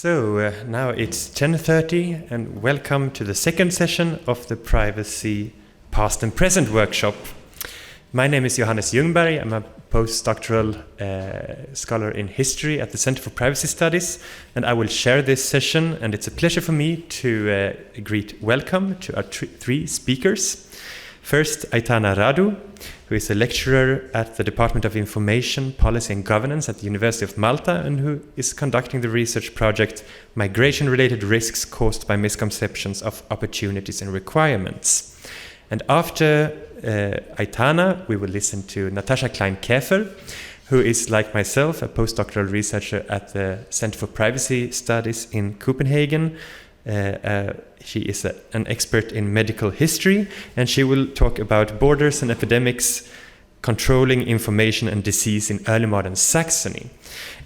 So now it's 10:30 and welcome to the second session of the Privacy Past and Present workshop. My name is Johannes Ljungberg. I'm a postdoctoral scholar in history at the Center for Privacy Studies, and I will share this session, and it's a pleasure for me to greet welcome to our three speakers. First, Aitana Radu, who is a lecturer at the Department of Information, Policy and Governance at the University of Malta, and who is conducting the research project Migration-Related Risks Caused by Misconceptions of Opportunities and Requirements. And after Aitana, we will listen to Natasha Klein-Käfer, who is, like myself, a postdoctoral researcher at the Center for Privacy Studies in Copenhagen. She is an expert in medical history, and she will talk about borders and epidemics, controlling information and disease in early modern Saxony.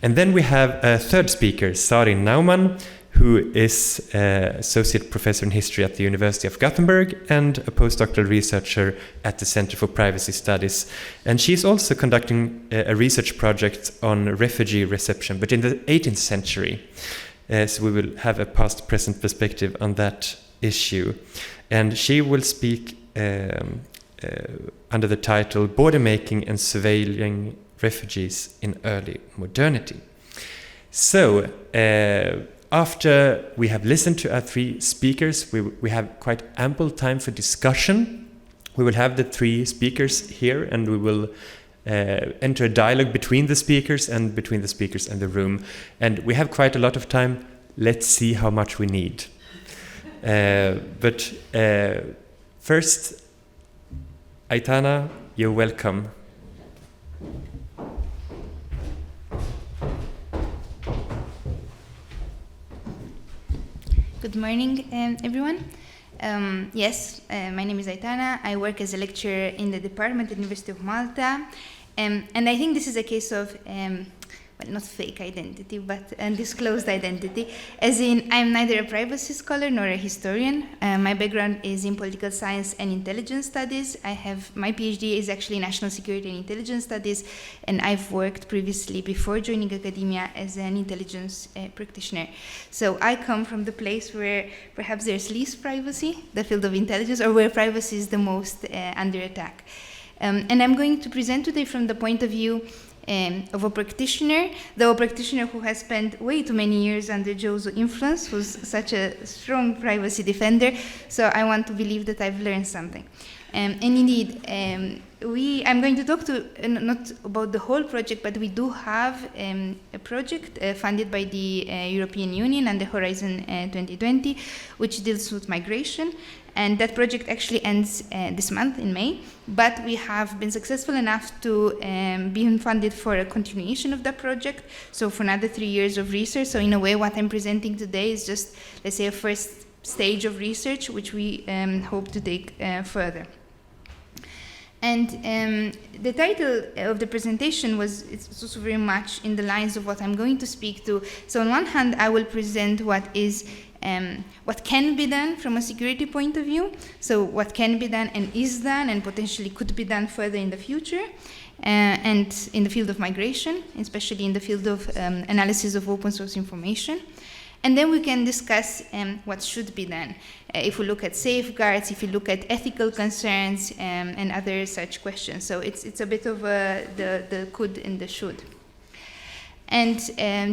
And then we have a third speaker, Sari Naumann, who is associate professor in history at the University of Gothenburg and a postdoctoral researcher at the Center for Privacy Studies. And she's also conducting a research project on refugee reception, but in the 18th century. So we will have a past-present perspective on that issue. And she will speak under the title Border Making and Surveilling Refugees in Early Modernity. So after we have listened to our three speakers, we have quite ample time for discussion. We will have the three speakers here, and we will enter a dialogue between the speakers and between the speakers and the room. And we have quite a lot of time. Let's see how much we need. But first, Aitana, you're welcome. Good morning, everyone. Yes, my name is Aitana. I work as a lecturer in the department at the University of Malta. And I think this is a case of, well, not fake identity, but undisclosed identity. As in, I'm neither a privacy scholar nor a historian. My background is in political science and intelligence studies. My PhD is actually national security and intelligence studies, and I've worked previously, before joining academia, as an intelligence practitioner. So I come from the place where perhaps there's least privacy, the field of intelligence, or where privacy is the most under attack. And I'm going to present today from the point of view of a practitioner, though a practitioner who has spent way too many years under Joe's influence, who's such a strong privacy defender. So I want to believe that I've learned something. And indeed, I'm going to talk not about the whole project, but we do have a project funded by the European Union under Horizon 2020, which deals with migration. And that project actually ends this month in May, but we have been successful enough to be funded for a continuation of that project, so for another 3 years of research. So in a way, what I'm presenting today is just, let's say, a first stage of research, which we hope to take further. And the title of the presentation it's also very much in the lines of what I'm going to speak to. So on one hand, I will present what can be done from a security point of view. So what can be done and is done and potentially could be done further in the future. And in the field of migration, especially in the field of analysis of open source information. And then we can discuss what should be done. If we look at safeguards, if we look at ethical concerns and other such questions. So it's a bit of the could and the should. And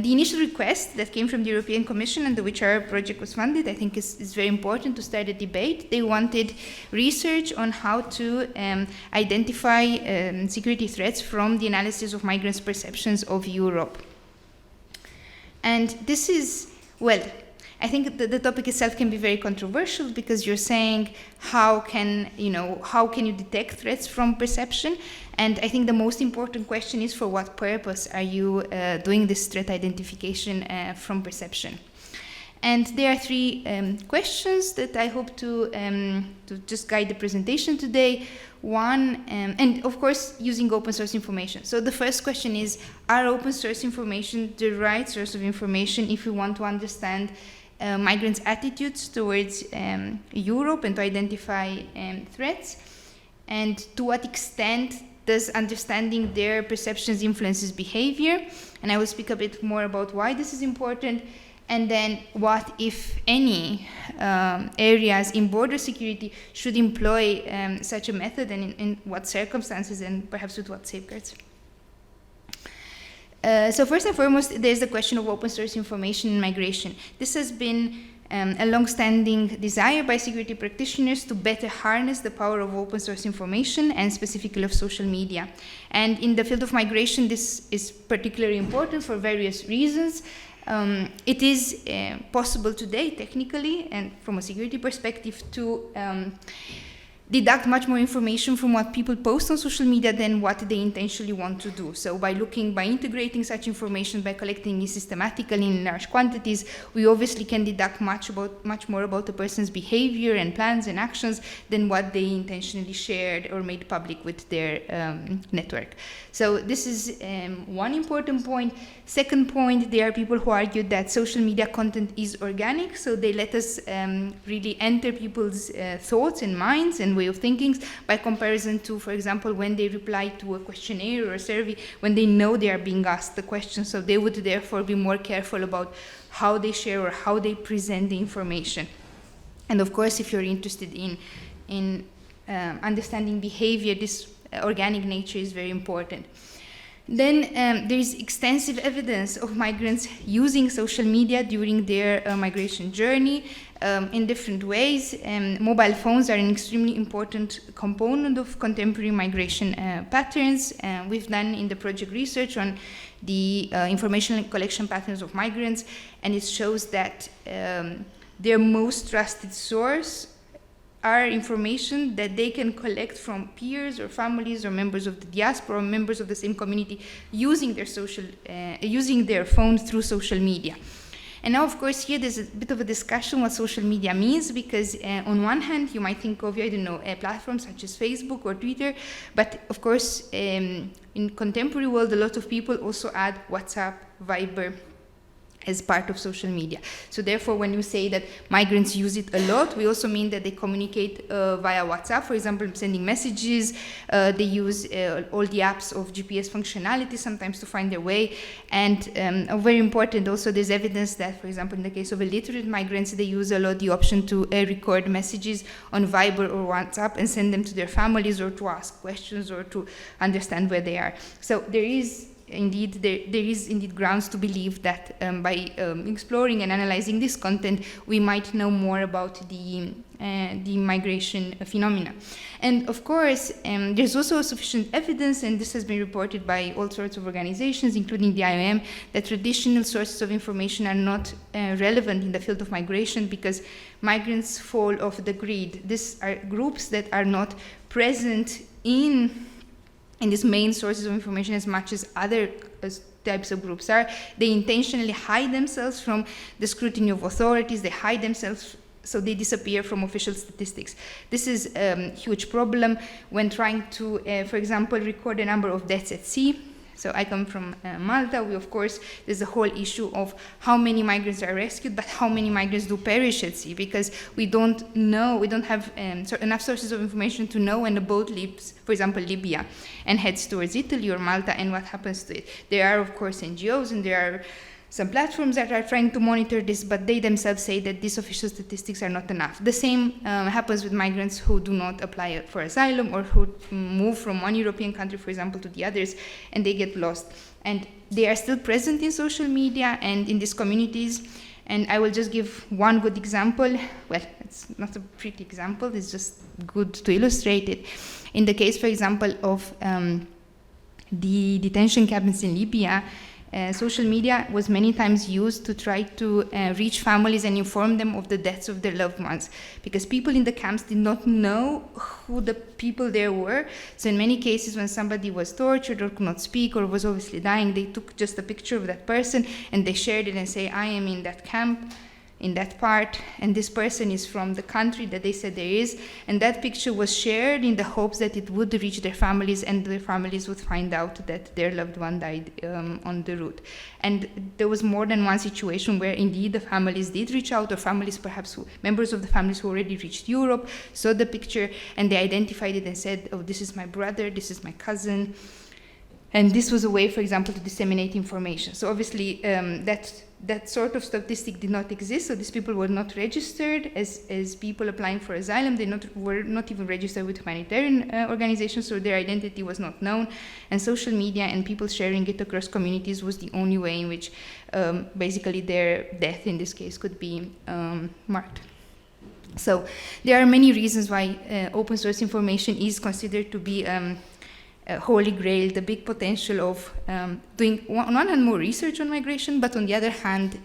the initial request that came from the European Commission, under which our project was funded, I think is very important to start a debate. They wanted research on how to identify security threats from the analysis of migrants' perceptions of Europe. And this is, well, I think the topic itself can be very controversial, because you're saying how can you detect threats from perception? And I think the most important question is, for what purpose are you doing this threat identification from perception? And there are three questions that I hope to just guide the presentation today. One, and of course, using open source information. So the first question is, are open source information the right source of information if we want to understand migrants' attitudes towards Europe and to identify threats? And to what extent does understanding their perceptions influences behavior? And I will speak a bit more about why this is important. And then what, if any, areas in border security should employ such a method, and in what circumstances, and perhaps with what safeguards. So first and foremost, there's the question of open source information in migration. This has been a long-standing desire by security practitioners to better harness the power of open source information, and specifically of social media. And in the field of migration, this is particularly important for various reasons. It is possible today, technically, and from a security perspective, to deduct much more information from what people post on social media than what they intentionally want to do. So by integrating such information, by collecting it systematically in large quantities, we obviously can deduct much more about a person's behavior and plans and actions than what they intentionally shared or made public with their network. So this is one important point. Second point, there are people who argue that social media content is organic, so they let us really enter people's thoughts and minds and way of thinking, by comparison to, for example, when they reply to a questionnaire or a survey, when they know they are being asked the question, so they would therefore be more careful about how they share or how they present the information. And of course, if you're interested in understanding behavior, this organic nature is very important. Then there is extensive evidence of migrants using social media during their migration journey in different ways. Mobile phones are an extremely important component of contemporary migration patterns. We've done in the project research on the information collection patterns of migrants, and it shows that their most trusted source are information that they can collect from peers or families or members of the diaspora or members of the same community using their phones through social media. And now, of course, here there's a bit of a discussion what social media means, because on one hand, you might think of, platforms such as Facebook or Twitter, but of course, in contemporary world, a lot of people also add WhatsApp, Viber, as part of social media. So therefore, when you say that migrants use it a lot, we also mean that they communicate via WhatsApp, for example, sending messages. They use all the apps of GPS functionality sometimes to find their way. And very important also, there's evidence that, for example, in the case of illiterate migrants, they use a lot the option to record messages on Viber or WhatsApp and send them to their families, or to ask questions, or to understand where they are. So there is indeed grounds to believe that by exploring and analyzing this content, we might know more about the migration phenomena. And of course, there's also sufficient evidence, and this has been reported by all sorts of organizations, including the IOM, that traditional sources of information are not relevant in the field of migration, because migrants fall off the grid. These are groups that are not present in these main sources of information as much as other types of groups are. They intentionally hide themselves from the scrutiny of authorities. They hide themselves, so they disappear from official statistics. This is a huge problem when trying to, for example, record a number of deaths at sea. So I come from Malta. There's a whole issue of how many migrants are rescued, but how many migrants do perish at sea, because we don't have enough sources of information to know when a boat leaves, for example, Libya, and heads towards Italy or Malta, and what happens to it. There are, of course, NGOs, and there are some platforms that are trying to monitor this, but they themselves say that these official statistics are not enough. The same happens with migrants who do not apply for asylum, or who move from one European country, for example, to the others, and they get lost. And they are still present in social media and in these communities. And I will just give one good example. Well, it's not a pretty example, it's just good to illustrate it. In the case, for example, of the detention camps in Libya, social media was many times used to try to reach families and inform them of the deaths of their loved ones, because people in the camps did not know who the people there were. So in many cases, when somebody was tortured or could not speak or was obviously dying, they took just a picture of that person and they shared it and say, I am in that camp, in that part, and this person is from the country that they said there is. And that picture was shared in the hopes that it would reach their families, and their families would find out that their loved one died on the route. And there was more than one situation where indeed the families did reach out, or families perhaps members of the families who already reached Europe saw the picture and they identified it and said, oh, this is my brother, this is my cousin. And this was a way, for example, to disseminate information. So obviously that sort of statistic did not exist. So these people were not registered as people applying for asylum. They were not even registered with humanitarian organizations, so their identity was not known. And social media and people sharing it across communities was the only way in which basically their death in this case could be marked. So there are many reasons why open source information is considered to be holy grail, the big potential of doing, on one hand, more research on migration, but on the other hand,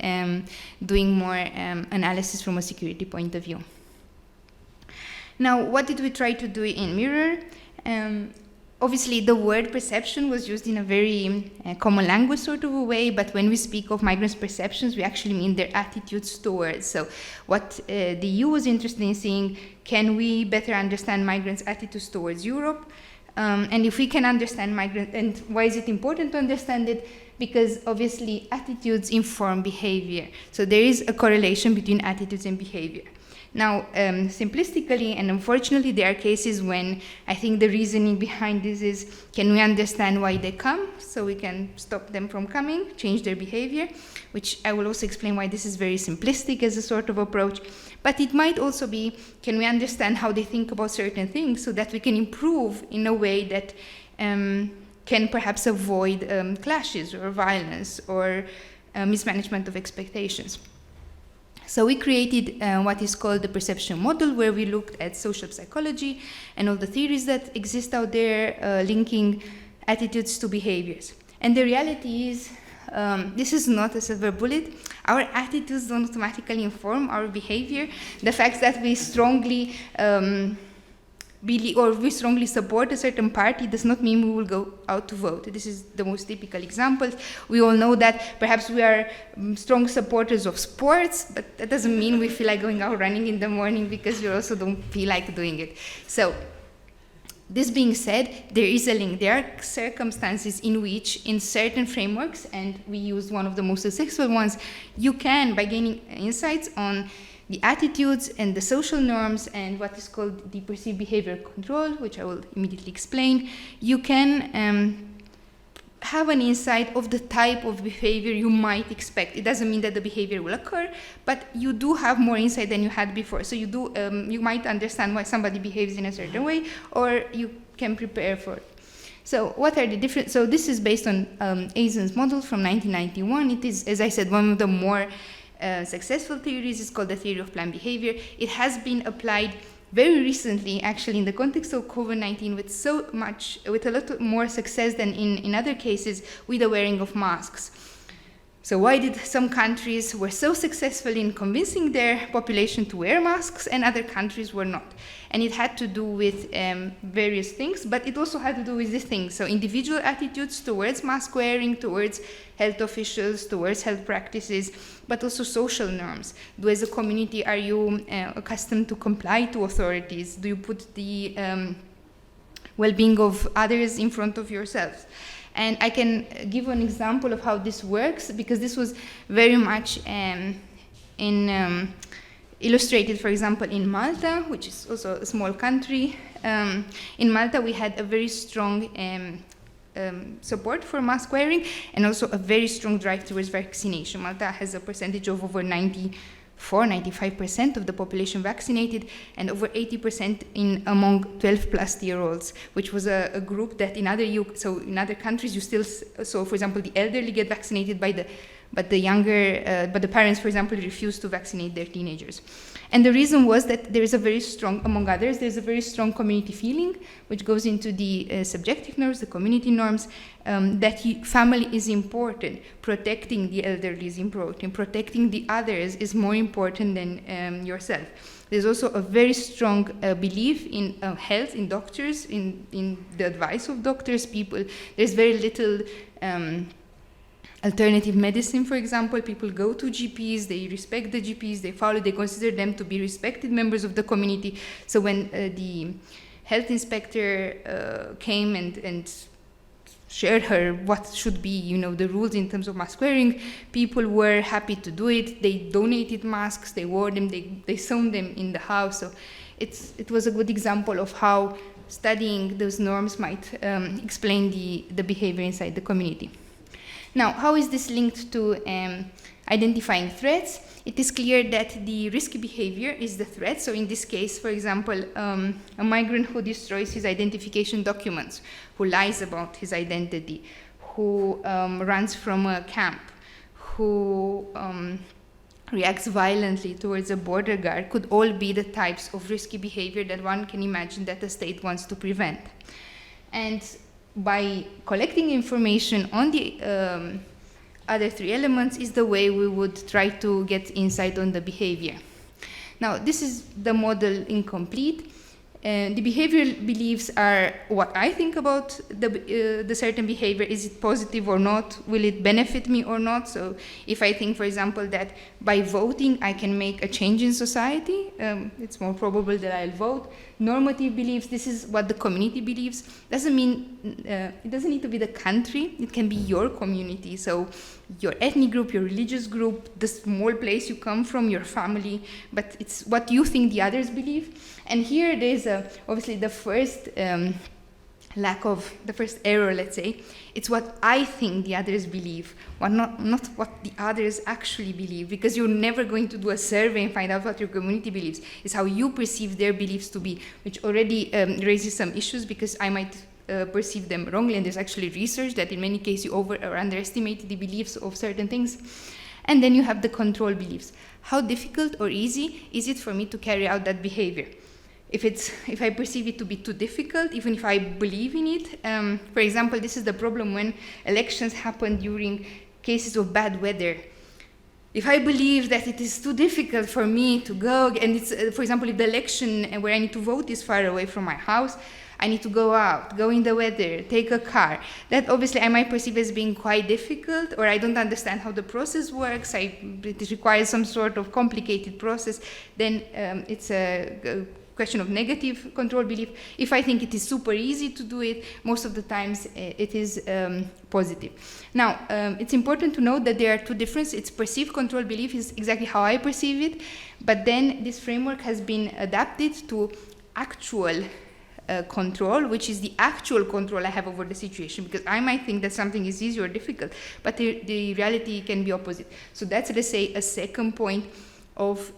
doing more analysis from a security point of view. Now, what did we try to do in Mirror? Obviously, the word perception was used in a very common language sort of a way, but when we speak of migrants' perceptions, we actually mean their attitudes towards. So what the EU was interested in seeing, can we better understand migrants' attitudes towards Europe? And if we can understand migrants, and why is it important to understand it? Because obviously attitudes inform behavior. So there is a correlation between attitudes and behavior. Now, simplistically, and unfortunately, there are cases when I think the reasoning behind this is, can we understand why they come so we can stop them from coming, change their behavior, which I will also explain why this is very simplistic as a sort of approach. But it might also be, can we understand how they think about certain things so that we can improve in a way that can perhaps avoid clashes or violence or mismanagement of expectations. So we created what is called the perception model, where we looked at social psychology and all the theories that exist out there linking attitudes to behaviors. And the reality is, this is not a silver bullet. Our attitudes don't automatically inform our behavior. The fact that we strongly we strongly support a certain party does not mean we will go out to vote. This is the most typical example. We all know that perhaps we are strong supporters of sports, but that doesn't mean we feel like going out running in the morning because we also don't feel like doing it. So this being said, there is a link. There are circumstances in which, in certain frameworks, and we used one of the most successful ones, you can, by gaining insights on the attitudes and the social norms and what is called the perceived behavior control, which I will immediately explain, you can have an insight of the type of behavior you might expect. It doesn't mean that the behavior will occur, but you do have more insight than you had before. So you do, you might understand why somebody behaves in a certain way, or you can prepare for it. So what are the different? So this is based on Eisen's model from 1991. It is, as I said, one of the more successful theories. Is called the theory of planned behavior. It has been applied very recently, actually, in the context of COVID-19 with a lot more success than in other cases with the wearing of masks. So why did some countries were so successful in convincing their population to wear masks and other countries were not? And it had to do with various things, but it also had to do with these things. So individual attitudes towards mask wearing, towards health officials, towards health practices, but also social norms. Do as a community, are you accustomed to comply to authorities? Do you put the well-being of others in front of yourselves? And I can give an example of how this works, because this was very much illustrated, for example, in Malta, which is also a small country. In Malta, we had a very strong support for mask wearing and also a very strong drive towards vaccination. Malta has a percentage of over 95% of the population vaccinated, and over 80% among 12-plus-year-olds, which was a group that in other countries you still so, for example, the elderly get vaccinated but the parents, for example, refuse to vaccinate their teenagers. And the reason was that there is a very strong, among others, there's a very strong community feeling, which goes into the subjective norms, the community norms, that family is important, protecting the elderly is important, protecting the others is more important than yourself. There's also a very strong belief in health, in doctors, in the advice of doctors, people. There's very little alternative medicine, for example. People go to GPs, they respect the GPs, they consider them to be respected members of the community. So when the health inspector came and shared her what should be, the rules in terms of mask wearing, people were happy to do it. They donated masks, they wore them, they sewn them in the house. So it was a good example of how studying those norms might explain the behavior inside the community. Now, how is this linked to identifying threats? It is clear that the risky behavior is the threat. So in this case, for example, a migrant who destroys his identification documents, who lies about his identity, who runs from a camp, who reacts violently towards a border guard, could all be the types of risky behavior that one can imagine that the state wants to prevent. And by collecting information on the other three elements is the way we would try to get insight on the behavior. Now, this is the model incomplete. The behavioral beliefs are what I think about the certain behavior. Is it positive or not? Will it benefit me or not? So if I think, for example, that by voting I can make a change in society, it's more probable that I'll vote. Normative beliefs, this is what the community believes. Doesn't mean, it doesn't need to be the country, it can be your community. So your ethnic group, your religious group, the small place you come from, your family, but it's what you think the others believe. And here there's obviously the first the first error, let's say. It's what I think the others believe, not what the others actually believe, because you're never going to do a survey and find out what your community believes. It's how you perceive their beliefs to be, which already raises some issues, because I might perceive them wrongly, and there's actually research that in many cases you over or underestimate the beliefs of certain things. And then you have the control beliefs. How difficult or easy is it for me to carry out that behavior? If I perceive it to be too difficult, even if I believe in it, for example, this is the problem when elections happen during cases of bad weather. If I believe that it is too difficult for me to go, and it's, for example, if the election where I need to vote is far away from my house, I need to go out, go in the weather, take a car. That obviously I might perceive as being quite difficult, or I don't understand how the process works, it requires some sort of complicated process, then it's a question of negative control belief. If I think it is super easy to do it, most of the times it is positive. Now, it's important to note that there are two differences. It's perceived control belief is exactly how I perceive it, but then this framework has been adapted to actual control, which is the actual control I have over the situation, because I might think that something is easy or difficult, but the reality can be opposite. So that's, let's say, a second point of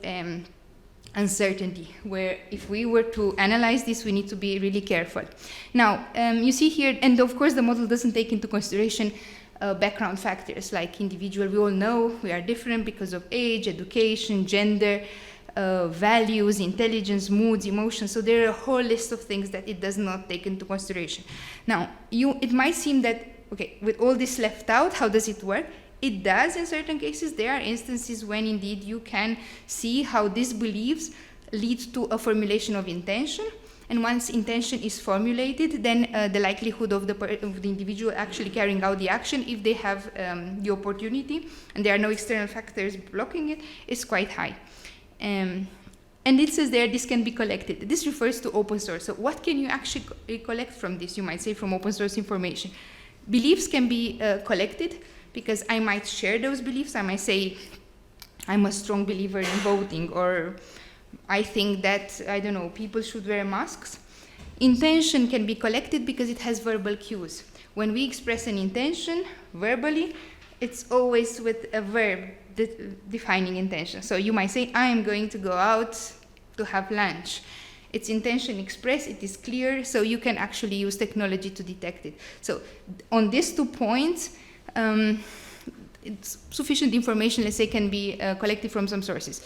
uncertainty, where if we were to analyze this, we need to be really careful. Now, you see here, and of course the model doesn't take into consideration background factors like individual. We all know we are different because of age, education, gender, values, intelligence, moods, emotions. So there are a whole list of things that it does not take into consideration. Now, it might seem that, okay, with all this left out, how does it work? It does in certain cases. There are instances when indeed you can see how these beliefs lead to a formulation of intention. And once intention is formulated, then the likelihood of the individual actually carrying out the action, if they have the opportunity and there are no external factors blocking it, is quite high. And it says there, this can be collected. This refers to open source. So what can you actually collect from this? You might say from open source information. Beliefs can be collected, because I might share those beliefs. I might say, I'm a strong believer in voting, or I think that, I don't know, people should wear masks. Intention can be collected because it has verbal cues. When we express an intention verbally, it's always with a verb defining intention. So you might say, I am going to go out to have lunch. It's intention expressed, it is clear, so you can actually use technology to detect it. So on these 2 points, it's sufficient information, let's say, can be collected from some sources.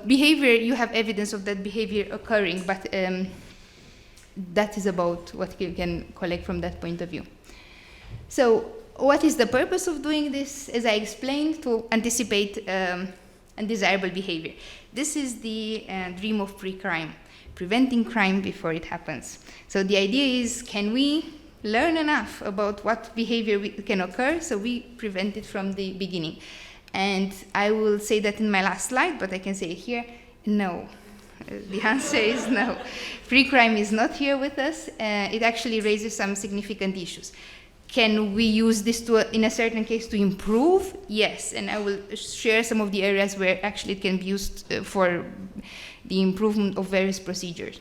Behavior, you have evidence of that behavior occurring, but that is about what you can collect from that point of view. So what is the purpose of doing this? As I explained, to anticipate undesirable behavior. This is the dream of pre-crime, preventing crime before it happens. So the idea is, can we learn enough about what behavior can occur so we prevent it from the beginning? And I will say that in my last slide, but I can say here, no. The answer is no. Pre-crime is not here with us. It actually raises some significant issues. Can we use this in a certain case to improve? Yes, and I will share some of the areas where actually it can be used for the improvement of various procedures.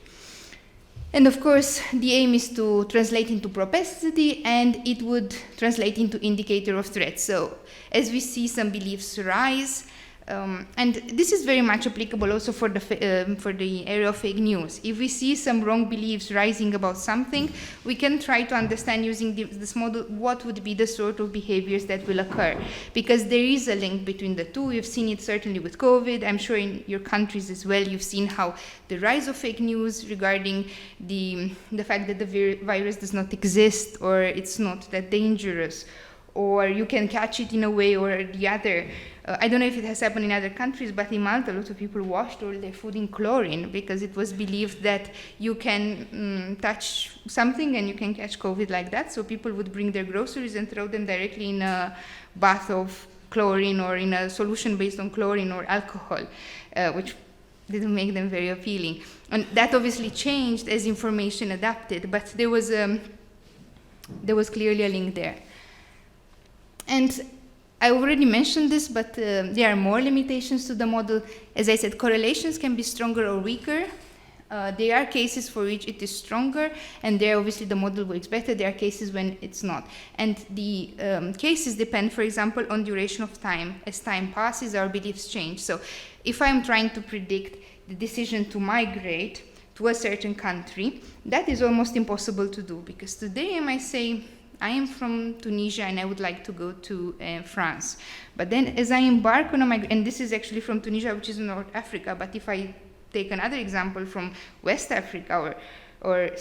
And of course, the aim is to translate into propensity, and it would translate into indicator of threat. So as we see some beliefs rise, and this is very much applicable also for the area of fake news. If we see some wrong beliefs rising about something, we can try to understand using this model what would be the sort of behaviors that will occur. Because there is a link between the two. We've seen it certainly with COVID. I'm sure in your countries as well, you've seen how the rise of fake news regarding the fact that the virus does not exist, or it's not that dangerous, or you can catch it in a way or the other. I don't know if it has happened in other countries, but in Malta, a lot of people washed all their food in chlorine because it was believed that you can touch something and you can catch COVID like that. So people would bring their groceries and throw them directly in a bath of chlorine or in a solution based on chlorine or alcohol, which didn't make them very appealing. And that obviously changed as information adapted, but there was clearly a link there. And I already mentioned this, but there are more limitations to the model. As I said, correlations can be stronger or weaker. There are cases for which it is stronger, and there obviously the model works better. There are cases when it's not. And the cases depend, for example, on duration of time. As time passes, our beliefs change. So if I'm trying to predict the decision to migrate to a certain country, that is almost impossible to do, because today I might say, I am from Tunisia and I would like to go to France. But then as I embark on a migration, and this is actually from Tunisia, which is in North Africa, but if I take another example from West Africa or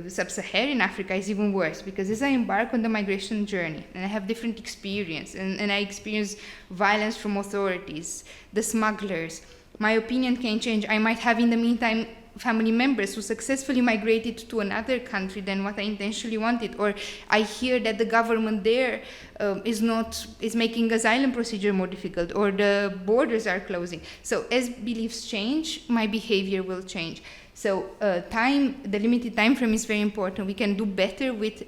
Sub-Saharan Africa, is even worse, because as I embark on the migration journey and I have different experience and I experience violence from authorities, the smugglers, my opinion can change. I might have in the meantime family members who successfully migrated to another country than what I intentionally wanted, or I hear that the government there is making asylum procedure more difficult, or the borders are closing. So as beliefs change, my behavior will change. So the limited time frame is very important. We can do better with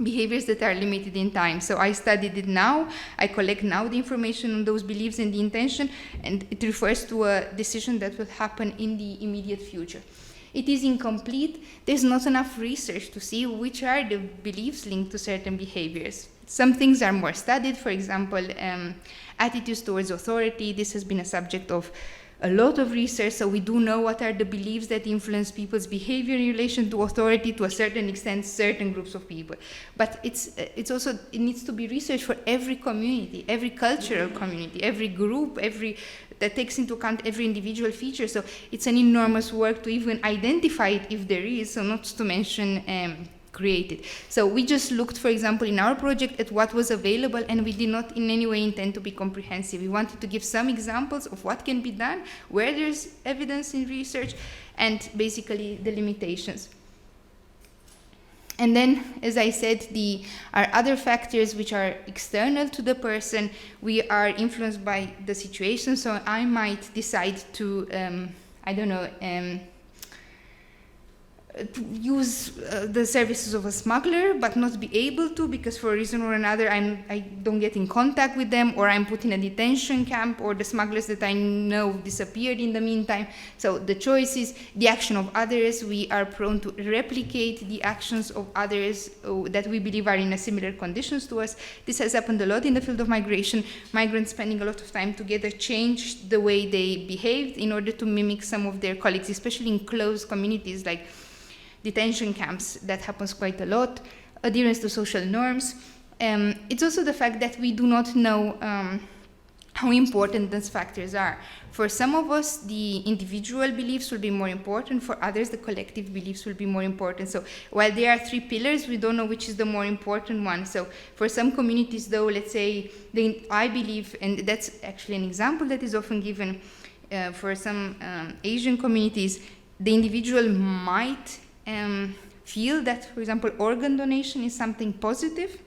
behaviors that are limited in time. So I studied it now, I collect now the information on those beliefs and the intention, and it refers to a decision that will happen in the immediate future. It is incomplete. There's not enough research to see which are the beliefs linked to certain behaviors. Some things are more studied, for example, attitudes towards authority. This has been a subject of a lot of research, so we do know what are the beliefs that influence people's behavior in relation to authority, to a certain extent, certain groups of people. But it needs to be researched for every community, every cultural community, every group, that takes into account every individual feature. So it's an enormous work to even identify it if there is, so not to mention created. So we just looked, for example, in our project at what was available, and we did not in any way intend to be comprehensive. We wanted to give some examples of what can be done, where there's evidence in research, and basically the limitations. And then, as I said, are other factors which are external to the person. We are influenced by the situation, so I might decide to, use the services of a smuggler, but not be able to, because for a reason or another I don't get in contact with them, or I'm put in a detention camp, or the smugglers that I know disappeared in the meantime. So the choice is the action of others. We are prone to replicate the actions of others that we believe are in a similar conditions to us. This has happened a lot in the field of migration. Migrants spending a lot of time together changed the way they behaved in order to mimic some of their colleagues, especially in closed communities like detention camps. That happens quite a lot. Adherence to social norms. It's also the fact that we do not know how important those factors are. For some of us, the individual beliefs will be more important. For others, the collective beliefs will be more important. So while there are three pillars, we don't know which is the more important one. So for some communities, though, let's say, I believe, and that's actually an example that is often given for some Asian communities, the individual might feel that, for example, organ donation is something positive,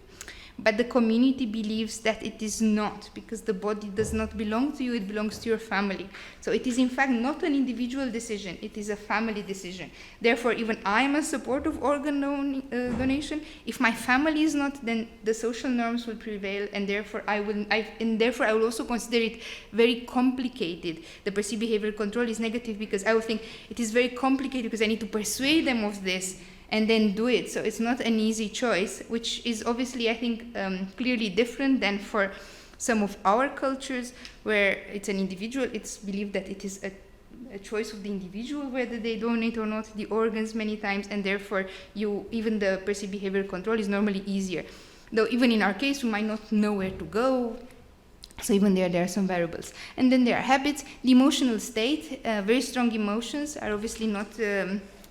but the community believes that it is not, because the body does not belong to you, it belongs to your family. So it is in fact not an individual decision, it is a family decision. Therefore, even I am a support of organ donation. If my family is not, then the social norms will prevail, and therefore I will also consider it very complicated. The perceived behavioral control is negative because I will think it is very complicated because I need to persuade them of this and then do it. So it's not an easy choice, which is obviously, I think, clearly different than for some of our cultures where it's an individual, it's believed that it is a choice of the individual whether they donate or not the organs many times, and therefore even the perceived behavioral control is normally easier. Though even in our case, we might not know where to go. So even there are some variables. And then there are habits. The emotional state, very strong emotions are obviously not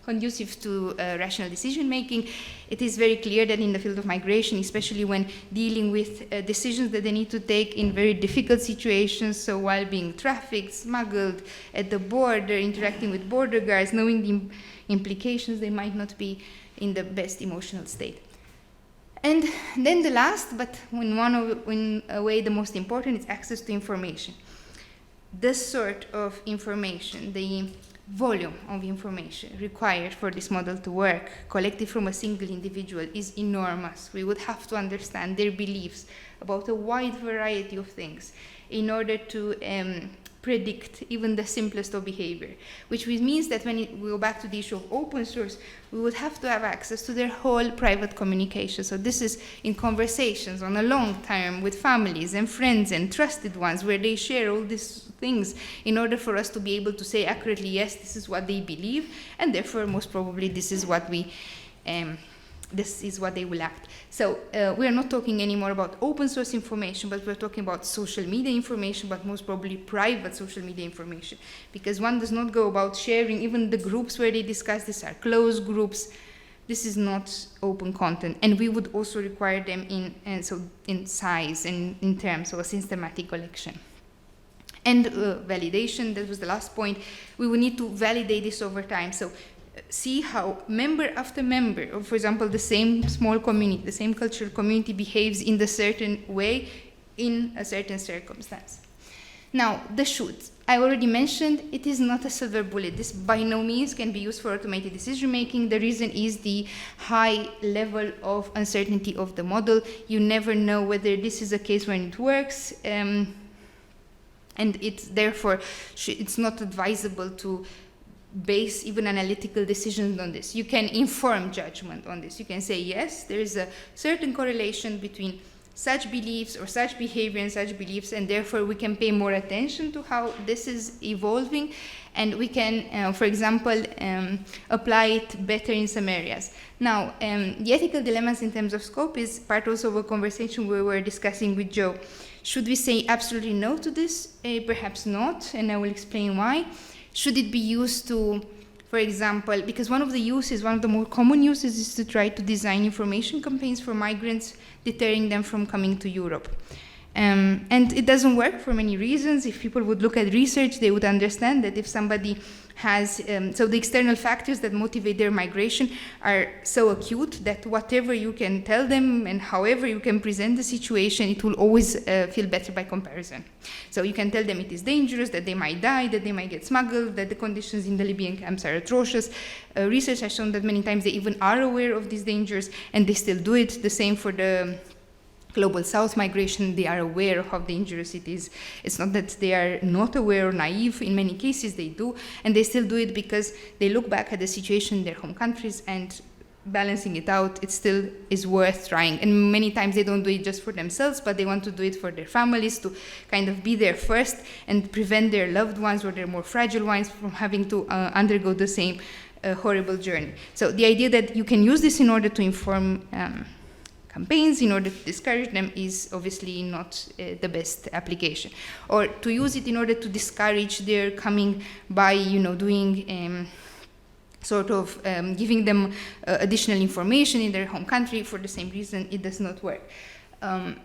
conducive to rational decision making. It is very clear that in the field of migration, especially when dealing with decisions that they need to take in very difficult situations, so while being trafficked, smuggled, at the border, interacting with border guards, knowing the implications, they might not be in the best emotional state. And then the last, but in a way the most important, is access to information. This sort of information, the volume of information required for this model to work, collected from a single individual, is enormous. We would have to understand their beliefs about a wide variety of things in order to predict even the simplest of behavior, which means that when we go back to the issue of open source, we would have to have access to their whole private communication. So this is in conversations on a long term with families and friends and trusted ones, where they share all these things in order for us to be able to say accurately, yes, this is what they believe, and therefore most probably this is what they will act. So we are not talking anymore about open source information, but we're talking about social media information, but most probably private social media information, because one does not go about sharing. Even the groups where they discuss this are closed groups. This is not open content, and we would also require them in size and in terms of a systematic collection. And validation, that was the last point. We will need to validate this over time. So see how member after member, or for example, the same small community, the same cultural community behaves in a certain way in a certain circumstance. Now, the should. I already mentioned it is not a silver bullet. This by no means can be used for automated decision making. The reason is the high level of uncertainty of the model. You never know whether this is a case when it works, and it's therefore it's not advisable to base even analytical decisions on this. You can inform judgment on this. You can say, yes, there is a certain correlation between such beliefs or such behavior and such beliefs, and therefore we can pay more attention to how this is evolving, and we can, for example, apply it better in some areas. Now, the ethical dilemmas in terms of scope is part also of a conversation we were discussing with Joe. Should we say absolutely no to this? Perhaps not, and I will explain why. Should it be used to, for example, because one of the more common uses is to try to design information campaigns for migrants, deterring them from coming to Europe. And it doesn't work for many reasons. If people would look at research, they would understand that if somebody has, so the external factors that motivate their migration are so acute that whatever you can tell them and however you can present the situation, it will always feel better by comparison. So you can tell them it is dangerous, that they might die, that they might get smuggled, that the conditions in the Libyan camps are atrocious. Research has shown that many times they even are aware of these dangers and they still do it. The same for the Global South migration, they are aware of how dangerous it is. It's not that they are not aware or naive. In many cases they do, and they still do it because they look back at the situation in their home countries, and balancing it out, it still is worth trying. And many times they don't do it just for themselves, but they want to do it for their families, to kind of be there first and prevent their loved ones or their more fragile ones from having to undergo the same horrible journey. So the idea that you can use this in order to inform campaigns, in order to discourage them, is obviously not the best application. Or to use it in order to discourage their coming by, doing giving them additional information in their home country for the same reason, it does not work.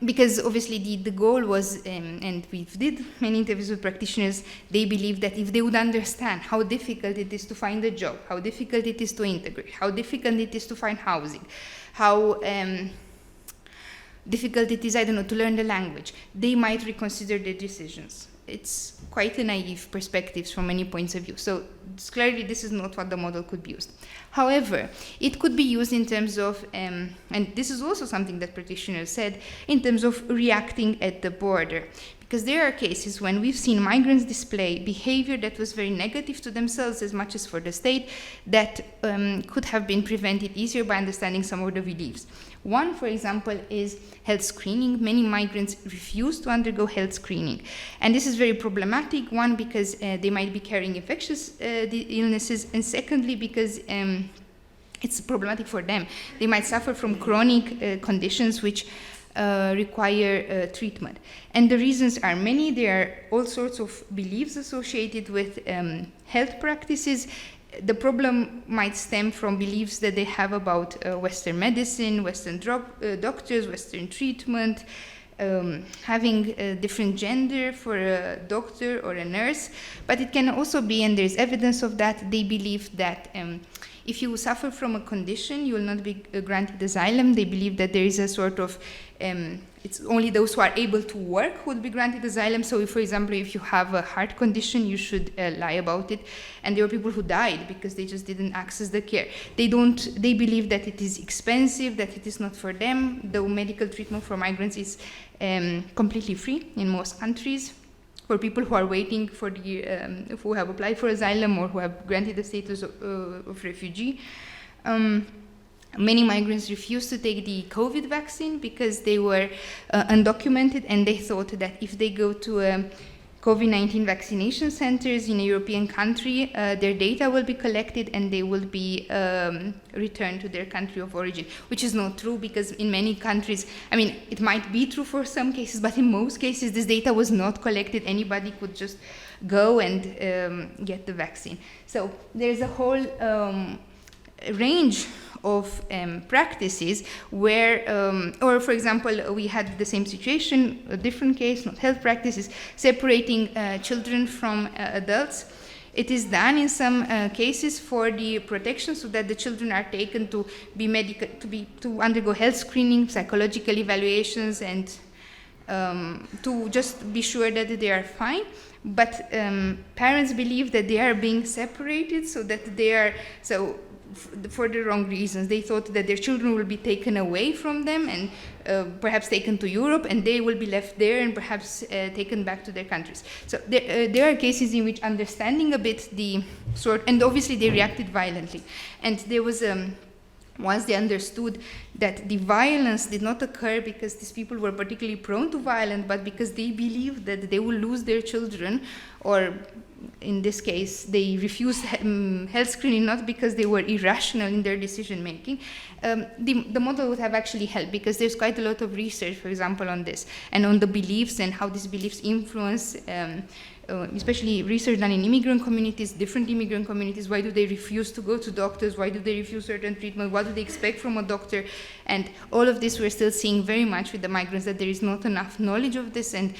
Because obviously the goal was, and we did many interviews with practitioners, they believe that if they would understand how difficult it is to find a job, how difficult it is to integrate, how difficult it is to find housing, how difficult it is, I don't know, to learn the language, they might reconsider their decisions. It's quite a naive perspective from many points of view. So clearly this is not what the model could be used. However, it could be used in terms of, and this is also something that practitioners said, in terms of reacting at the border. Because there are cases when we've seen migrants display behavior that was very negative to themselves as much as for the state, that could have been prevented easier by understanding some of the beliefs. One, for example, is health screening. Many migrants refuse to undergo health screening. And this is very problematic, one, because they might be carrying infectious illnesses, and secondly, because it's problematic for them. They might suffer from chronic conditions which require treatment. And the reasons are many. There are all sorts of beliefs associated with health practices. The problem might stem from beliefs that they have about Western medicine, Western doctors, Western treatment, having a different gender for a doctor or a nurse. But it can also be, and there's evidence of that, they believe that if you suffer from a condition, you will not be granted asylum. They believe that there is a sort of, it's only those who are able to work who will be granted asylum. So if, for example, if you have a heart condition, you should lie about it. And there were people who died because they just didn't access the care. They believe that it is expensive, that it is not for them. Though medical treatment for migrants is completely free in most countries. For people who are waiting for who have applied for asylum or who have granted the status of refugee. Many migrants refused to take the COVID vaccine because they were undocumented, and they thought that if they go to COVID-19 vaccination centers in a European country, their data will be collected and they will be returned to their country of origin, which is not true, because in many countries, I mean, it might be true for some cases, but in most cases this data was not collected. Anybody could just go and get the vaccine. So there's a whole range of practices where, or for example, we had the same situation, a different case, not health practices, separating children from adults. It is done in some cases for the protection, so that the children are taken to be to undergo health screening, psychological evaluations, and to just be sure that they are fine. But parents believe that they are being separated, so that they are for the wrong reasons. They thought that their children will be taken away from them and perhaps taken to Europe, and they will be left there and perhaps taken back to their countries. So there are cases in which understanding a bit the sort, and obviously they reacted violently. And there was once they understood that the violence did not occur because these people were particularly prone to violence, but because they believed that they will lose their children, or in this case, they refused health screening not because they were irrational in their decision making, the model would have actually helped, because there's quite a lot of research, for example, on this, and on the beliefs and how these beliefs influence, especially research done in immigrant communities, different immigrant communities. Why do they refuse to go to doctors? Why do they refuse certain treatment? What do they expect from a doctor? And all of this we're still seeing very much with the migrants, that there is not enough knowledge of this, and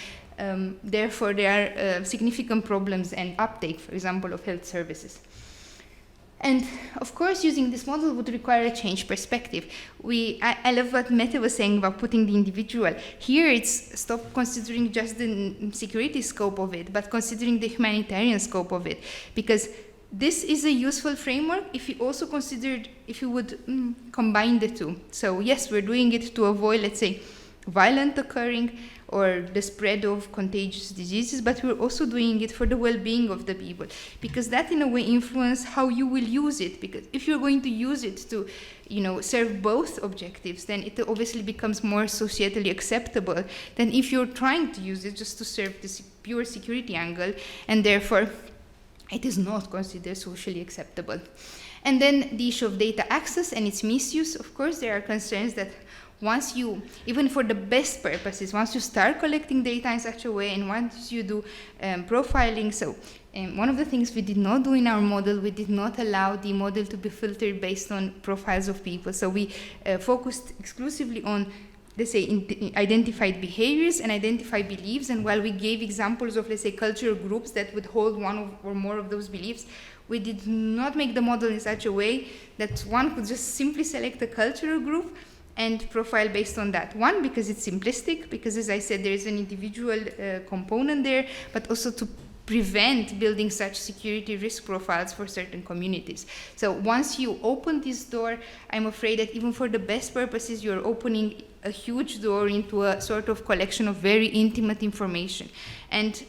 therefore there are significant problems and uptake, for example, of health services. And of course, using this model would require a change perspective. I love what Mette was saying about putting the individual. Here it's stop considering just the security scope of it, but considering the humanitarian scope of it. Because this is a useful framework if you also considered, if you would combine the two. So yes, we're doing it to avoid, let's say, violent occurring or the spread of contagious diseases, but we're also doing it for the well-being of the people, because that in a way influences how you will use it. Because if you're going to use it to, serve both objectives, then it obviously becomes more societally acceptable than if you're trying to use it just to serve this pure security angle, and therefore it is not considered socially acceptable. And then the issue of data access and its misuse. Of course, there are concerns that once you, even for the best purposes, once you start collecting data in such a way, and once you do profiling, so one of the things we did not do in our model, we did not allow the model to be filtered based on profiles of people. So we focused exclusively on, let's say, identified behaviors and identified beliefs. And while we gave examples of, let's say, cultural groups that would hold one or more of those beliefs, we did not make the model in such a way that one could just simply select a cultural group and profile based on that. One, because it's simplistic, because as I said, there is an individual component there, but also to prevent building such security risk profiles for certain communities. So once you open this door, I'm afraid that even for the best purposes, you're opening a huge door into a sort of collection of very intimate information. And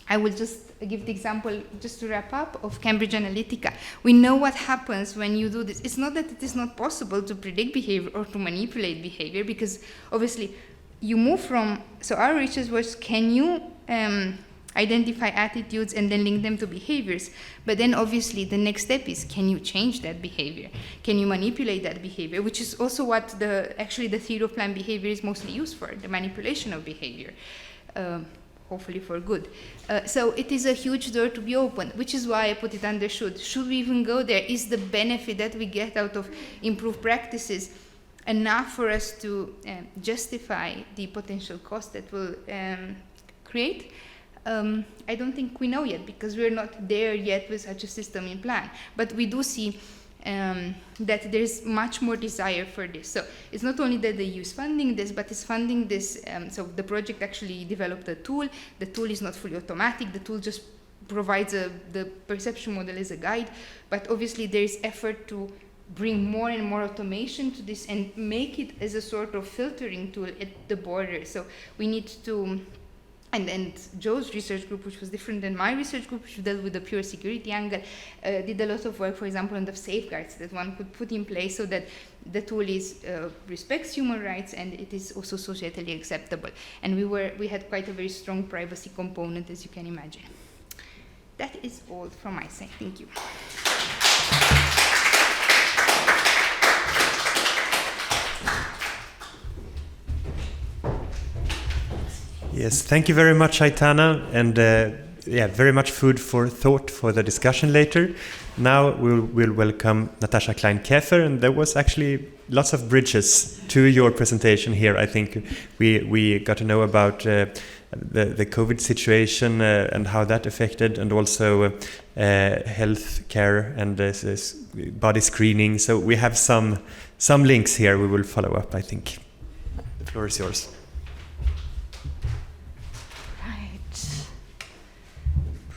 I will just give the example, just to wrap up, of Cambridge Analytica. We know what happens when you do this. It's not that it is not possible to predict behavior or to manipulate behavior, because obviously you move from, so our research was, can you identify attitudes and then link them to behaviors? But then obviously the next step is, can you change that behavior? Can you manipulate that behavior? Which is also what actually the theory of planned behavior is mostly used for, the manipulation of behavior. Hopefully for good. So it is a huge door to be opened, which is why I put it under should. Should we even go there? Is the benefit that we get out of improved practices enough for us to justify the potential cost that will create? I don't think we know yet, because we're not there yet with such a system in plan. But we do see that there's much more desire for this. So it's not only that the EU is funding this, but it's funding this. So the project actually developed a tool. The tool is not fully automatic. The tool just provides the perception model as a guide. But obviously there is effort to bring more and more automation to this and make it as a sort of filtering tool at the border. So we need to, and Joe's research group, which was different than my research group, which dealt with the pure security angle, did a lot of work, for example, on the safeguards that one could put in place so that the tool respects human rights and it is also societally acceptable. And we had quite a very strong privacy component, as you can imagine. That is all from my side. Thank you. Yes, thank you very much, Aitana, and very much food for thought for the discussion later. Now we'll welcome Natasha Klein-Käfer, and there was actually lots of bridges to your presentation here. I think we got to know about the COVID situation and how that affected, and also health care and body screening. So we have some links here. We will follow up, I think. The floor is yours.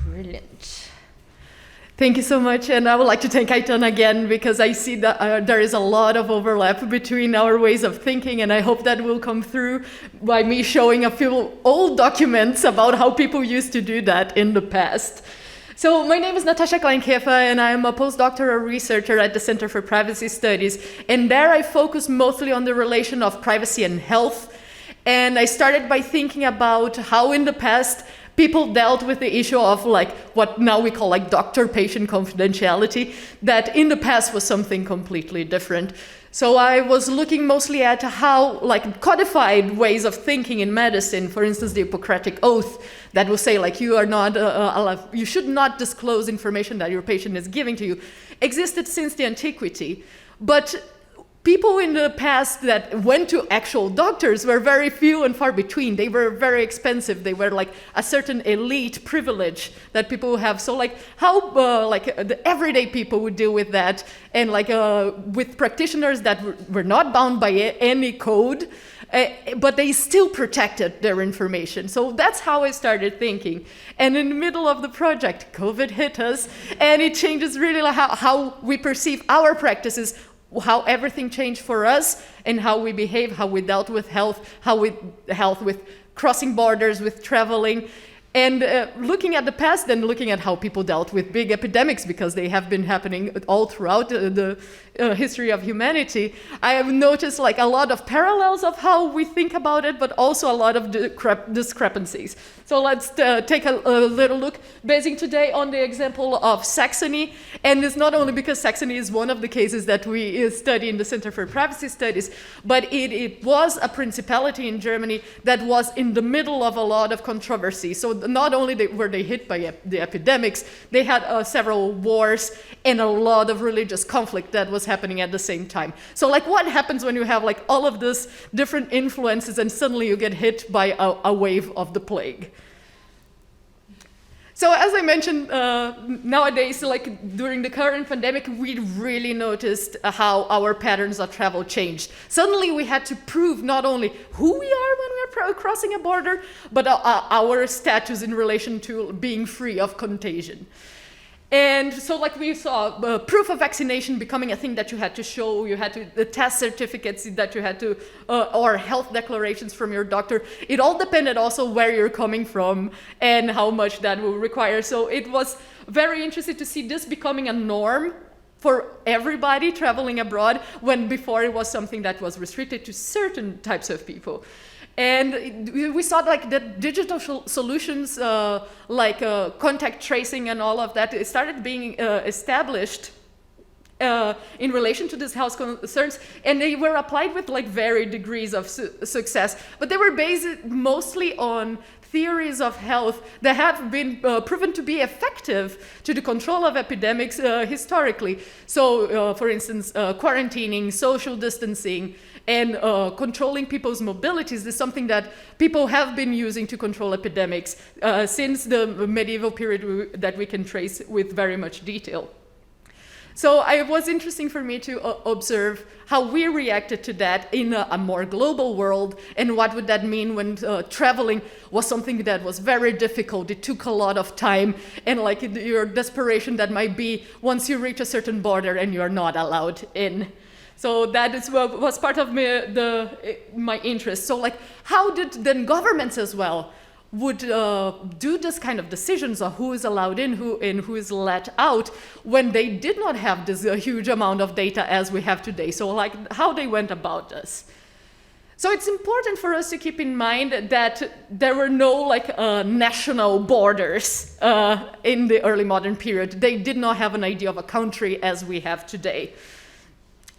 Brilliant. Thank you so much, and I would like to thank Aitana again, because I see that there is a lot of overlap between our ways of thinking, and I hope that will come through by me showing a few old documents about how people used to do that in the past. So my name is Natasha Klein-Käfer, and I'm a postdoctoral researcher at the Center for Privacy Studies, and there I focus mostly on the relation of privacy and health. And I started by thinking about how in the past people dealt with the issue of what now we call doctor-patient confidentiality, that in the past was something completely different. So I was looking mostly at how codified ways of thinking in medicine, for instance, the Hippocratic Oath, that will say you are not, you should not disclose information that your patient is giving to you, existed since the antiquity. But people in the past that went to actual doctors were very few and far between. They were very expensive. They were a certain elite privilege that people have. So how the everyday people would deal with that, and with practitioners that were not bound by any code, but they still protected their information. So that's how I started thinking. And in the middle of the project, COVID hit us, and it changes really how we perceive our practices, how everything changed for us, and how we behave, how we dealt with health, with crossing borders, with traveling. And looking at the past, then looking at how people dealt with big epidemics, because they have been happening all throughout the history of humanity, I have noticed a lot of parallels of how we think about it, but also a lot of discrepancies. So let's take a little look, basing today on the example of Saxony. And it's not only because Saxony is one of the cases that we study in the Center for Privacy Studies, but it was a principality in Germany that was in the middle of a lot of controversy. So not only were they hit by the epidemics, they had several wars and a lot of religious conflict that was happening at the same time. So what happens when you have all of this different influences and suddenly you get hit by a wave of the plague? So as I mentioned, nowadays, like during the current pandemic, we really noticed how our patterns of travel changed. Suddenly we had to prove not only who we are when we're crossing a border, but our status in relation to being free of contagion. And so like we saw, proof of vaccination becoming a thing that you had to show, you had to, the test certificates that you had to, or health declarations from your doctor. It all depended also where you're coming from and how much that will require. So it was very interesting to see this becoming a norm for everybody traveling abroad, when before it was something that was restricted to certain types of people. And we saw like the digital solutions, like contact tracing and all of that, it started being established in relation to these health concerns, and they were applied with like varied degrees of success. But they were based mostly on theories of health that have been proven to be effective to the control of epidemics historically. So, for instance, quarantining, social distancing, and controlling people's mobilities is something that people have been using to control epidemics since the medieval period that we can trace with very much detail. So it was interesting for me to observe how we reacted to that in a more global world, and what would that mean when traveling was something that was very difficult. It took a lot of time, and like your desperation that might be once you reach a certain border and you're not allowed in. So that is what was part of my interest. So like, how did then governments as well would do this kind of decisions of who is allowed in, who is let out, when they did not have this huge amount of data as we have today? So like, how they went about this. So it's important for us to keep in mind that there were no like national borders in the early modern period. They did not have an idea of a country as we have today.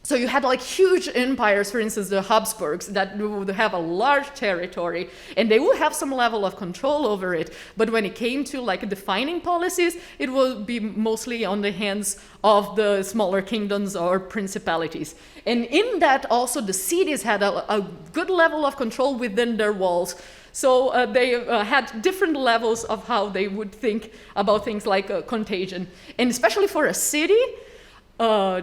So you had like huge empires, for instance, the Habsburgs, that would have a large territory, and they would have some level of control over it. But when it came to like defining policies, it would be mostly on the hands of the smaller kingdoms or principalities. And in that also the cities had a good level of control within their walls. So they had different levels of how they would think about things like contagion. And especially for a city,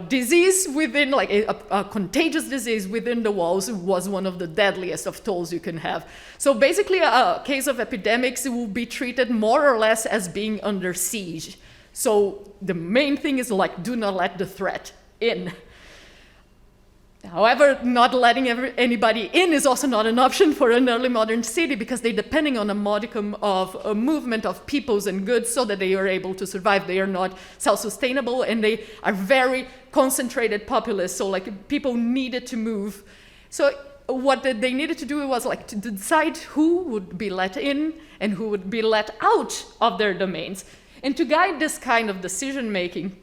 disease within, like a contagious disease within the walls was one of the deadliest of tools you can have. So basically a case of epidemics will be treated more or less as being under siege. So the main thing is like, do not let the threat in. However, not letting anybody in is also not an option for an early modern city, because they're depending on a modicum of a movement of peoples and goods so that they are able to survive. They are not self-sustainable, and they are very concentrated populace, so like people needed to move. So what they needed to do was like to decide who would be let in and who would be let out of their domains. And to guide this kind of decision making,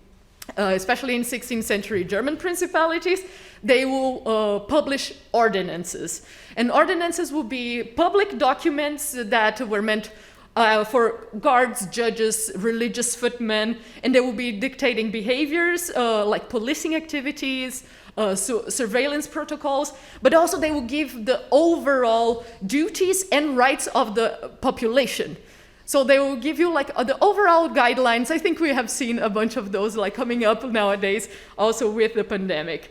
especially in 16th century German principalities, they will publish ordinances. And ordinances will be public documents that were meant for guards, judges, religious footmen, and they will be dictating behaviors like policing activities, surveillance protocols, but also they will give the overall duties and rights of the population. So they will give you like the overall guidelines. I think we have seen a bunch of those like coming up nowadays, also with the pandemic.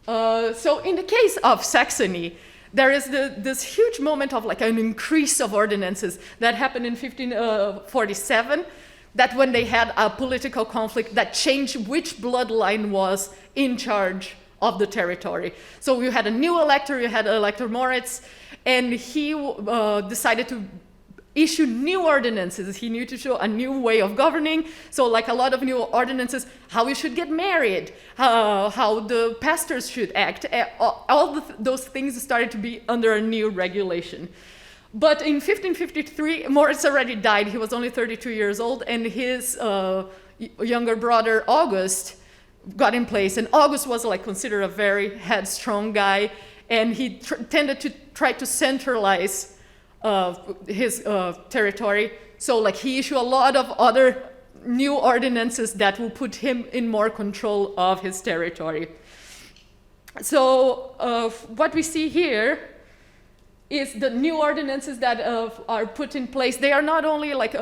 So in the case of Saxony, there is this huge moment of like an increase of ordinances that happened in 1547, that when they had a political conflict that changed which bloodline was in charge of the territory. So you had a new elector, you had Elector Moritz, and he decided to issue new ordinances. He needed to show a new way of governing. So like a lot of new ordinances, how you should get married, how the pastors should act. All those things started to be under a new regulation. But in 1553, Moritz already died. He was only 32 years old, and his younger brother, August, got in place. And August was like considered a very headstrong guy, and he tended to try to centralize his territory. So like he issued a lot of other new ordinances that will put him in more control of his territory. So what we see here is the new ordinances that are put in place. They are not only like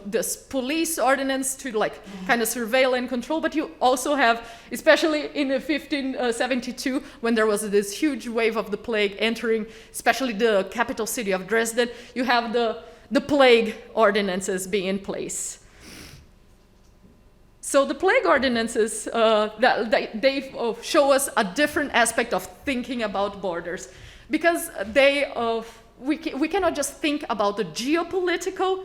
this police ordinance to like kind of surveil and control, but you also have, especially in 1572, when there was this huge wave of the plague entering, especially the capital city of Dresden, you have the plague ordinances being in place. So the plague ordinances, they show us a different aspect of thinking about borders, because we cannot just think about the geopolitical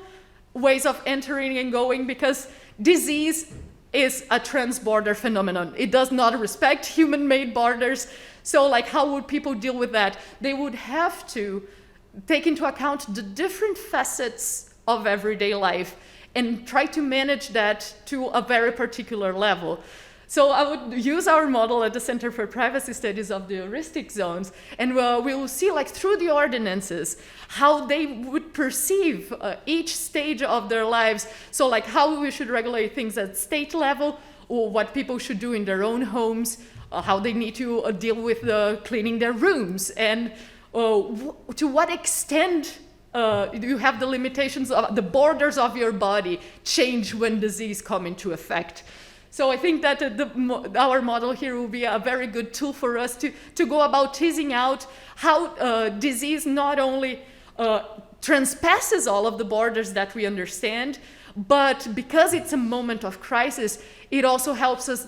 ways of entering and going, because disease is a transborder phenomenon. It does not respect human-made borders. So like, how would people deal with that? They would have to take into account the different facets of everyday life and try to manage that to a very particular level. So I would use our model at the Center for Privacy Studies of the heuristic zones, and we will see like through the ordinances how they would perceive each stage of their lives. So like how we should regulate things at state level, or what people should do in their own homes, how they need to deal with cleaning their rooms, and to what extent you have the limitations of the borders of your body change when disease come into effect. So I think that our model here will be a very good tool for us to go about teasing out how disease not only transpasses all of the borders that we understand, but because it's a moment of crisis, it also helps us,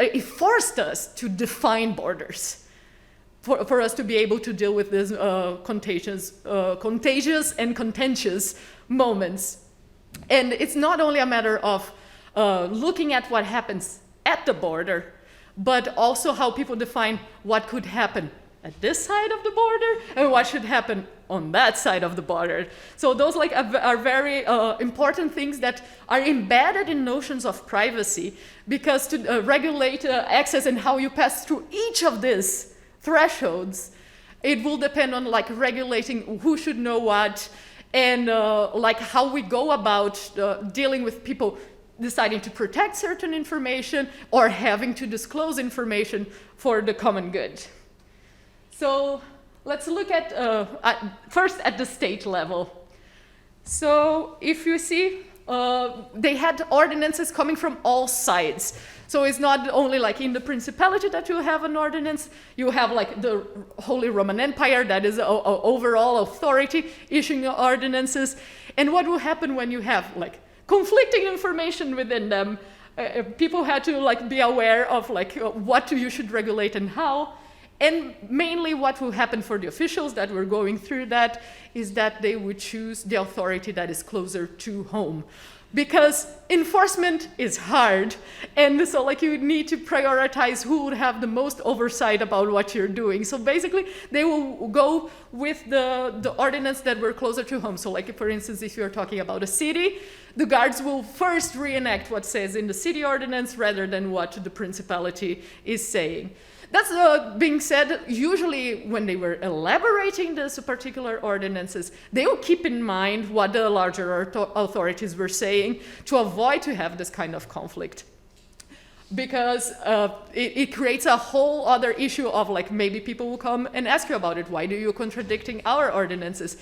it forced us to define borders for us to be able to deal with these contagious and contentious moments. And it's not only a matter of looking at what happens at the border, but also how people define what could happen at this side of the border and what should happen on that side of the border. So those like are very important things that are embedded in notions of privacy, because to regulate access and how you pass through each of these thresholds, it will depend on like regulating who should know what, and like how we go about dealing with people deciding to protect certain information or having to disclose information for the common good. So let's look at first at the state level. So if you see, they had ordinances coming from all sides. So it's not only like in the Principality that you have an ordinance, you have like the Holy Roman Empire that is overall authority issuing ordinances. And what will happen when you have like conflicting information within them? People had to like be aware of like what you should regulate and how. And mainly what will happen for the officials that were going through that is that they would choose the authority that is closer to home. Because enforcement is hard, and so like you need to prioritize who would have the most oversight about what you're doing. So basically, they will go with the ordinance that were closer to home. So like, for instance, if you're talking about a city, the guards will first reenact what says in the city ordinance rather than what the Principality is saying. That's being said, usually when they were elaborating these particular ordinances, they will keep in mind what the larger authorities were saying to avoid to have this kind of conflict. Because it creates a whole other issue of like, maybe people will come and ask you about it. Why do you contradicting our ordinances?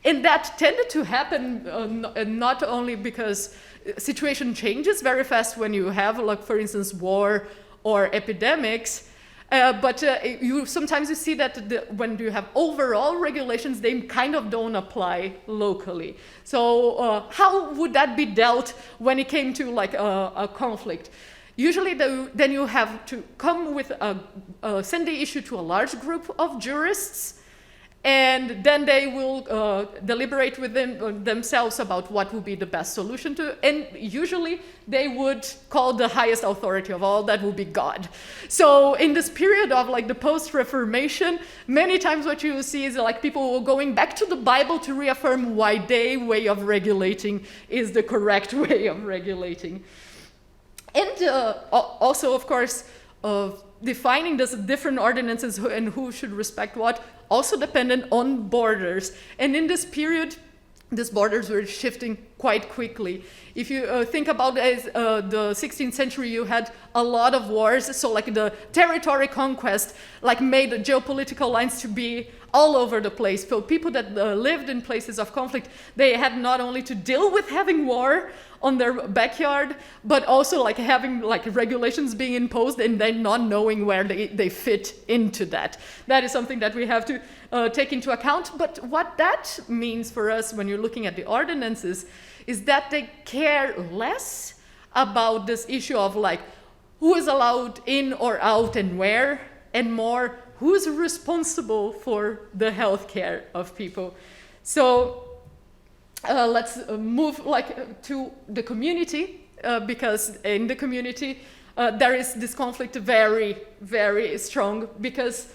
And that tended to happen not only because situation changes very fast when you have, like, for instance, war or epidemics, but sometimes you see that when you have overall regulations, they kind of don't apply locally. So how would that be dealt when it came to like a conflict? Usually then you have to come with send the issue to a large group of jurists, and then they will deliberate within themselves about what will be the best solution to, and usually they would call the highest authority of all, that will be God. So in this period of like the post-Reformation, many times what you see is like people going back to the Bible to reaffirm why their way of regulating is the correct way of regulating. And also, of course, defining these different ordinances and who should respect what, also dependent on borders. And in this period, these borders were shifting quite quickly. If you think about the 16th century, you had a lot of wars. So like the territory conquest like made geopolitical lines to be all over the place. So people that lived in places of conflict, they had not only to deal with having war on their backyard, but also like having like regulations being imposed and then not knowing where they fit into that. That is something that we have to take into account. But what that means for us when you're looking at the ordinances is that they care less about this issue of like who is allowed in or out and where, and more who's responsible for the health care of people. So let's move like to the community, because in the community there is this conflict very, very strong, because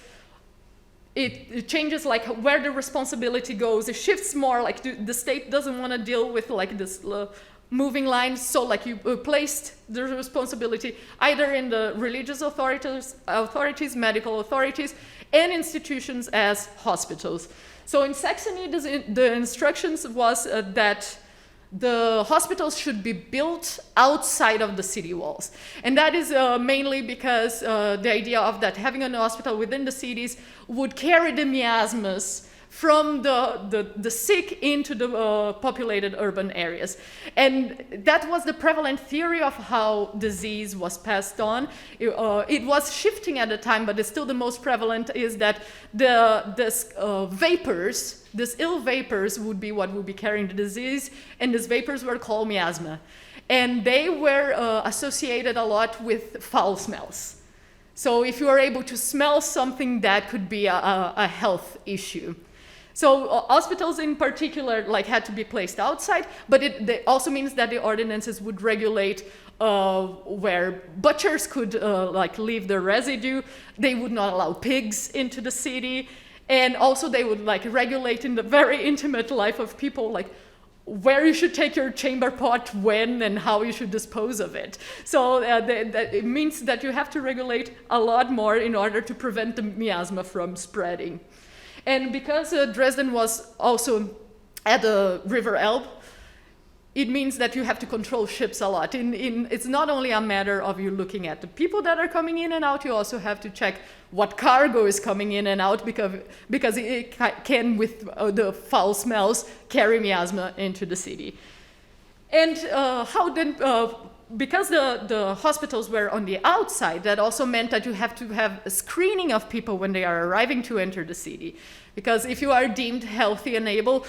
it changes like where the responsibility goes. It shifts more like the state doesn't want to deal with like this moving lines, so like you placed the responsibility either in the religious authorities, medical authorities, and institutions as hospitals. So in Saxony, the instructions was that the hospitals should be built outside of the city walls. And that is mainly because the idea of that having a hospital within the cities would carry the miasmas from the sick into the populated urban areas. And that was the prevalent theory of how disease was passed on. It was shifting at the time, but it's still the most prevalent is that these ill vapors would be what would be carrying the disease, and these vapors were called miasma. And they were associated a lot with foul smells. So if you are able to smell something, that could be a health issue. So hospitals in particular like had to be placed outside, but it also means that the ordinances would regulate where butchers could like leave their residue. They would not allow pigs into the city, and also they would like regulate in the very intimate life of people, like where you should take your chamber pot, when, and how you should dispose of it. So it means that you have to regulate a lot more in order to prevent the miasma from spreading. And because Dresden was also at the River Elbe, it means that you have to control ships a lot. It's not only a matter of you looking at the people that are coming in and out, you also have to check what cargo is coming in and out, because it can, with the foul smells, carry miasma into the city. And how then... because the hospitals were on the outside, that also meant that you have to have a screening of people when they are arriving to enter the city. Because if you are deemed healthy and able,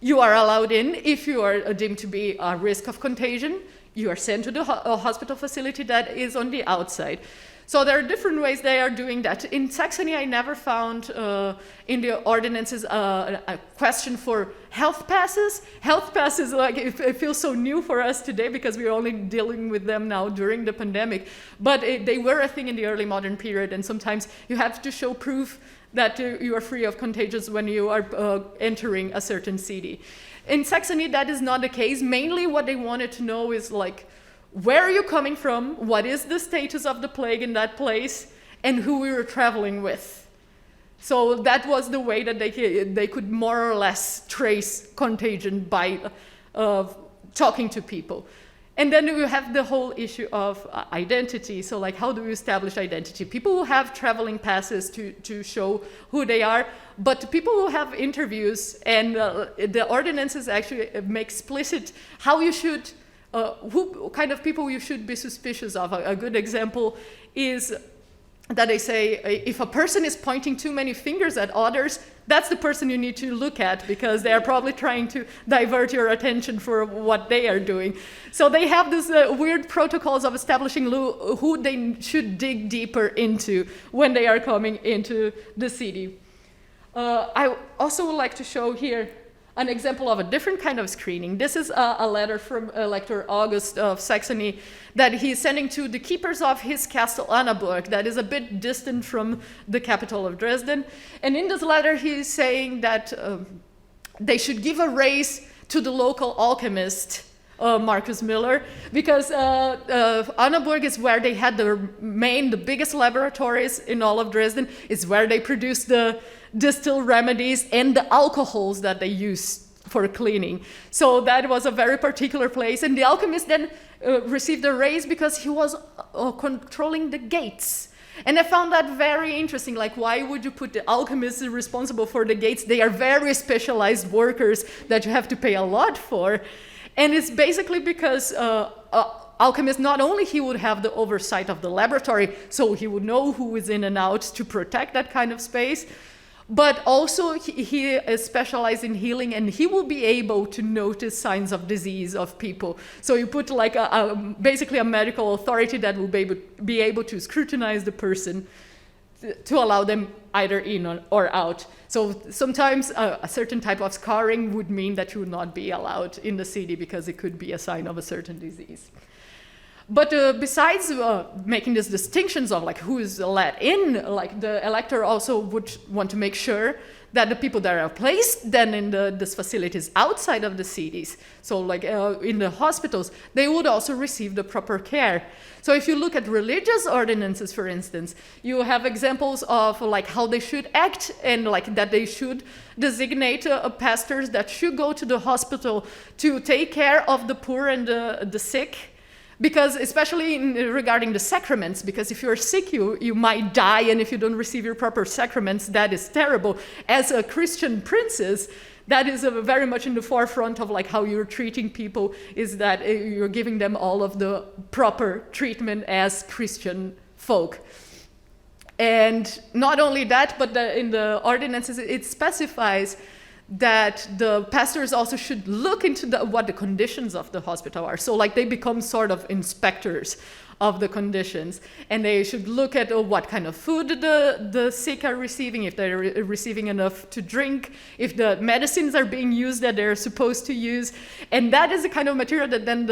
you are allowed in. If you are deemed to be a risk of contagion, you are sent to the hospital facility that is on the outside. So there are different ways they are doing that. In Saxony, I never found in the ordinances a question for health passes. Health passes, like, it feels so new for us today because we're only dealing with them now during the pandemic. But they were a thing in the early modern period, and sometimes you have to show proof that you are free of contagions when you are entering a certain city. In Saxony, that is not the case. Mainly what they wanted to know is, like, where are you coming from? What is the status of the plague in that place? And who we were traveling with. So that was the way that they could more or less trace contagion by talking to people. And then you have the whole issue of identity. So, like, how do you establish identity? People who have traveling passes to show who they are, but people who have interviews, and the ordinances actually make explicit how you should who kind of people you should be suspicious of. A good example is that they say if a person is pointing too many fingers at others, that's the person you need to look at, because they are probably trying to divert your attention for what they are doing. So they have these weird protocols of establishing who they should dig deeper into when they are coming into the city. I also would like to show here an example of a different kind of screening. This is a letter from Elector August of Saxony that he's sending to the keepers of his castle Annaburg, that is a bit distant from the capital of Dresden. And in this letter, he's saying that they should give a raise to the local alchemist, Marcus Miller, because Annaburg is where they had the biggest laboratories in all of Dresden. It's where they produced the distilled remedies and the alcohols that they use for cleaning. So that was a very particular place. And the alchemist then received a raise because he was controlling the gates. And I found that very interesting. Like, why would you put the alchemists responsible for the gates? They are very specialized workers that you have to pay a lot for. And it's basically because alchemist, not only he would have the oversight of the laboratory, so he would know who is in and out to protect that kind of space, but also he is specialized in healing, and he will be able to notice signs of disease of people. So you put like basically a medical authority that will be able to scrutinize the person to allow them either in or out. So sometimes a certain type of scarring would mean that you would not be allowed in the city because it could be a sign of a certain disease. But besides making these distinctions of like who is let in, like the elector also would want to make sure that the people that are placed then in these facilities outside of the cities, so like in the hospitals, they would also receive the proper care. So if you look at religious ordinances, for instance, you have examples of like how they should act, and like that they should designate pastors that should go to the hospital to take care of the poor and the sick. Because especially regarding the sacraments, because if you're sick, you might die, and if you don't receive your proper sacraments, that is terrible. As a Christian princess, that is very much in the forefront of like how you're treating people, is that you're giving them all of the proper treatment as Christian folk. And not only that, but in the ordinances, it specifies that the pastors also should look into what the conditions of the hospital are. So like they become sort of inspectors of the conditions, and they should look at what kind of food the sick are receiving, if they're receiving enough to drink, if the medicines are being used that they're supposed to use. And that is the kind of material that then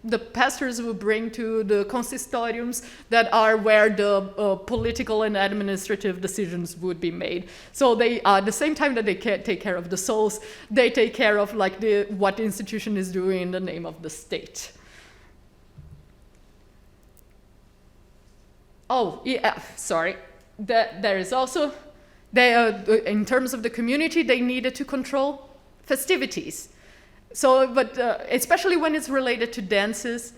the pastors will bring to the consistoriums, that are where the political and administrative decisions would be made. So they, at the same time that they take care of the souls, they take care of like what the institution is doing in the name of the state. Oh, yeah, sorry. There is also, in terms of the community, they needed to control festivities. So, but especially when it's related to dances,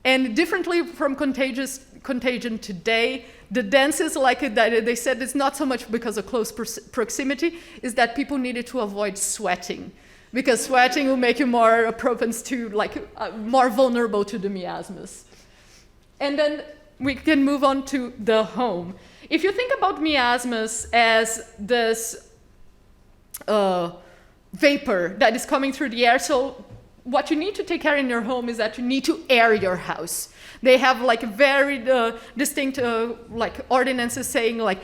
and differently from Contagion today, the dances, like that, they said it's not so much because of close proximity, is that people needed to avoid sweating, because sweating will make you more propense to, like, more vulnerable to the miasmas. And then we can move on to the home. If you think about miasmas as this vapor that is coming through the air, so what you need to take care in your home is that you need to air your house. They have like very distinct like ordinances saying like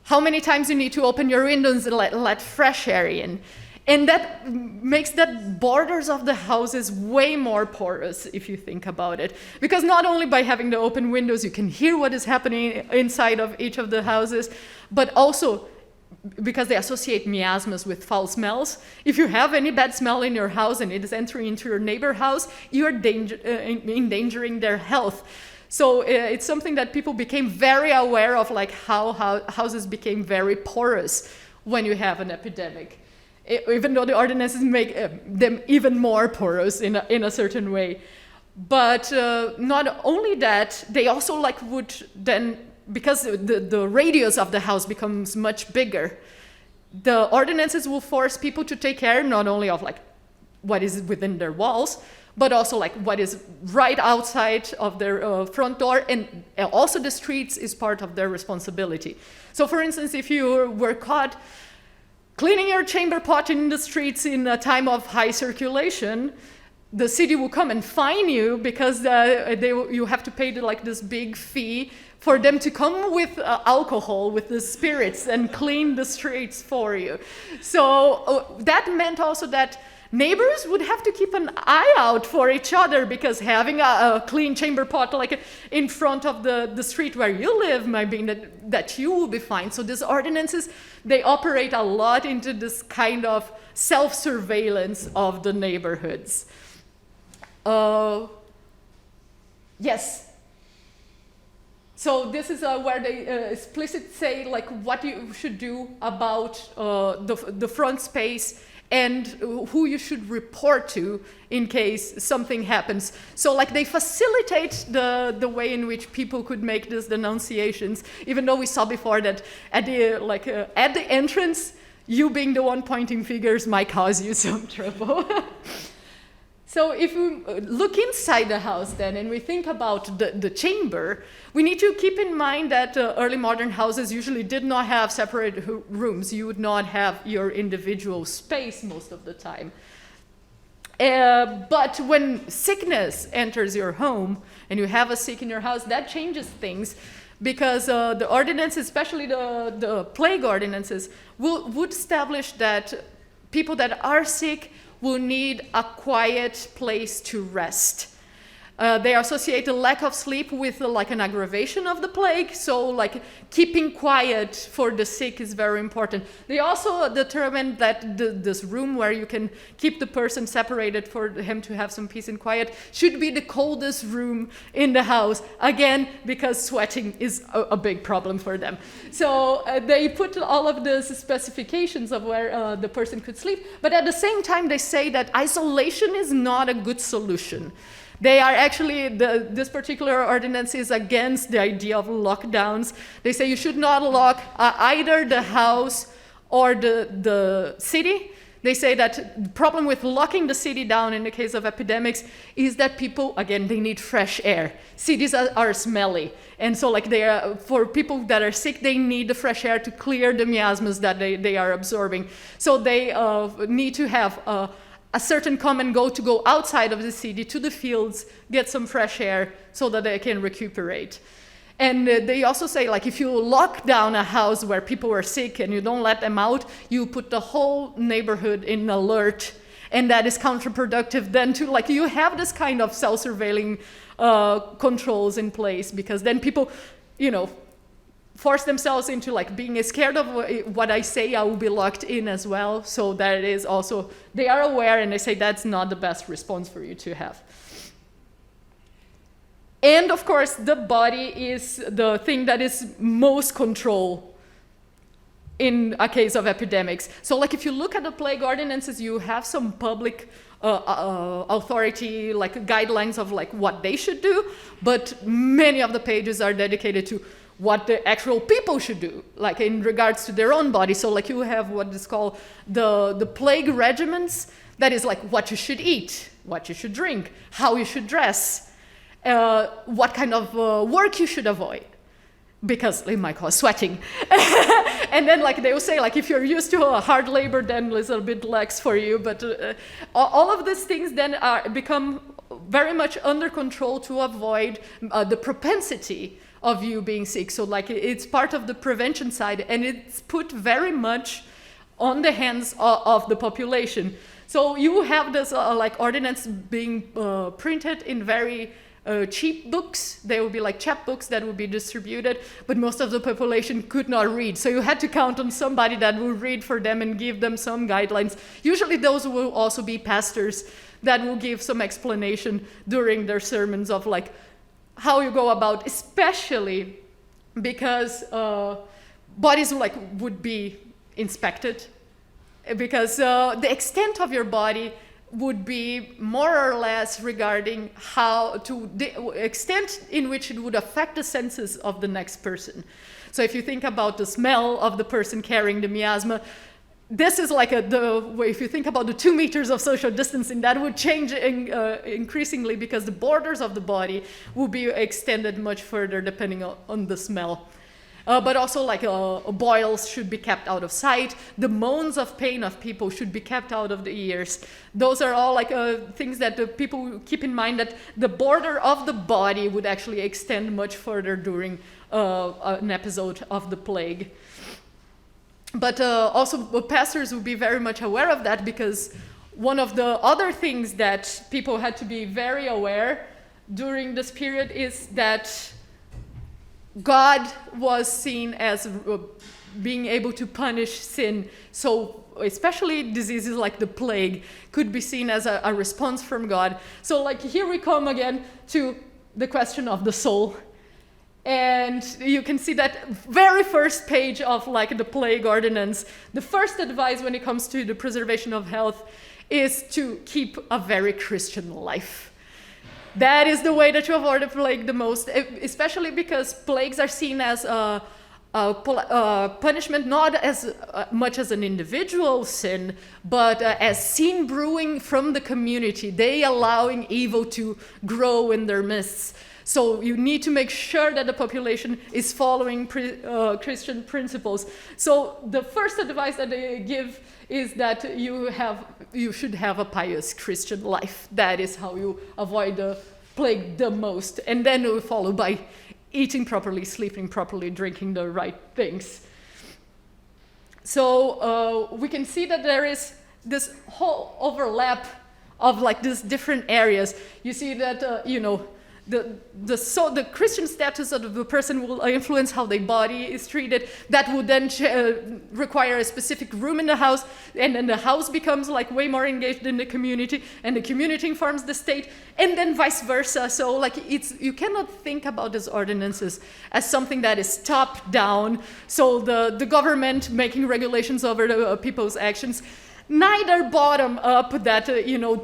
how many times you need to open your windows and let fresh air in. And that makes that borders of the houses way more porous, if you think about it. Because not only by having the open windows, you can hear what is happening inside of each of the houses, but also because they associate miasmas with foul smells. If you have any bad smell in your house and it is entering into your neighbor's house, you are endangering their health. So it's something that people became very aware of, like how houses became very porous when you have an epidemic. Even though the ordinances make them even more porous in a certain way. But not only that, they also like would then, because the radius of the house becomes much bigger, the ordinances will force people to take care not only of like what is within their walls, but also like what is right outside of their front door, and also the streets is part of their responsibility. So for instance, if you were caught cleaning your chamber pot in the streets in a time of high circulation, the city will come and fine you, because you have to pay this big fee for them to come with alcohol, with the spirits, and clean the streets for you. So that meant also that neighbors would have to keep an eye out for each other, because having a clean chamber pot like in front of the street where you live might mean that you will be fined. So these ordinances, they operate a lot into this kind of self-surveillance of the neighborhoods. Yes. So this is where they explicitly say like what you should do about the front space and who you should report to in case something happens. So like they facilitate the way in which people could make these denunciations, even though we saw before that at the entrance, you being the one pointing fingers might cause you some trouble. So if we look inside the house then, and we think about the chamber, we need to keep in mind that early modern houses usually did not have separate rooms. You would not have your individual space most of the time. But when sickness enters your home, and you have a sick in your house, that changes things, because the ordinances, especially the plague ordinances, would establish that people that are sick will need a quiet place to rest. They associate the lack of sleep with like an aggravation of the plague, so like keeping quiet for the sick is very important. They also determined that this room where you can keep the person separated for him to have some peace and quiet should be the coldest room in the house, again, because sweating is a big problem for them. So they put all of these specifications of where the person could sleep, but at the same time they say that isolation is not a good solution. They are actually, this particular ordinance is against the idea of lockdowns. They say you should not lock either the house or the city. They say that the problem with locking the city down in the case of epidemics is that people, again, they need fresh air. Cities are smelly. And so like for people that are sick, they need the fresh air to clear the miasmas that they are absorbing. So they need to have a certain come and go to go outside of the city to the fields, get some fresh air so that they can recuperate. And they also say, like, if you lock down a house where people are sick and you don't let them out, you put the whole neighborhood in alert, and that is counterproductive then to, like, you have this kind of self-surveilling controls in place, because then people, force themselves into like being scared of what I say, I will be locked in as well. So that is also, they are aware, and they say that's not the best response for you to have. And of course, the body is the thing that is most control in a case of epidemics. So like if you look at the plague ordinances, you have some public authority, like guidelines of like what they should do, but many of the pages are dedicated to what the actual people should do, like in regards to their own body. So like you have what is called the plague regimens, that is like what you should eat, what you should drink, how you should dress, what kind of work you should avoid, because it might cause sweating. And then like they will say, like if you're used to a hard labor, then it's a bit lax for you. But all of these things then become very much under control to avoid the propensity of you being sick. So like it's part of the prevention side, and it's put very much on the hands of the population. So you have this like ordinance being printed in very cheap books. They will be like chapbooks that will be distributed, but most of the population could not read. So you had to count on somebody that will read for them and give them some guidelines. Usually those will also be pastors that will give some explanation during their sermons of like how you go about, especially because bodies like would be inspected, because the extent of your body would be more or less regarding how to the extent in which it would affect the senses of the next person. So if you think about the smell of the person carrying the miasma, this is like if you think about the 2 meters of social distancing, that would change increasingly, because the borders of the body will be extended much further depending on the smell. But also like boils should be kept out of sight. The moans of pain of people should be kept out of the ears. Those are all like things that the people keep in mind, that the border of the body would actually extend much further during an episode of the plague. But also pastors would be very much aware of that, because one of the other things that people had to be very aware during this period is that God was seen as being able to punish sin. So especially diseases like the plague could be seen as a response from God. So like here we come again to the question of the soul. And you can see that very first page of like the plague ordinance. The first advice when it comes to the preservation of health is to keep a very Christian life. That is the way that you avoid the plague the most, especially because plagues are seen as a punishment not as much as an individual sin, but as sin brewing from the community. They allowing evil to grow in their midst. So you need to make sure that the population is following Christian principles. So the first advice that they give is that you should have a pious Christian life. That is how you avoid the plague the most. And then we follow by eating properly, sleeping properly, drinking the right things. So we can see that there is this whole overlap of like these different areas. You see that, the Christian status of the person will influence how their body is treated. That would then require a specific room in the house, and then the house becomes like way more engaged in the community, and the community informs the state, and then vice versa. So like you cannot think about these ordinances as something that is top down. So the government making regulations over the people's actions. Neither bottom up that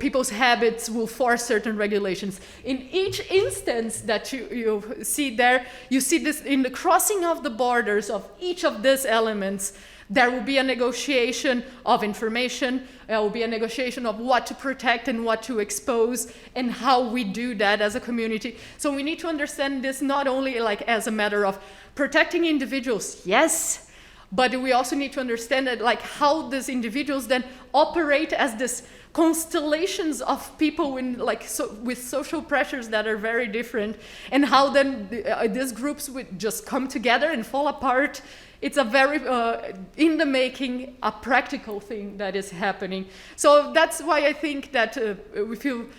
people's habits will force certain regulations. In each instance that you see there, you see this in the crossing of the borders of each of these elements. There will be a negotiation of information. There will be a negotiation of what to protect and what to expose, and how we do that as a community. So we need to understand this not only like as a matter of protecting individuals, yes, but we also need to understand that, like, how these individuals then operate as this constellations of people with social pressures that are very different, and how then these groups would just come together and fall apart. It's a very, in the making, a practical thing that is happening. So that's why I think that if you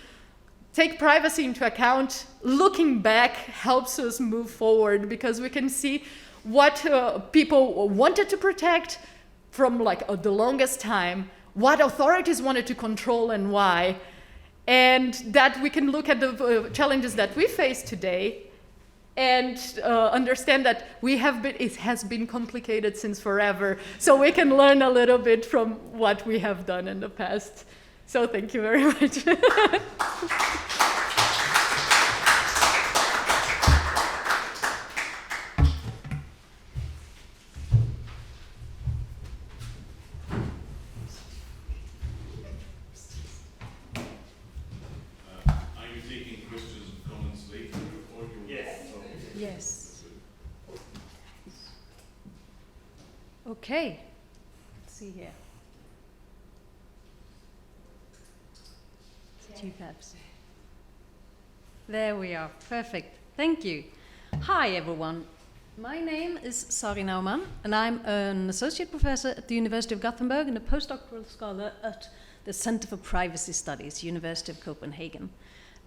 take privacy into account, looking back helps us move forward, because we can see what people wanted to protect from the longest time, what authorities wanted to control and why, and that we can look at the challenges that we face today and understand that it has been complicated since forever, so we can learn a little bit from what we have done in the past. So thank you very much. Yes. Okay. Let's see here. Perhaps. There we are. Perfect. Thank you. Hi, everyone. My name is Sari Naumann, and I'm an associate professor at the University of Gothenburg and a postdoctoral scholar at the Center for Privacy Studies, University of Copenhagen.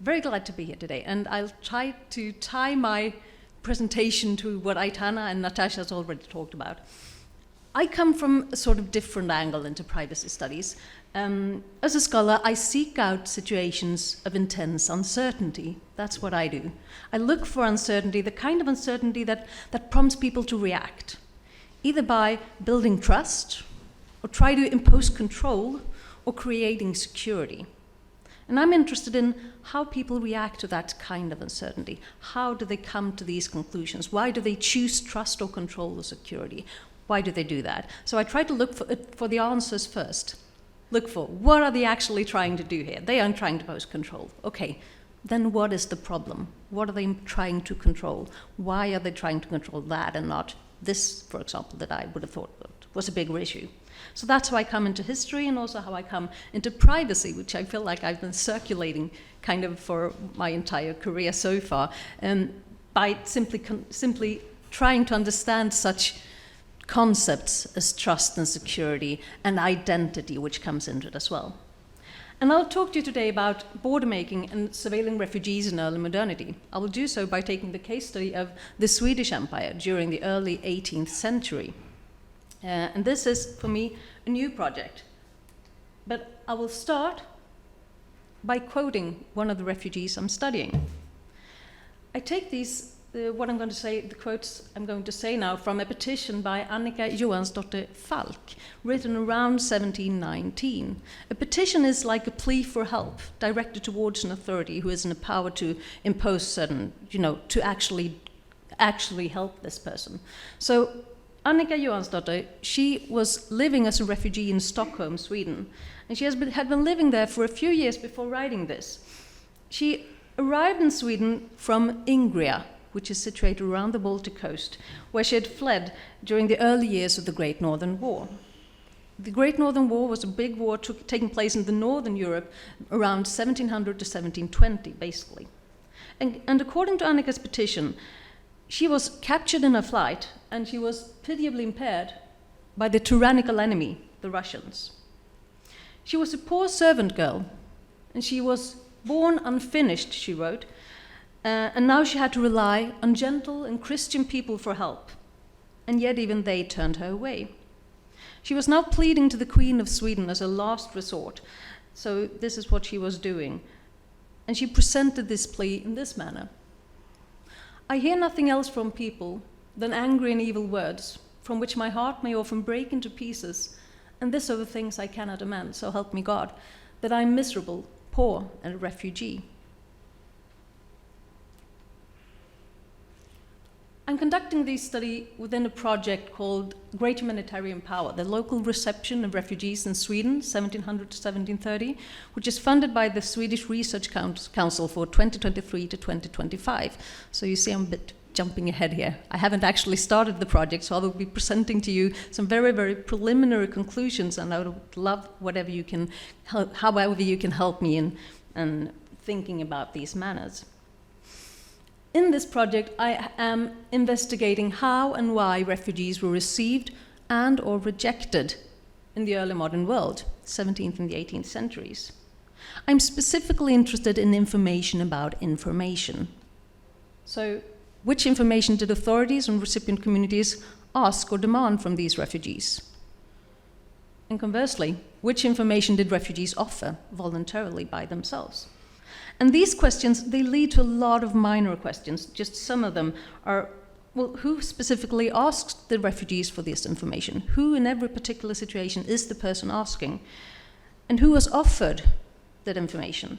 Very glad to be here today, and I'll try to tie my presentation to what Aitana and Natasha has already talked about. I come from a sort of different angle into privacy studies. As a scholar, I seek out situations of intense uncertainty. That's what I do. I look for uncertainty, the kind of uncertainty that prompts people to react, either by building trust, or try to impose control, or creating security. And I'm interested in how people react to that kind of uncertainty. How do they come to these conclusions? Why do they choose trust or control or security? Why do they do that? So I try to look for the answers first. Look for what are they actually trying to do here? They aren't trying to impose control. Okay, then what is the problem? What are they trying to control? Why are they trying to control that and not this, for example, that I would have thought was a bigger issue? So that's how I come into history, and also how I come into privacy, which I feel like I've been circulating kind of for my entire career so far, by simply trying to understand such concepts as trust and security and identity, which comes into it as well. And I'll talk to you today about border making and surveilling refugees in early modernity. I will do so by taking the case study of the Swedish Empire during the early 18th century. And this is, for me, a new project. But I will start by quoting one of the refugees I'm studying. I take these what I'm going to say, the quotes I'm going to say now from a petition by Annika Johansdotter Falk, written around 1719. A petition is like a plea for help directed towards an authority who is in a power to impose certain, to actually help this person. So Annika Johansdotter, she was living as a refugee in Stockholm, Sweden, and she had been living there for a few years before writing this. She arrived in Sweden from Ingria, which is situated around the Baltic coast, where she had fled during the early years of the Great Northern War. The Great Northern War was a big war taking place in the Northern Europe around 1700 to 1720, basically. And according to Annika's petition, she was captured in a flight, and she was pitiably impaired by the tyrannical enemy, the Russians. She was a poor servant girl, and she was born unfinished, she wrote, and now she had to rely on gentle and Christian people for help, and yet even they turned her away. She was now pleading to the Queen of Sweden as a last resort, so this is what she was doing. And she presented this plea in this manner. I hear nothing else from people than angry and evil words, from which my heart may often break into pieces, and this over things I cannot amend, so help me God, that I am miserable, poor, and a refugee. I'm conducting this study within a project called Great Humanitarian Power, the local reception of refugees in Sweden, 1700 to 1730, which is funded by the Swedish Research Council for 2023 to 2025. So you see I'm a bit jumping ahead here. I haven't actually started the project, so I will be presenting to you some very, very preliminary conclusions, and I would love however you can help me in thinking about these matters. In this project, I am investigating how and why refugees were received and or rejected in the early modern world, 17th and the 18th centuries. I'm specifically interested in information about information. So, which information did authorities and recipient communities ask or demand from these refugees? And conversely, which information did refugees offer voluntarily by themselves? And these questions, they lead to a lot of minor questions. Just some of them are, well, who specifically asked the refugees for this information? Who in every particular situation is the person asking? And who was offered that information?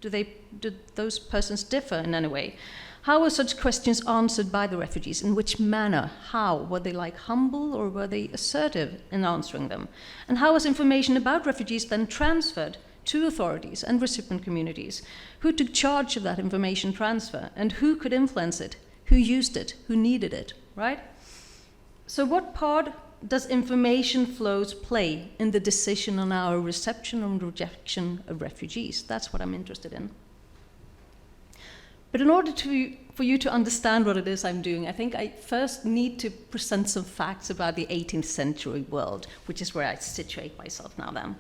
Did those persons differ in any way? How were such questions answered by the refugees? In which manner? How? Were they humble, or were they assertive in answering them? And how was information about refugees then transferred to authorities and recipient communities? Who took charge of that information transfer, and who could influence it? Who used it? Who needed it, right? So what part does information flows play in the decision on our reception and rejection of refugees? That's what I'm interested in. But in order for you to understand what it is I'm doing, I think I first need to present some facts about the 18th century world, which is where I situate myself now then.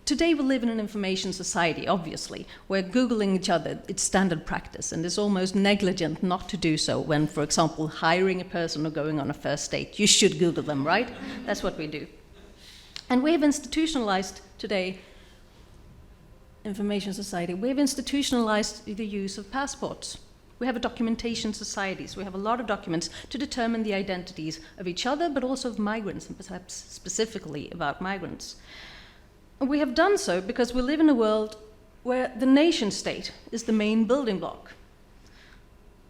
Today we live in an information society, obviously, where Googling each other, it's standard practice, and it's almost negligent not to do so when, for example, hiring a person or going on a first date. You should Google them, right? That's what we do. And we have institutionalized today, information society, we have institutionalized the use of passports. We have a documentation society, so we have a lot of documents to determine the identities of each other, but also of migrants, and perhaps specifically about migrants. And we have done so because we live in a world where the nation state is the main building block.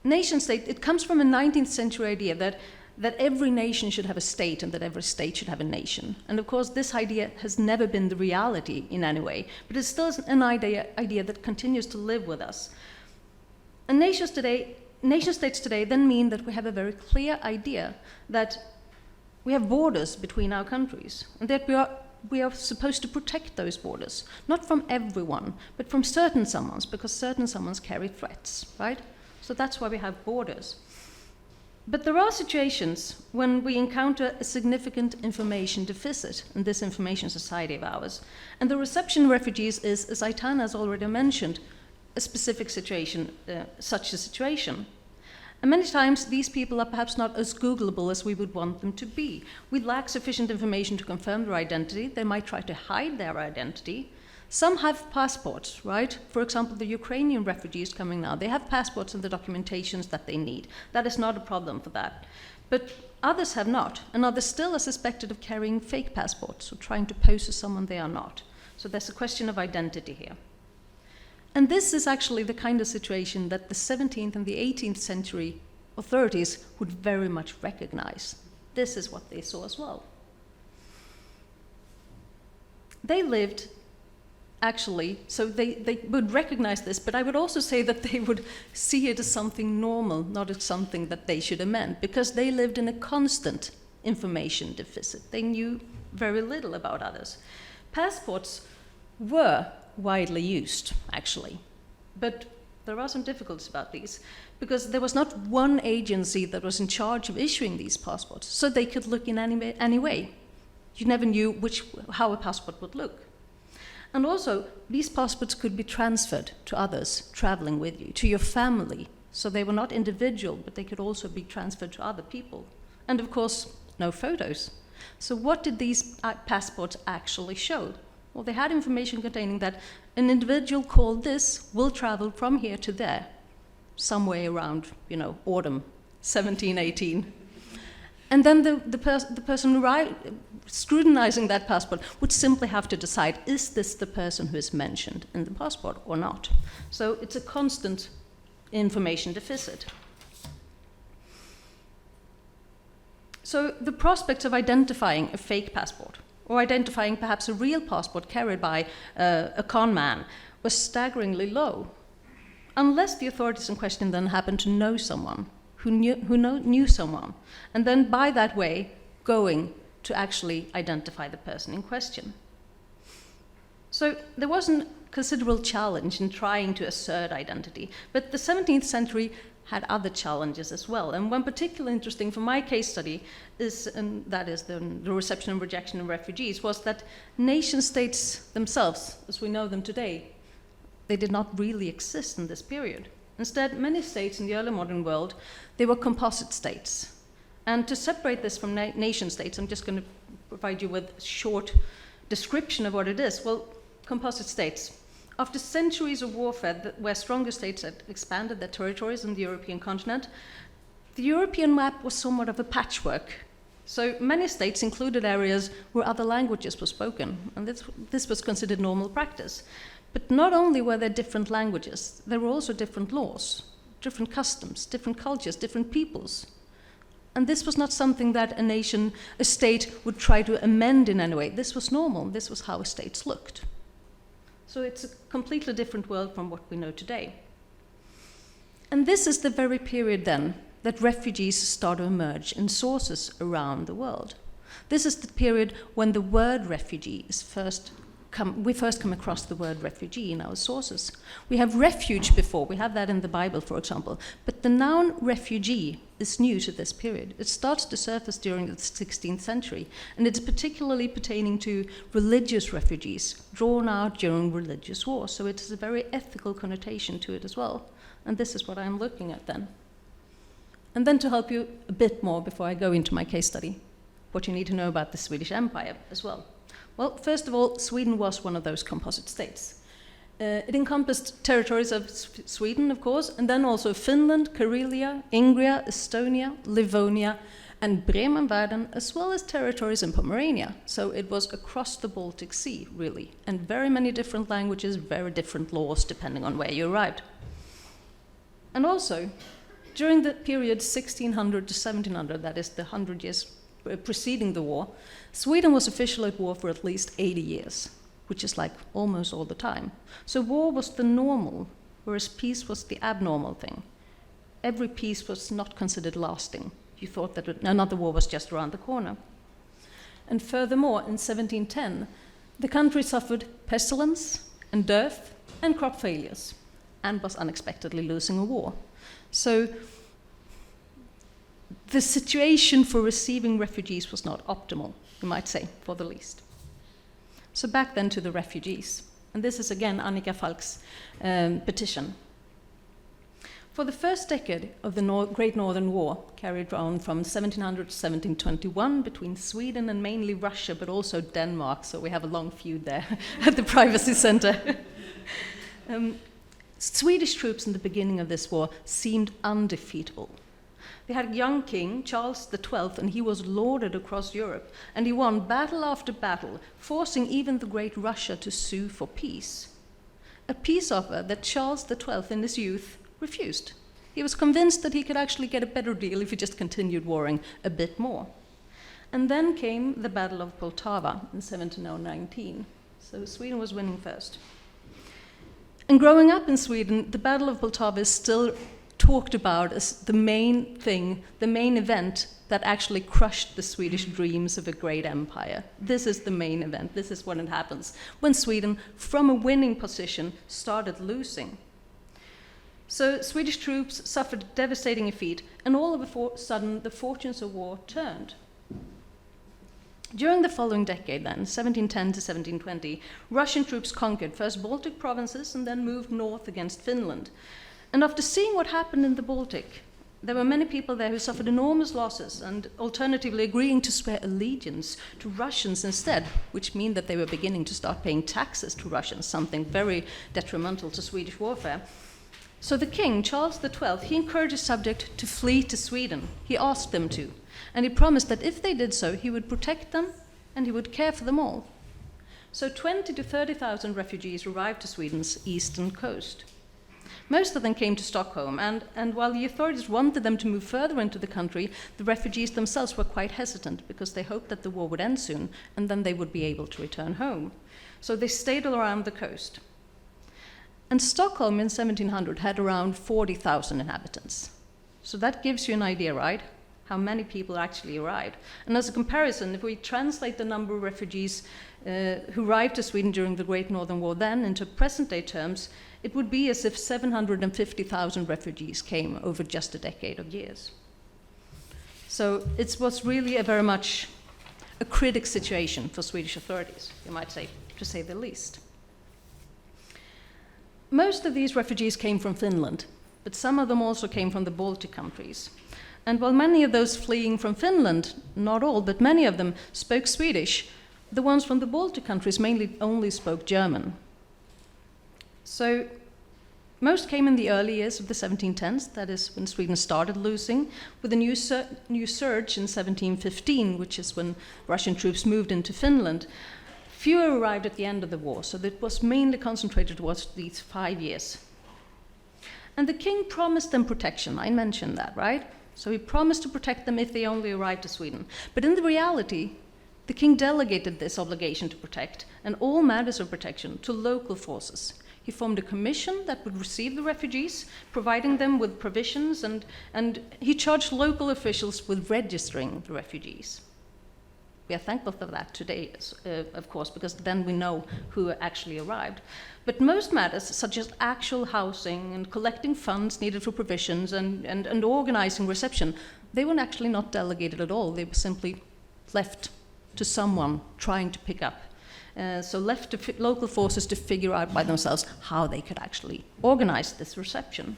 Nation state, it comes from a 19th century idea that every nation should have a state and that every state should have a nation. And of course, this idea has never been the reality in any way, but it's still an idea that continues to live with us. And nation states today then mean that we have a very clear idea that we have borders between our countries, and that we are supposed to protect those borders, not from everyone, but from certain someones, because certain someones carry threats, right? So that's why we have borders. But there are situations when we encounter a significant information deficit in this information society of ours. And the reception of refugees is, as Aitana has already mentioned, a specific situation, such a situation. And many times these people are perhaps not as Googleable as we would want them to be. We lack sufficient information to confirm their identity. They might try to hide their identity. Some have passports, right? For example, the Ukrainian refugees coming now, they have passports and the documentations that they need. That is not a problem for that. But others have not, and others still are suspected of carrying fake passports or trying to pose as someone they are not. So there's a question of identity here. And this is actually the kind of situation that the 17th and the 18th century authorities would very much recognize. This is what they saw as well. They lived, actually, so they would recognize this, but I would also say that they would see it as something normal, not as something that they should amend, because they lived in a constant information deficit. They knew very little about others. Passports were widely used, actually, but there are some difficulties about these, because there was not one agency that was in charge of issuing these passports, so they could look in any way. You never knew how a passport would look. And also, these passports could be transferred to others traveling with you, to your family. So they were not individual, but they could also be transferred to other people. And of course, no photos. So what did these passports actually show? Well, they had information containing that an individual called this will travel from here to there, some way around, autumn 1718. And then the person scrutinizing that passport would simply have to decide, is this the person who is mentioned in the passport or not? So it's a constant information deficit. So the prospects of identifying a fake passport or identifying perhaps a real passport carried by a con man was staggeringly low, unless the authorities in question then happened to know someone who knew someone, and then by that way going to actually identify the person in question. So there was a considerable challenge in trying to assert identity, but the 17th century had other challenges as well. And one particularly interesting for my case study is, and that is the reception and rejection of refugees, was that nation states themselves, as we know them today, they did not really exist in this period. Instead, many states in the early modern world, they were composite states. And to separate this from nation states, I'm just going to provide you with a short description of what it is. Well, composite states. After centuries of warfare, where stronger states had expanded their territories on the European continent, the European map was somewhat of a patchwork. So many states included areas where other languages were spoken, and this was considered normal practice. But not only were there different languages, there were also different laws, different customs, different cultures, different peoples. And this was not something that a state would try to amend in any way. This was normal. This was how states looked. So it's a completely different world from what we know today. And this is the very period then that refugees start to emerge in sources around the world. This is the period when the word refugee is we first come across the word refugee in our sources. We have refuge before, we have that in the Bible, for example, but the noun refugee is new to this period. It starts to surface during the 16th century, and it's particularly pertaining to religious refugees drawn out during religious wars, so it has a very ethical connotation to it as well, and this is what I'm looking at then. And then to help you a bit more before I go into my case study, what you need to know about the Swedish Empire as well. Well, first of all, Sweden was one of those composite states. It encompassed territories of Sweden, of course, and then also Finland, Karelia, Ingria, Estonia, Livonia, and Bremen-Verden, as well as territories in Pomerania. So it was across the Baltic Sea, really, and very many different languages, very different laws, depending on where you arrived. And also, during the period 1600 to 1700, that is the 100 years preceding the war, Sweden was officially at war for at least 80 years, which is like almost all the time. So war was the normal, whereas peace was the abnormal thing. Every peace was not considered lasting. You thought that another war was just around the corner. And furthermore, in 1710, the country suffered pestilence and dearth and crop failures, and was unexpectedly losing a war. So the situation for receiving refugees was not optimal, you might say, for the least. So back then to the refugees. And this is again Annika Falk's petition. For the first decade of the Great Northern War, carried on from 1700 to 1721 between Sweden and mainly Russia, but also Denmark, so we have a long feud there at the Privacy Center. Swedish troops in the beginning of this war seemed undefeatable. They had a young king, Charles XII, and he was lauded across Europe, and he won battle after battle, forcing even the great Russia to sue for peace. A peace offer that Charles XII in his youth refused. He was convinced that he could actually get a better deal if he just continued warring a bit more. And then came the Battle of Poltava in 1719. So Sweden was winning first. And growing up in Sweden, the Battle of Poltava is still talked about as the main thing, the main event that actually crushed the Swedish dreams of a great empire. This is the main event. This is when it happens, when Sweden, from a winning position, started losing. So Swedish troops suffered a devastating defeat, and all of a sudden the fortunes of war turned. During the following decade then, 1710 to 1720, Russian troops conquered first Baltic provinces and then moved north against Finland. And after seeing what happened in the Baltic, there were many people there who suffered enormous losses and alternatively agreeing to swear allegiance to Russians instead, which meant that they were beginning to start paying taxes to Russians, something very detrimental to Swedish warfare. So the king, Charles XII, he encouraged his subjects to flee to Sweden. He asked them to, and he promised that if they did so, he would protect them and he would care for them all. So 20 to 30,000 refugees arrived to Sweden's eastern coast. Most of them came to Stockholm, and while the authorities wanted them to move further into the country, the refugees themselves were quite hesitant because they hoped that the war would end soon and then they would be able to return home. So they stayed all around the coast. And Stockholm in 1700 had around 40,000 inhabitants. So that gives you an idea, right? How many people actually arrived. And as a comparison, if we translate the number of refugees who arrived to Sweden during the Great Northern War then into present-day terms, it would be as if 750,000 refugees came over just a decade of years. So it was really a very much a critical situation for Swedish authorities, you might say, to say the least. Most of these refugees came from Finland, but some of them also came from the Baltic countries. And while many of those fleeing from Finland, not all, but many of them spoke Swedish, the ones from the Baltic countries mainly only spoke German. So most came in the early years of the 1710s, that is when Sweden started losing, with a new surge in 1715, which is when Russian troops moved into Finland. Fewer arrived at the end of the war, so it was mainly concentrated towards these 5 years. And the king promised them protection, I mentioned that, right? So he promised to protect them if they only arrived to Sweden. But in the reality, the king delegated this obligation to protect and all matters of protection to local forces. He formed a commission that would receive the refugees, providing them with provisions, and he charged local officials with registering the refugees. We are thankful for that today, of course, because then we know who actually arrived. But most matters, such as actual housing and collecting funds needed for provisions and organizing reception, they were actually not delegated at all. They were simply left to someone trying to pick up. So left to local forces to figure out by themselves how they could actually organize this reception.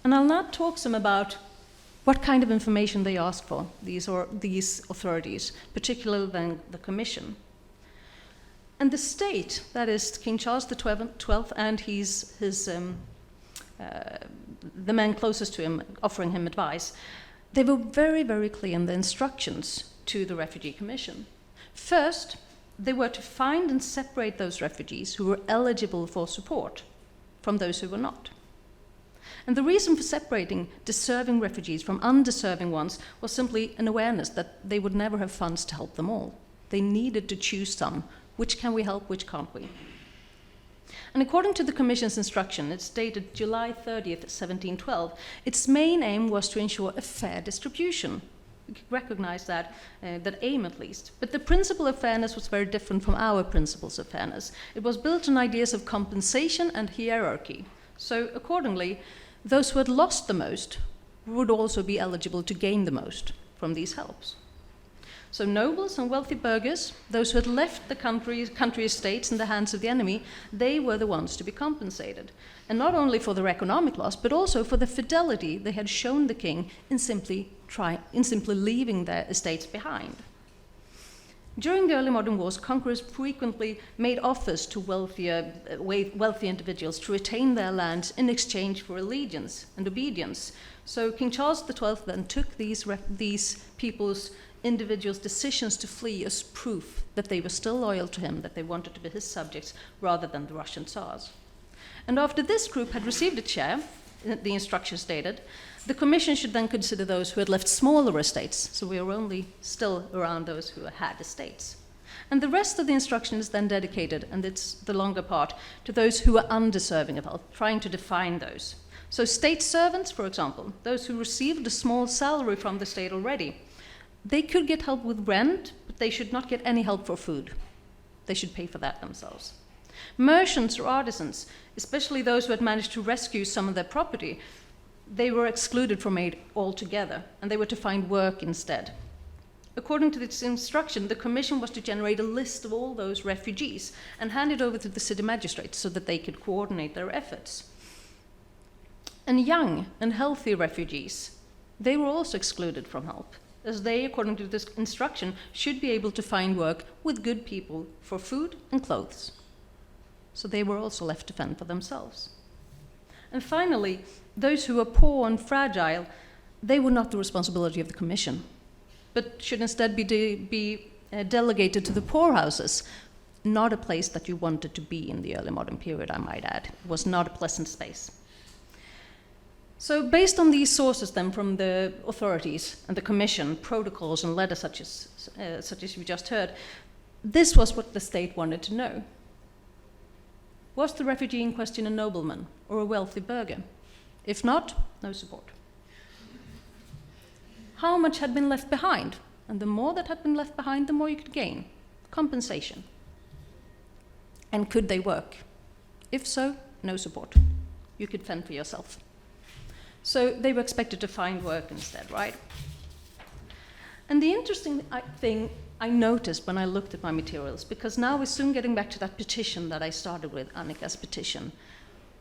And I'll now talk some about what kind of information they asked for, these authorities, particularly then the commission. And the state, that is King Charles XII and the men closest to him, offering him advice, they were very, very clear in the instructions to the Refugee Commission. First, they were to find and separate those refugees who were eligible for support from those who were not. And the reason for separating deserving refugees from undeserving ones was simply an awareness that they would never have funds to help them all. They needed to choose some. Which can we help, which can't we? And according to the Commission's instruction, it's dated July 30th, 1712, its main aim was to ensure a fair distribution. We could recognize that aim at least. But the principle of fairness was very different from our principles of fairness. It was built on ideas of compensation and hierarchy. So accordingly, those who had lost the most would also be eligible to gain the most from these helps. So nobles and wealthy burghers, those who had left the country estates in the hands of the enemy, they were the ones to be compensated. And not only for their economic loss, but also for the fidelity they had shown the king in simply leaving their estates behind. During the early modern wars, conquerors frequently made offers to wealthy individuals to retain their lands in exchange for allegiance and obedience. So King Charles XII then took these people's individuals' decisions to flee as proof that they were still loyal to him, that they wanted to be his subjects rather than the Russian Tsars. And after this group had received its share, the instructions stated, the commission should then consider those who had left smaller estates, so we are only still around those who had estates. And the rest of the instruction is then dedicated, and it's the longer part, to those who are undeserving of help, trying to define those. So state servants, for example, those who received a small salary from the state already, they could get help with rent, but they should not get any help for food. They should pay for that themselves. Merchants or artisans, especially those who had managed to rescue some of their property, they were excluded from aid altogether, and they were to find work instead. According to this instruction, the commission was to generate a list of all those refugees and hand it over to the city magistrates so that they could coordinate their efforts. And young and healthy refugees, they were also excluded from help, as they, according to this instruction, should be able to find work with good people for food and clothes. So they were also left to fend for themselves. And finally, those who were poor and fragile, they were not the responsibility of the commission, but should instead be delegated to the poorhouses, not a place that you wanted to be in the early modern period, I might add. It was not a pleasant space. So based on these sources then from the authorities and the commission, protocols and letters such as we just heard, this was what the state wanted to know. Was the refugee in question a nobleman or a wealthy burgher? If not, no support. How much had been left behind? And the more that had been left behind, the more you could gain. Compensation. And could they work? If so, no support. You could fend for yourself. So they were expected to find work instead, right? And the interesting thing I noticed when I looked at my materials, because now we're soon getting back to that petition that I started with, Annika's petition,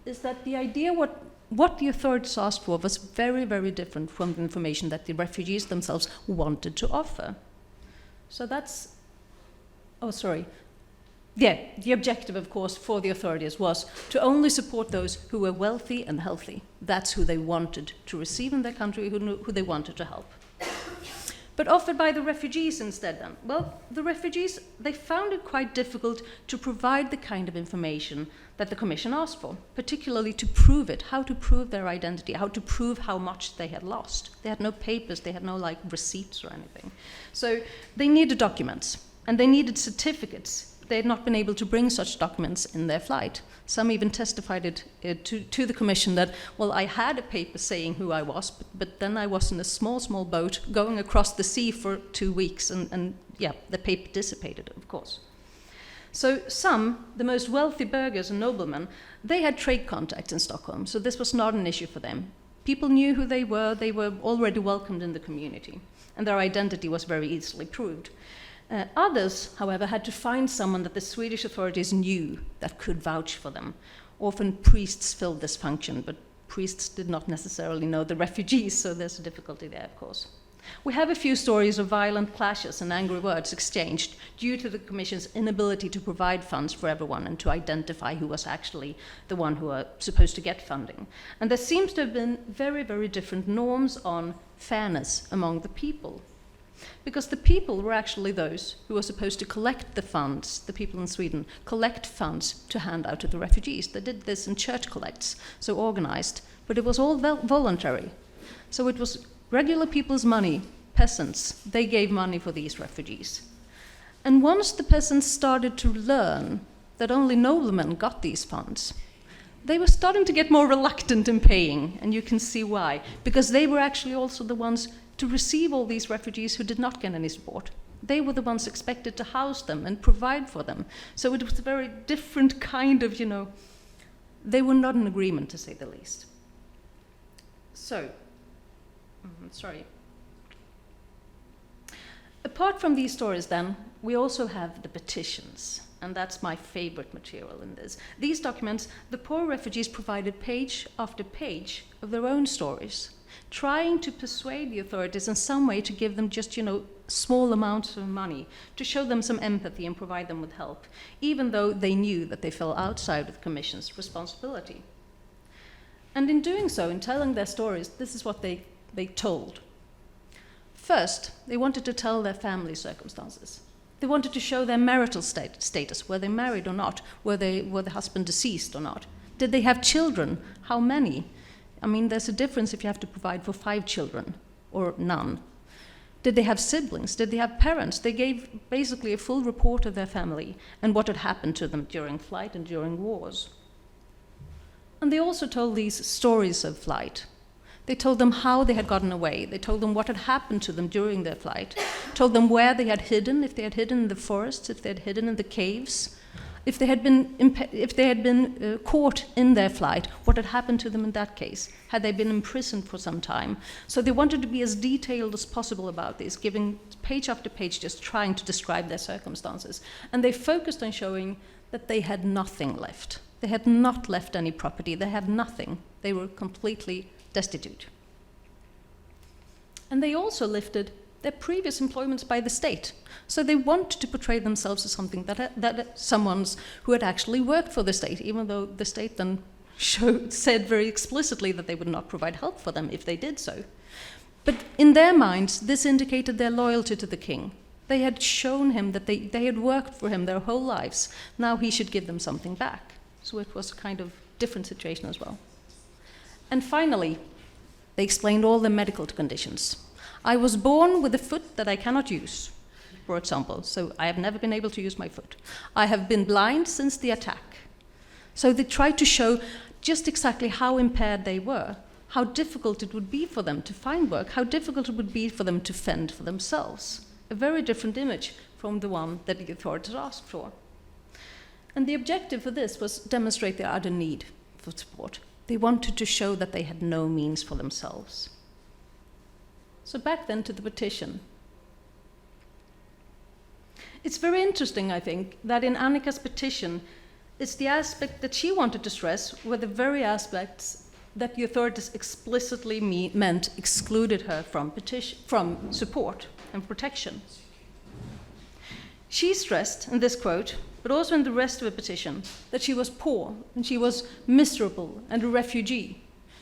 is that the idea what the authorities asked for was very, very different from the information that the refugees themselves wanted to offer. So that's, the objective, of course, for the authorities was to only support those who were wealthy and healthy. That's who they wanted to receive in their country, who they wanted to help. But offered by the refugees instead then? Well, the refugees, they found it quite difficult to provide the kind of information that the commission asked for, particularly to prove it, how to prove their identity, how to prove how much they had lost. They had no papers, they had no receipts or anything. So they needed documents, and they needed certificates. They had not been able to bring such documents in their flight. Some even testified to the commission that, well, I had a paper saying who I was, but then I was in a small, small boat going across the sea for 2 weeks, and the paper dissipated, of course. So some, the most wealthy burghers and noblemen, they had trade contacts in Stockholm, so this was not an issue for them. People knew who they were already welcomed in the community, and their identity was very easily proved. Others, however, had to find someone that the Swedish authorities knew that could vouch for them. Often priests filled this function, but priests did not necessarily know the refugees, so there's a difficulty there, of course. We have a few stories of violent clashes and angry words exchanged due to the Commission's inability to provide funds for everyone and to identify who was actually the one who was supposed to get funding. And there seems to have been very, very different norms on fairness among the people. Because the people were actually those who were supposed to collect the funds, the people in Sweden, collect funds to hand out to the refugees. They did this in church collects, so organized, but it was all voluntary. So it was regular people's money, peasants, they gave money for these refugees. And once the peasants started to learn that only noblemen got these funds, they were starting to get more reluctant in paying, and you can see why, because they were actually also the ones to receive all these refugees who did not get any support. They were the ones expected to house them and provide for them. So it was a very different kind of, they were not in agreement, to say the least. So, apart from these stories then, we also have the petitions. And that's my favorite material in this. These documents, the poor refugees provided page after page of their own stories, trying to persuade the authorities in some way to give them just, small amounts of money, to show them some empathy and provide them with help, even though they knew that they fell outside of the Commission's responsibility. And in doing so, in telling their stories, this is what they told. First, they wanted to tell their family circumstances. They wanted to show their marital status, were they married or not, were the husband deceased or not. Did they have children? How many? I mean, there's a difference if you have to provide for 5 children or none. Did they have siblings? Did they have parents? They gave basically a full report of their family and what had happened to them during flight and during wars. And they also told these stories of flight. They told them how they had gotten away. They told them what had happened to them during their flight. Told them where they had hidden, if they had hidden in the forests, if they had hidden in the caves, if they had been caught in their flight, what had happened to them in that case. Had they been imprisoned for some time? So they wanted to be as detailed as possible about this, giving page after page, just trying to describe their circumstances. And they focused on showing that they had nothing left. They had not left any property. They had nothing. They were completely destitute. And they also lifted their previous employments by the state. So they wanted to portray themselves as something that someone's who had actually worked for the state, even though the state then said very explicitly that they would not provide help for them if they did so. But in their minds, this indicated their loyalty to the king. They had shown him that they had worked for him their whole lives. Now he should give them something back. So it was a kind of different situation as well. And finally, they explained all the medical conditions. I was born with a foot that I cannot use, for example, so I have never been able to use my foot. I have been blind since the attack. So they tried to show just exactly how impaired they were, how difficult it would be for them to find work, how difficult it would be for them to fend for themselves. A very different image from the one that the authorities asked for. And the objective for this was demonstrate their utter need for support. They wanted to show that they had no means for themselves. So back then to the petition. It's very interesting, I think, that in Annika's petition, it's the aspect that she wanted to stress were the very aspects that the authorities explicitly meant excluded her from support and protection. She stressed in this quote, but also in the rest of the petition, that she was poor and she was miserable and a refugee.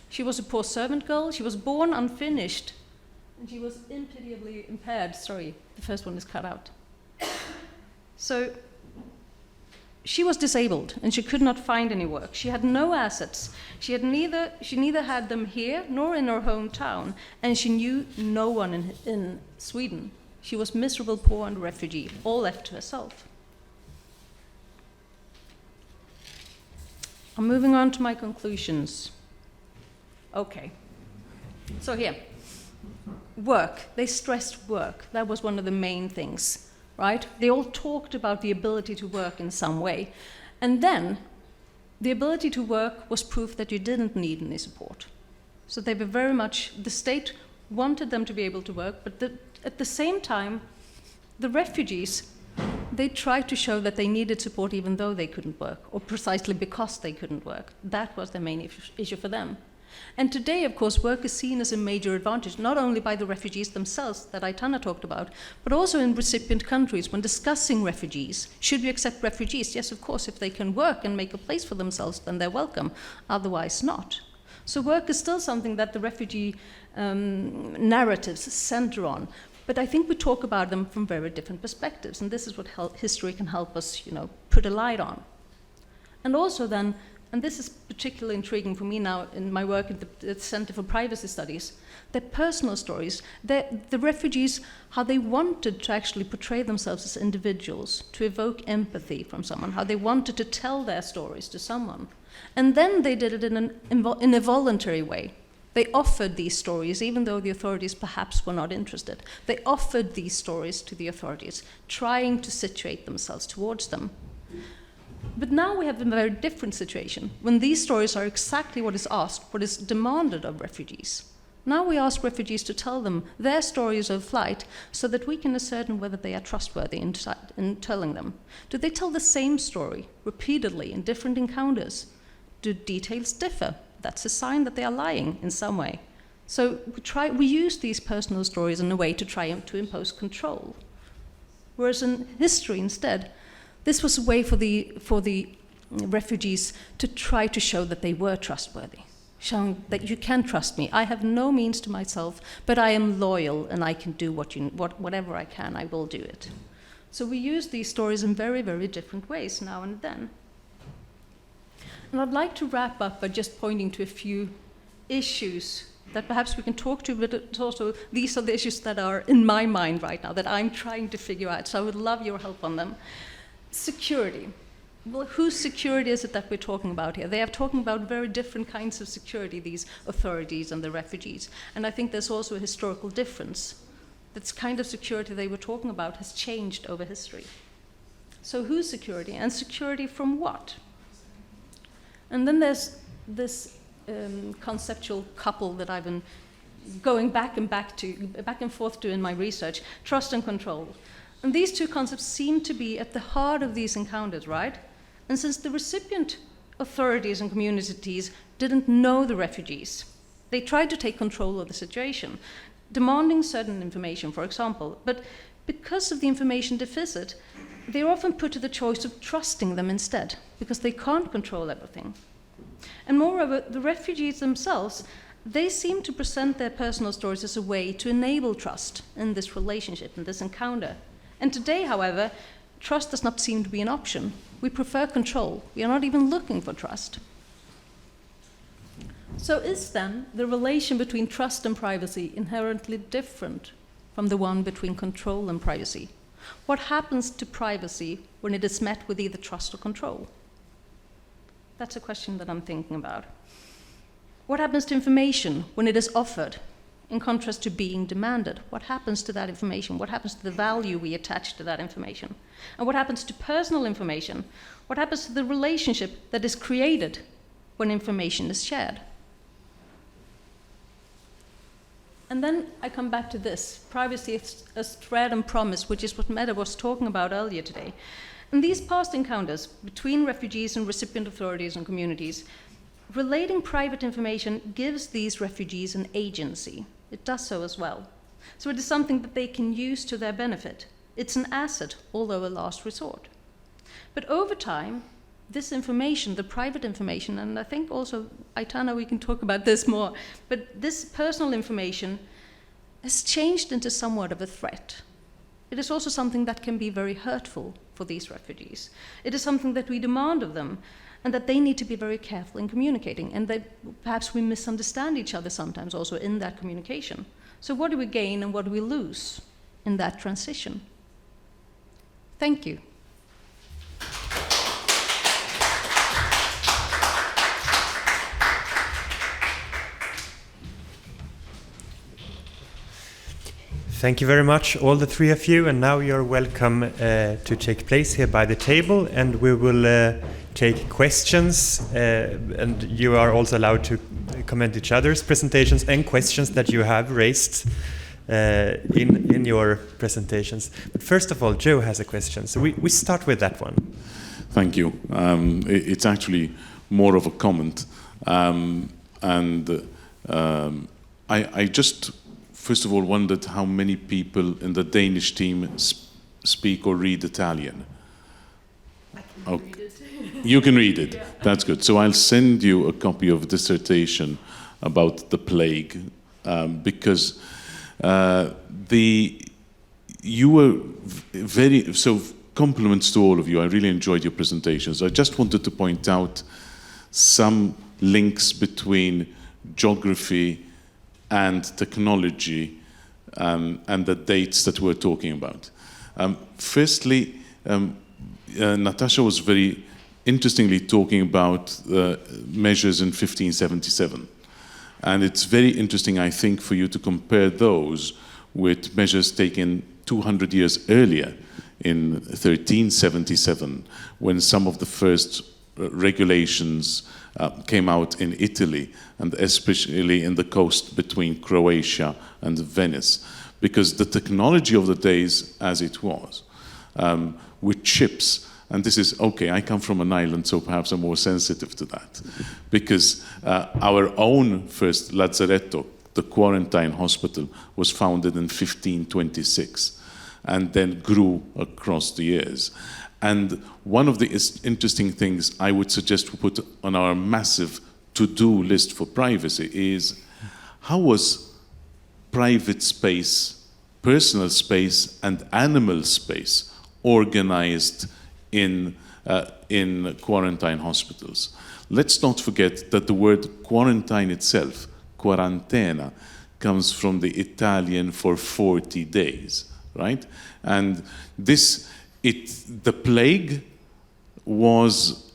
She was a poor servant girl, she was born unfinished, and she was impitiably impaired. Sorry, the first one is cut out. So she was disabled and she could not find any work. She had no assets. She neither had them here nor in her hometown, and she knew no one in Sweden. She was miserable, poor, and a refugee, all left to herself. I'm moving on to my conclusions. Okay. So here, work. They stressed work. That was one of the main things, right? They all talked about the ability to work in some way. And then the ability to work was proof that you didn't need any support. So they were very much, the state wanted them to be able to work, but at the same time, the refugees, they tried to show that they needed support even though they couldn't work, or precisely because they couldn't work. That was the main issue for them. And today, of course, work is seen as a major advantage, not only by the refugees themselves that Aitana talked about, but also in recipient countries. When discussing refugees, should we accept refugees? Yes, of course, if they can work and make a place for themselves, then they're welcome, otherwise not. So work is still something that the refugee narratives center on. But I think we talk about them from very different perspectives, and this is what history can help us, put a light on. And also then, and this is particularly intriguing for me now in my work at the Center for Privacy Studies, their personal stories, the refugees, how they wanted to actually portray themselves as individuals, to evoke empathy from someone, how they wanted to tell their stories to someone. And then they did it in a voluntary way. They offered these stories, even though the authorities perhaps were not interested. They offered these stories to the authorities, trying to situate themselves towards them. But now we have a very different situation, when these stories are exactly what is asked, what is demanded of refugees. Now we ask refugees to tell them their stories of flight so that we can ascertain whether they are trustworthy in telling them. Do they tell the same story repeatedly in different encounters? Do details differ? That's a sign that they are lying in some way. So we use these personal stories in a way to try to impose control. Whereas in history, instead, this was a way for the refugees to try to show that they were trustworthy, showing that you can trust me. I have no means to myself, but I am loyal and I can do whatever I can, I will do it. So we use these stories in very, very different ways now and then. And I'd like to wrap up by just pointing to a few issues that perhaps we can talk to, but it's also these are the issues that are in my mind right now that I'm trying to figure out. So I would love your help on them. Security. Well, whose security is it that we're talking about here? They are talking about very different kinds of security, these authorities and the refugees. And I think there's also a historical difference. This kind of security they were talking about has changed over history. So whose security? And security from what? And then there's this conceptual couple that I've been going back and forth to in my research, trust and control. And these two concepts seem to be at the heart of these encounters, right? And since the recipient authorities and communities didn't know the refugees, they tried to take control of the situation, demanding certain information, for example. But because of the information deficit, they're often put to the choice of trusting them instead, because they can't control everything. And moreover, the refugees themselves, they seem to present their personal stories as a way to enable trust in this relationship, in this encounter. And today, however, trust does not seem to be an option. We prefer control. We are not even looking for trust. So is then the relation between trust and privacy inherently different from the one between control and privacy? What happens to privacy when it is met with either trust or control? That's a question that I'm thinking about. What happens to information when it is offered, in contrast to being demanded? What happens to that information? What happens to the value we attach to that information? And what happens to personal information? What happens to the relationship that is created when information is shared? And then I come back to this, privacy as threat and promise, which is what Mette was talking about earlier today. In these past encounters between refugees and recipient authorities and communities, relating private information gives these refugees an agency. It does so as well. So it is something that they can use to their benefit. It's an asset, although a last resort. But over time, this information, the private information, and I think also, Aitana, we can talk about this more, but this personal information has changed into somewhat of a threat. It is also something that can be very hurtful for these refugees. It is something that we demand of them, and that they need to be very careful in communicating, and that perhaps we misunderstand each other sometimes also in that communication. So what do we gain and what do we lose in that transition? Thank you. Thank you very much, all the three of you, and now you're welcome to take place here by the table, and we will take questions, and you are also allowed to comment each other's presentations and questions that you have raised in your presentations. But first of all, Joe has a question, so we start with that one. Thank you. It's actually more of a comment, I just first of all wondered how many people in the Danish team speak or read Italian. I can read it. You can read it. Yeah. That's good. So I'll send you a copy of a dissertation about the plague, because you were so compliments to all of you. I really enjoyed your presentations. I just wanted to point out some links between geography and technology, and the dates that we're talking about. Firstly, Natasha was very interestingly talking about measures in 1577. And it's very interesting, I think, for you to compare those with measures taken 200 years earlier in 1377, when some of the first regulations came out in Italy, and especially in the coast between Croatia and Venice, because the technology of the days as it was, with chips, and this is, okay, I come from an island, so perhaps I'm more sensitive to that, because our own first Lazzaretto, the quarantine hospital, was founded in 1526 and then grew across the years. And one of the interesting things I would suggest we put on our massive to-do list for privacy is, how was private space, personal space, and animal space organized in quarantine hospitals? Let's not forget that the word quarantine itself, quarantena, comes from the Italian for 40 days, right? And the plague was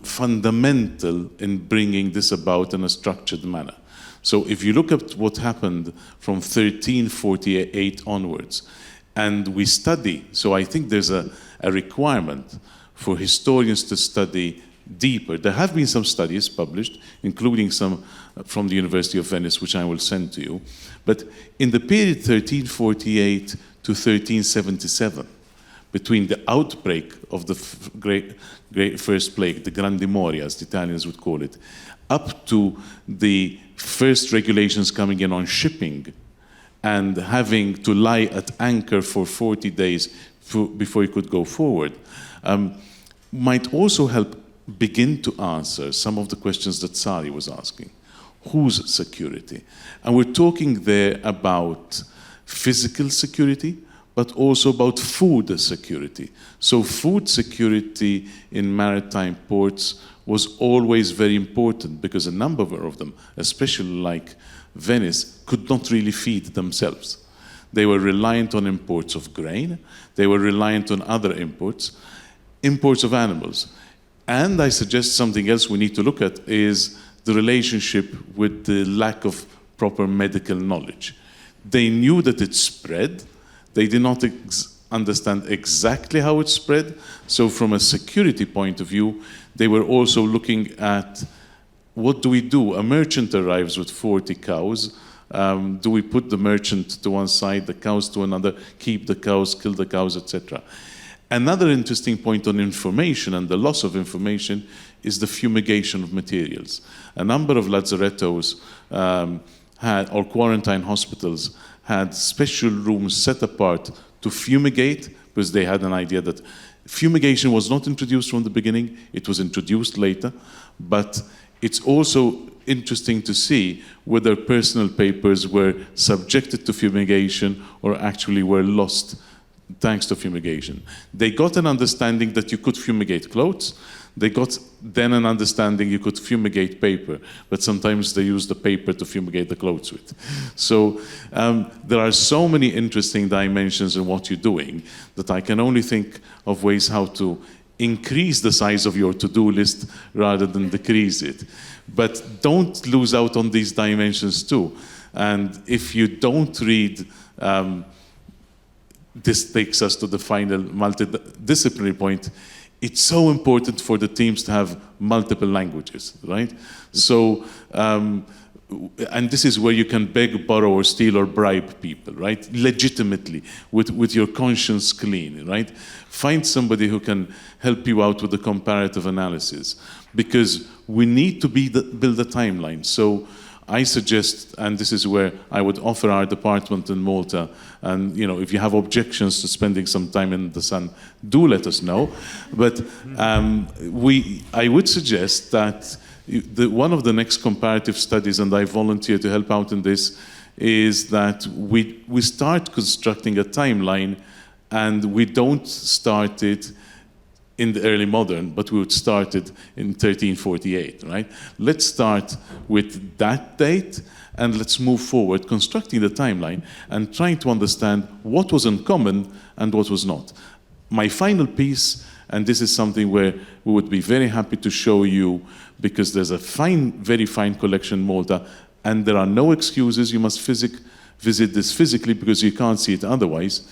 fundamental in bringing this about in a structured manner. So if you look at what happened from 1348 onwards, and we study, so I think there's a requirement for historians to study deeper. There have been some studies published, including some from the University of Venice, which I will send to you. But in the period 1348 to 1377, between the outbreak of the great first plague, the Grandi Moria, as the Italians would call it, up to the first regulations coming in on shipping and having to lie at anchor for 40 days before you could go forward, might also help begin to answer some of the questions that Sari was asking. Whose security? And we're talking there about physical security, but also about food security. So food security in maritime ports was always very important, because a number of them, especially like Venice, could not really feed themselves. They were reliant on imports of grain, they were reliant on other imports of animals. And I suggest something else we need to look at is the relationship with the lack of proper medical knowledge. They knew that it spread, they did not understand exactly how it spread, so from a security point of view, they were also looking at, what do we do? A merchant arrives with 40 cows. Do we put the merchant to one side, the cows to another, keep the cows, kill the cows, etc.? Another interesting point on information and the loss of information is the fumigation of materials. A number of lazzarettos or quarantine hospitals had special rooms set apart to fumigate, because they had an idea that fumigation was not introduced from the beginning, it was introduced later, but it's also interesting to see whether personal papers were subjected to fumigation or actually were lost thanks to fumigation. They got an understanding that you could fumigate clothes. They got then an understanding you could fumigate paper, but sometimes they use the paper to fumigate the clothes with. So there are so many interesting dimensions in what you're doing that I can only think of ways how to increase the size of your to-do list rather than decrease it. But don't lose out on these dimensions too. And if you don't read, this takes us to the final multidisciplinary point. It's so important for the teams to have multiple languages, right? So, and this is where you can beg, borrow, or steal, or bribe people, right? Legitimately, with your conscience clean, right? Find somebody who can help you out with the comparative analysis, because we need to build a timeline. So I suggest, and this is where I would offer our department in Malta, and if you have objections to spending some time in the sun, do let us know. But I would suggest that one of the next comparative studies, and I volunteer to help out in this, is that we start constructing a timeline, and we don't start it in the early modern, but we would start it in 1348, right? Let's start with that date, and let's move forward, constructing the timeline and trying to understand what was in common and what was not. My final piece, and this is something where we would be very happy to show you, because there's a very fine collection in Malta, and there are no excuses. You must visit this physically, because you can't see it otherwise.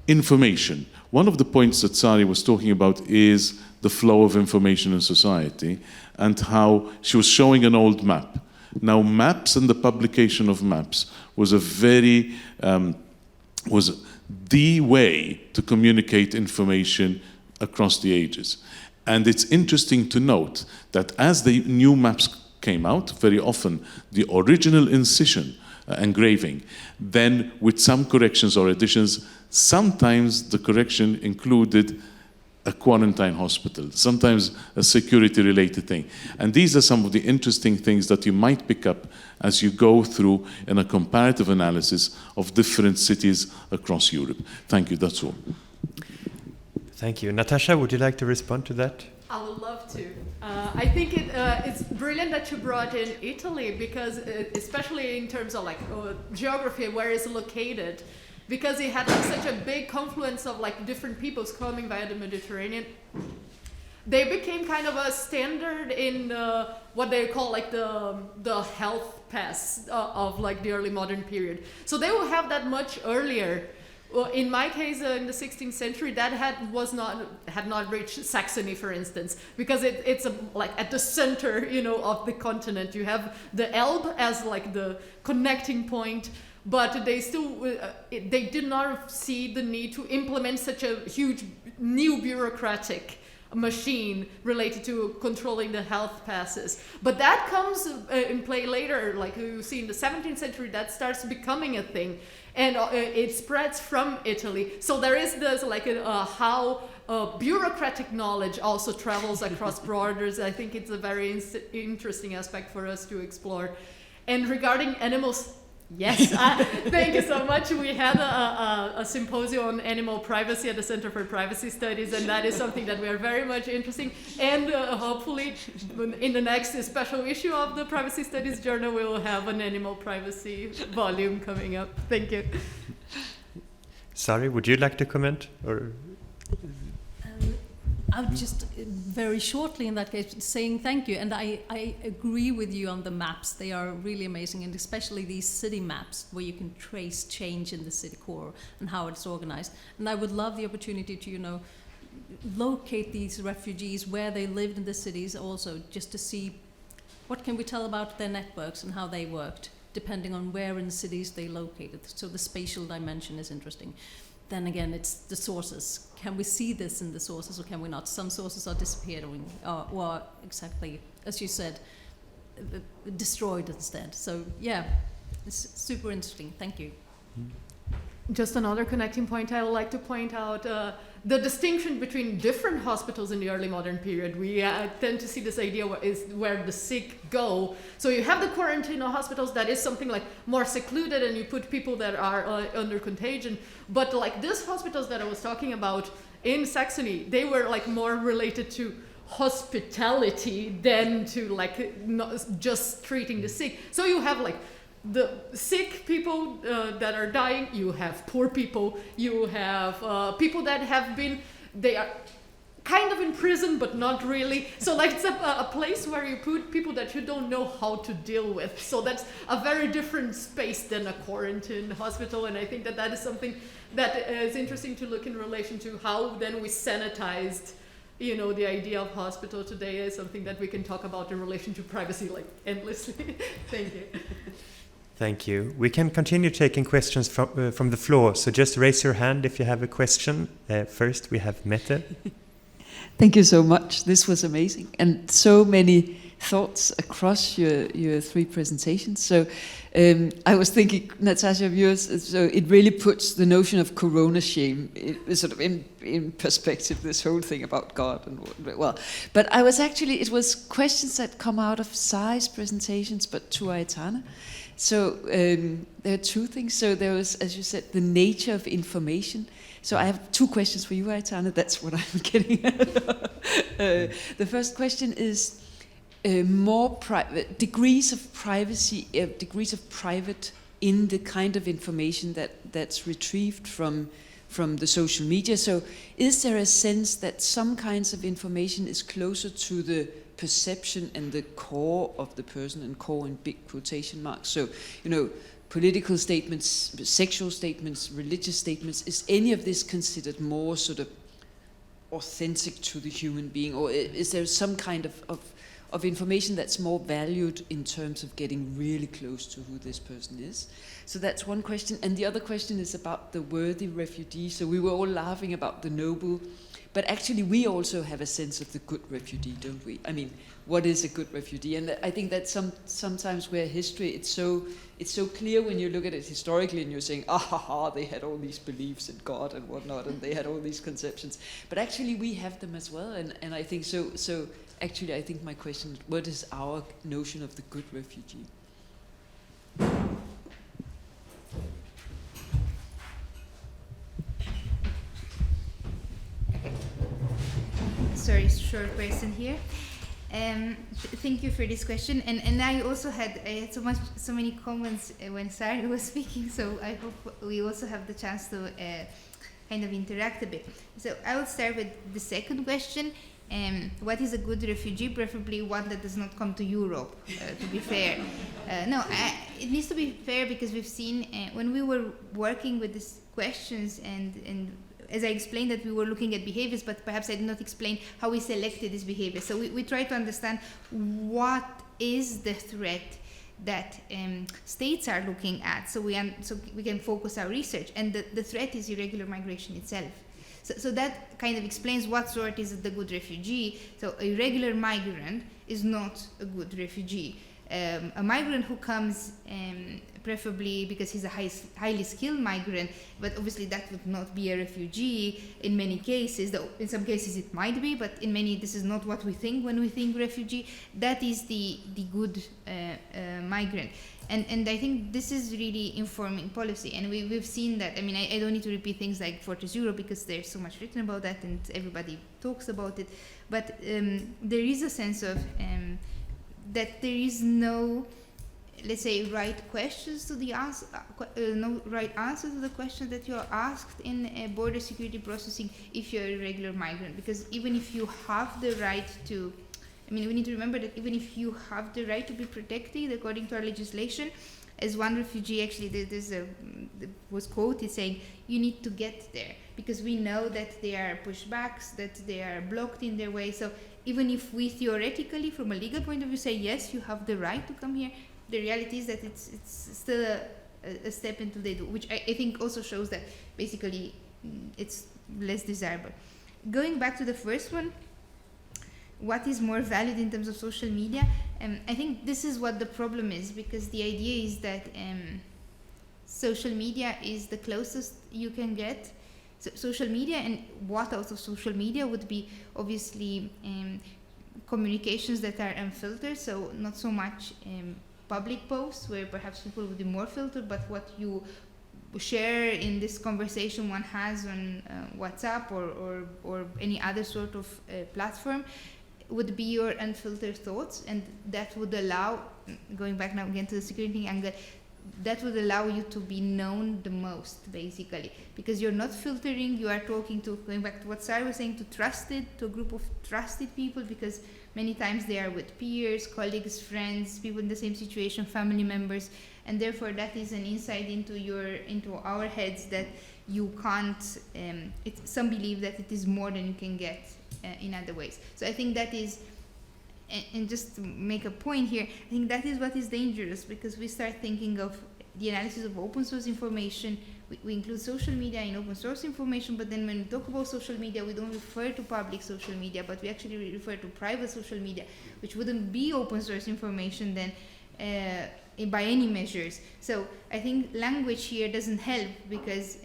information. One of the points that Sari was talking about is the flow of information in society, and how she was showing an old map. Now, maps and the publication of maps was was the way to communicate information across the ages. And it's interesting to note that as the new maps came out, very often the original incision, engraving, then with some corrections or additions, sometimes the correction included a quarantine hospital, sometimes a security-related thing. And these are some of the interesting things that you might pick up as you go through in a comparative analysis of different cities across Europe. Thank you, that's all. Thank you. Natasha, would you like to respond to that? I would love to. I think it's brilliant that you brought in Italy, because especially in terms of like geography, where it's located, because it had like such a big confluence of like different peoples coming via the Mediterranean. They became kind of a standard in what they call like the health pass of like the early modern period. So they will have that much earlier. Well, in my case, in the 16th century, that had not reached Saxony, for instance, because it's like at the center, you know, of the continent. You have the Elbe as like the connecting point, but they still they did not see the need to implement such a huge new bureaucratic machine related to controlling the health passes. But that comes in play later, like you see in the 17th century, that starts becoming a thing. And it spreads from Italy. So there is this like how bureaucratic knowledge also travels across borders. I think it's a very interesting aspect for us to explore. And regarding animals, yes, thank you so much. We had a symposium on animal privacy at the Center for Privacy Studies, and that is something that we are very much interested in. And hopefully in the next special issue of the Privacy Studies Journal, we will have an animal privacy volume coming up. Thank you. Sari, would you like to comment? Or I would just very shortly in that case saying thank you, and I agree with you on the maps. They are really amazing, and especially these city maps where you can trace change in the city core and how it's organized. And I would love the opportunity to, you know, locate these refugees where they lived in the cities also, just to see what can we tell about their networks and how they worked, depending on where in the cities they located. So the spatial dimension is interesting. Then again, it's the sources. Can we see this in the sources or can we not? Some sources are disappearing or exactly, as you said, destroyed instead. So yeah, it's super interesting. Thank you. Just another connecting point I would like to point out, the distinction between different hospitals in the early modern period. We tend to see this idea where the sick go. So you have the quarantine hospitals, that is something like more secluded, and you put people that are under contagion. But like these hospitals that I was talking about in Saxony, they were like more related to hospitality than to like not just treating the sick. So you have like the sick people that are dying, you have poor people, you have people that have been, they are kind of in prison but not really. So like it's a place where you put people that you don't know how to deal with. So that's a very different space than a quarantine hospital, and I think that that is something that is interesting to look in relation to how then we sanitized, you know, the idea of hospital today is something that we can talk about in relation to privacy like endlessly. Thank you. Thank you. We can continue taking questions from the floor. So just raise your hand if you have a question. First, we have Mette. Thank you so much. This was amazing. And so many thoughts across your three presentations. So I was thinking, Natasha, of yours, so it really puts the notion of corona shame sort of in perspective, this whole thing about God. And well, but I was actually, it was questions that come out of Sari's presentations, but to Aitana. So there are two things. So there was, as you said, the nature of information. So I have two questions for you, Aitana. That's what I'm getting at. The first question is more degrees of privacy, degrees of private in the kind of information that's retrieved from the social media. So is there a sense that some kinds of information is closer to the perception and the core of the person, and core in big quotation marks? So, you know, political statements, sexual statements, religious statements, is any of this considered more sort of authentic to the human being, or is there some kind of information that's more valued in terms of getting really close to who this person is? So that's one question. And the other question is about the worthy refugee. So we were all laughing about the noble, but actually we also have a sense of the good refugee, don't we? I mean, what is a good refugee? And I think that sometimes where history, it's so clear when you look at it historically and you're saying, they had all these beliefs in God and whatnot, and they had all these conceptions. But actually we have them as well. And I think so actually I think my question is, what is our notion of the good refugee? Sorry, short person here. Thank you for this question, and I had so many comments when Sari was speaking, so I hope we also have the chance to kind of interact a bit. So I will start with the second question. What is a good refugee? Preferably one that does not come to Europe, to be fair. It needs to be fair, because we've seen when we were working with these questions, and as I explained that we were looking at behaviors, but perhaps I did not explain how we selected this behavior. So we try to understand what is the threat that states are looking at, so we can focus our research. And the threat is irregular migration itself. So that kind of explains what sort is the good refugee. So a irregular migrant is not a good refugee. A migrant who comes preferably because he's a highly skilled migrant, but obviously that would not be a refugee in many cases. Though in some cases it might be, but in many this is not what we think when we think refugee. That is the good migrant. And I think this is really informing policy, and we've seen that. I mean, I don't need to repeat things like Fortress Europe, because there's so much written about that and everybody talks about it. But there is a sense of that there is no, let's say, right questions to the answer, no right answer to the question that you are asked in border security processing if you're a irregular migrant. Because even if you have the right to, I mean, we need to remember that even if you have the right to be protected according to our legislation, as one refugee actually was quoted saying, you need to get there, because we know that there are pushbacks, that they are blocked in their way. So even if we theoretically, from a legal point of view, say, yes, you have the right to come here, the reality is that it's still a step until they do, which I think also shows that basically it's less desirable. Going back to the first one, what is more valid in terms of social media? I think this is what the problem is, because the idea is that social media is the closest you can get. So social media, and what out of social media would be obviously communications that are unfiltered, so not so much public posts where perhaps people would be more filtered, but what you share in this conversation one has on WhatsApp or any other sort of platform would be your unfiltered thoughts, and that would allow, going back now again to the security angle, that would allow you to be known the most, basically, because you're not filtering, you are talking to, going back to what Sarah was saying, to a group of trusted people, because many times they are with peers, colleagues, friends, people in the same situation, family members, and therefore that is an insight into our heads that you can't, some believe that it is more than you can get in other ways. So I think that is, and just to make a point here, I think that is what is dangerous, because we start thinking of the analysis of open source information. We include social media in open source information, but then when we talk about social media, we don't refer to public social media, but we actually refer to private social media, which wouldn't be open source information then by any measures. So I think language here doesn't help, because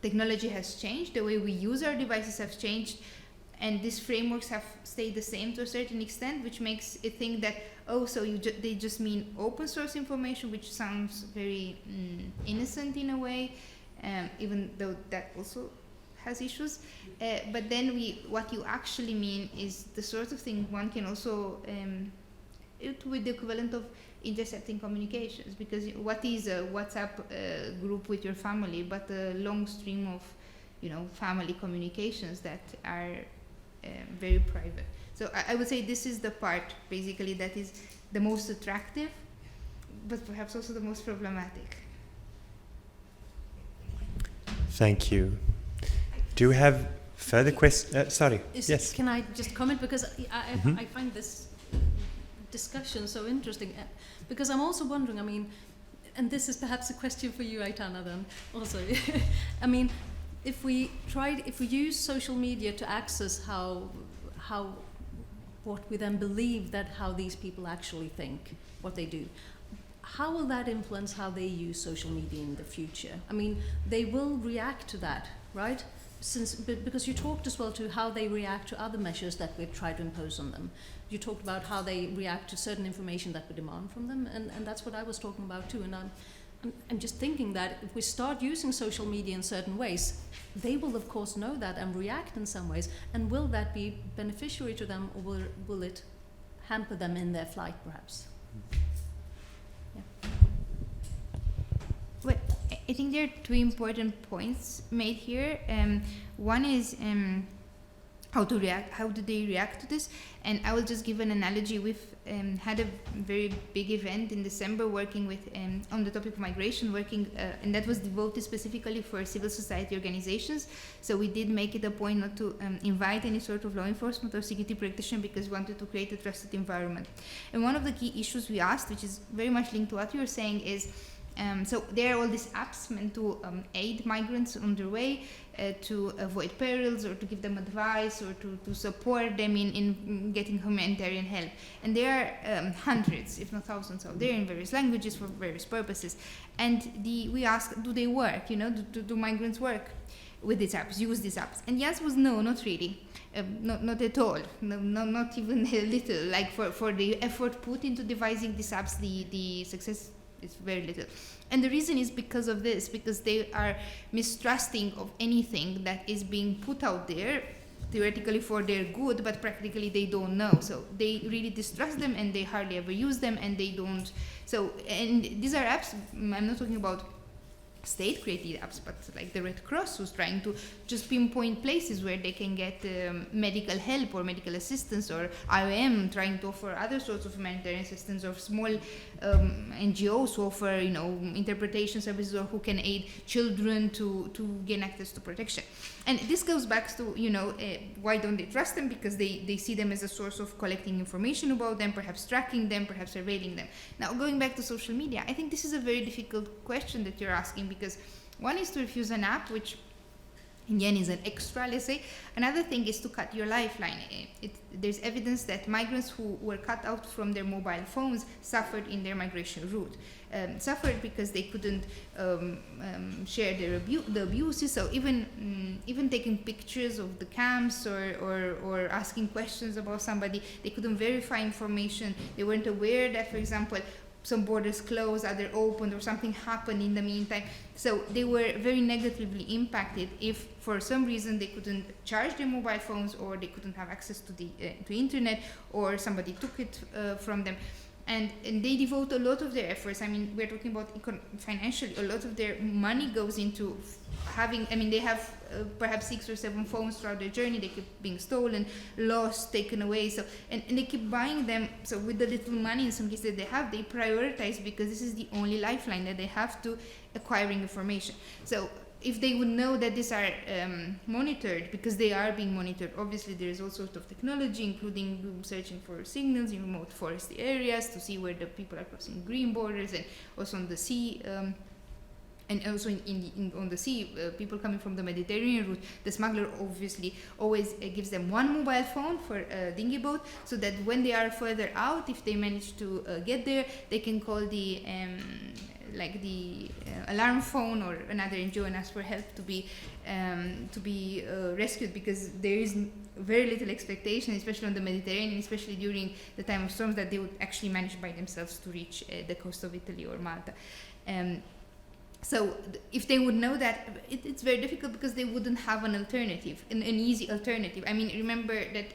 technology has changed, the way we use our devices have changed, and these frameworks have stayed the same to a certain extent, which makes it think that, so they just mean open source information, which sounds very innocent in a way, even though that also has issues. But then what you actually mean is the sort of thing one can also, with the equivalent of intercepting communications, because what is a WhatsApp group with your family but a long stream of, family communications that are very private. So I would say this is the part basically that is the most attractive, but perhaps also the most problematic. Thank you. Do you have further questions? Sorry. Yes. Can I just comment? Because I find this discussion so interesting. Because I'm also wondering, I mean, and this is perhaps a question for you, Aitana, then also. I mean, if we use social media to access what we then believe that how these people actually think, what they do, how will that influence how they use social media in the future? I mean, they will react to that, right? Because you talked as well to how they react to other measures that we try to impose on them. You talked about how they react to certain information that we demand from them, and that's what I was talking about too. And I'm just thinking that if we start using social media in certain ways, they will of course know that and react in some ways. And will that be beneficiary to them, or will it hamper them in their flight, perhaps? Yeah. Well, I think there are two important points made here. One is how do they react to this? And I will just give an analogy. We've had a very big event in December working with on the topic of migration, and that was devoted specifically for civil society organizations. So we did make it a point not to invite any sort of law enforcement or security practitioner, because we wanted to create a trusted environment. And one of the key issues we asked, which is very much linked to what you were saying, is so there are all these apps meant to aid migrants on their way, to avoid perils, or to give them advice, or to support them in getting humanitarian help. And there are hundreds, if not thousands, out there in various languages for various purposes. And we asked, do they work? Do migrants work with these apps, use these apps? And the answer was no, not really. Not at all. No, not even a little. Like for the effort put into devising these apps, the success is very little. And the reason is because of this, because they are mistrusting of anything that is being put out there, theoretically for their good, but practically they don't know. So they really distrust them, and they hardly ever use them, and they don't. So, and these are apps, I'm not talking about state-created apps, but like the Red Cross, who's trying to just pinpoint places where they can get medical help or medical assistance, or IOM trying to offer other sorts of humanitarian assistance, or small NGOs who offer, interpretation services, or who can aid children to gain access to protection. And this goes back to, why don't they trust them? Because they see them as a source of collecting information about them, perhaps tracking them, perhaps surveilling them. Now, going back to social media, I think this is a very difficult question that you're asking, because one is to refuse an app, which in the end is an extra, let's say. Another thing is to cut your lifeline. There's evidence that migrants who were cut out from their mobile phones suffered in their migration route. Suffered because they couldn't share the abuses. So even taking pictures of the camps, or asking questions about somebody, they couldn't verify information. They weren't aware that, for example, some borders closed, other opened, or something happened in the meantime. So they were very negatively impacted if for some reason they couldn't charge their mobile phones, or they couldn't have access to the internet, or somebody took it from them. And they devote a lot of their efforts. I mean, we're talking about financially, a lot of their money goes into having, they have perhaps 6 or 7 phones throughout their journey. They keep being stolen, lost, taken away. So, and they keep buying them. So with the little money in some cases that they have, they prioritize, because this is the only lifeline that they have to acquiring information. So if they would know that these are monitored, because they are being monitored, obviously there is all sorts of technology, including searching for signals in remote foresty areas to see where the people are crossing green borders, and also on the sea, and also on the sea, people coming from the Mediterranean route. The smuggler obviously always gives them one mobile phone for a dinghy boat, so that when they are further out, if they manage to get there, they can call the alarm phone or another NGO and ask for help to be rescued, because there is very little expectation, especially on the Mediterranean, especially during the time of storms, that they would actually manage by themselves to reach the coast of Italy or Malta. So if they would know that, it's very difficult, because they wouldn't have an alternative, an easy alternative. I mean, remember that,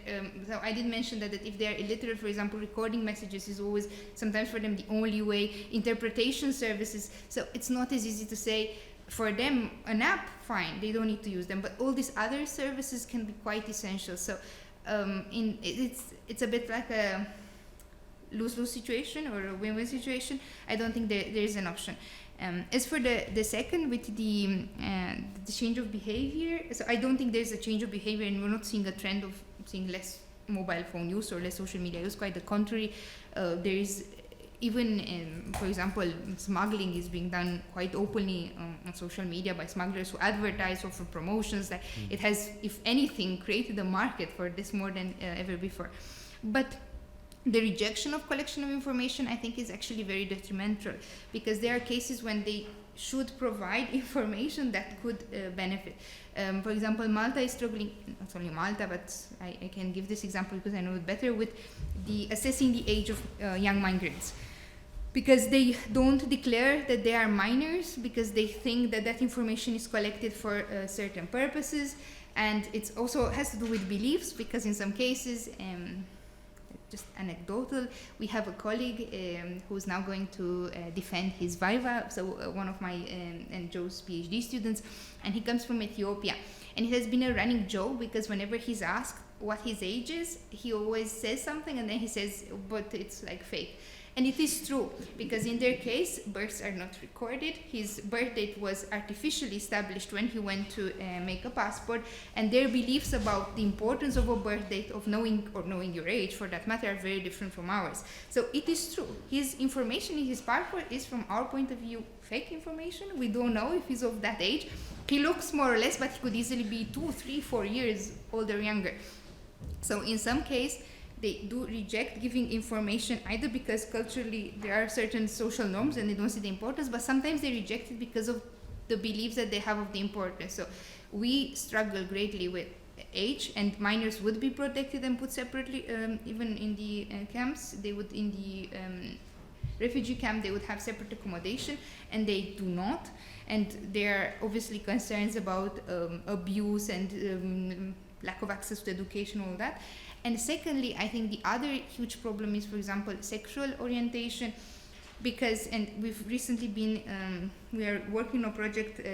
so I did mention that if they are illiterate, for example, recording messages is always sometimes for them the only way, interpretation services. So it's not as easy to say, for them, an app, fine, they don't need to use them, but all these other services can be quite essential. So it's a bit like lose-lose situation or a win-win situation, I don't think there is an option. As for the second, with the change of behavior, so I don't think there's a change of behavior, and we're not seeing a trend of seeing less mobile phone use or less social media use. Quite the contrary. There is even, for example, smuggling is being done quite openly on social media by smugglers who advertise or for promotions. That it has, if anything, created a market for this more than ever before. But the rejection of collection of information, I think, is actually very detrimental, because there are cases when they should provide information that could benefit. For example, Malta is struggling, not only Malta, but I can give this example because I know it better, with the assessing the age of young migrants. Because they don't declare that they are minors, because they think that that information is collected for certain purposes. And it also has to do with beliefs, because in some cases, just anecdotal, we have a colleague who's now going to defend his Viva, so one of my and Joe's PhD students, and he comes from Ethiopia. And it has been a running joke, because whenever he's asked what his age is, he always says something and then he says, but it's like fake. And it is true, because in their case, births are not recorded. His birth date was artificially established when he went to make a passport, and their beliefs about the importance of a birth date, of knowing your age for that matter, are very different from ours. So it is true. His information in his passport is, from our point of view, fake information. We don't know if he's of that age. He looks more or less, but he could easily be 2, 3, 4 years older or younger. So in some case, they do reject giving information, either because culturally there are certain social norms and they don't see the importance, but sometimes they reject it because of the beliefs that they have of the importance. So we struggle greatly with age, and minors would be protected and put separately, even in the camps. They would, in the refugee camp, they would have separate accommodation, and they do not. And there are obviously concerns about abuse and lack of access to education, all that. And secondly, I think the other huge problem is, for example, sexual orientation, because, and we've recently been, we are working on a project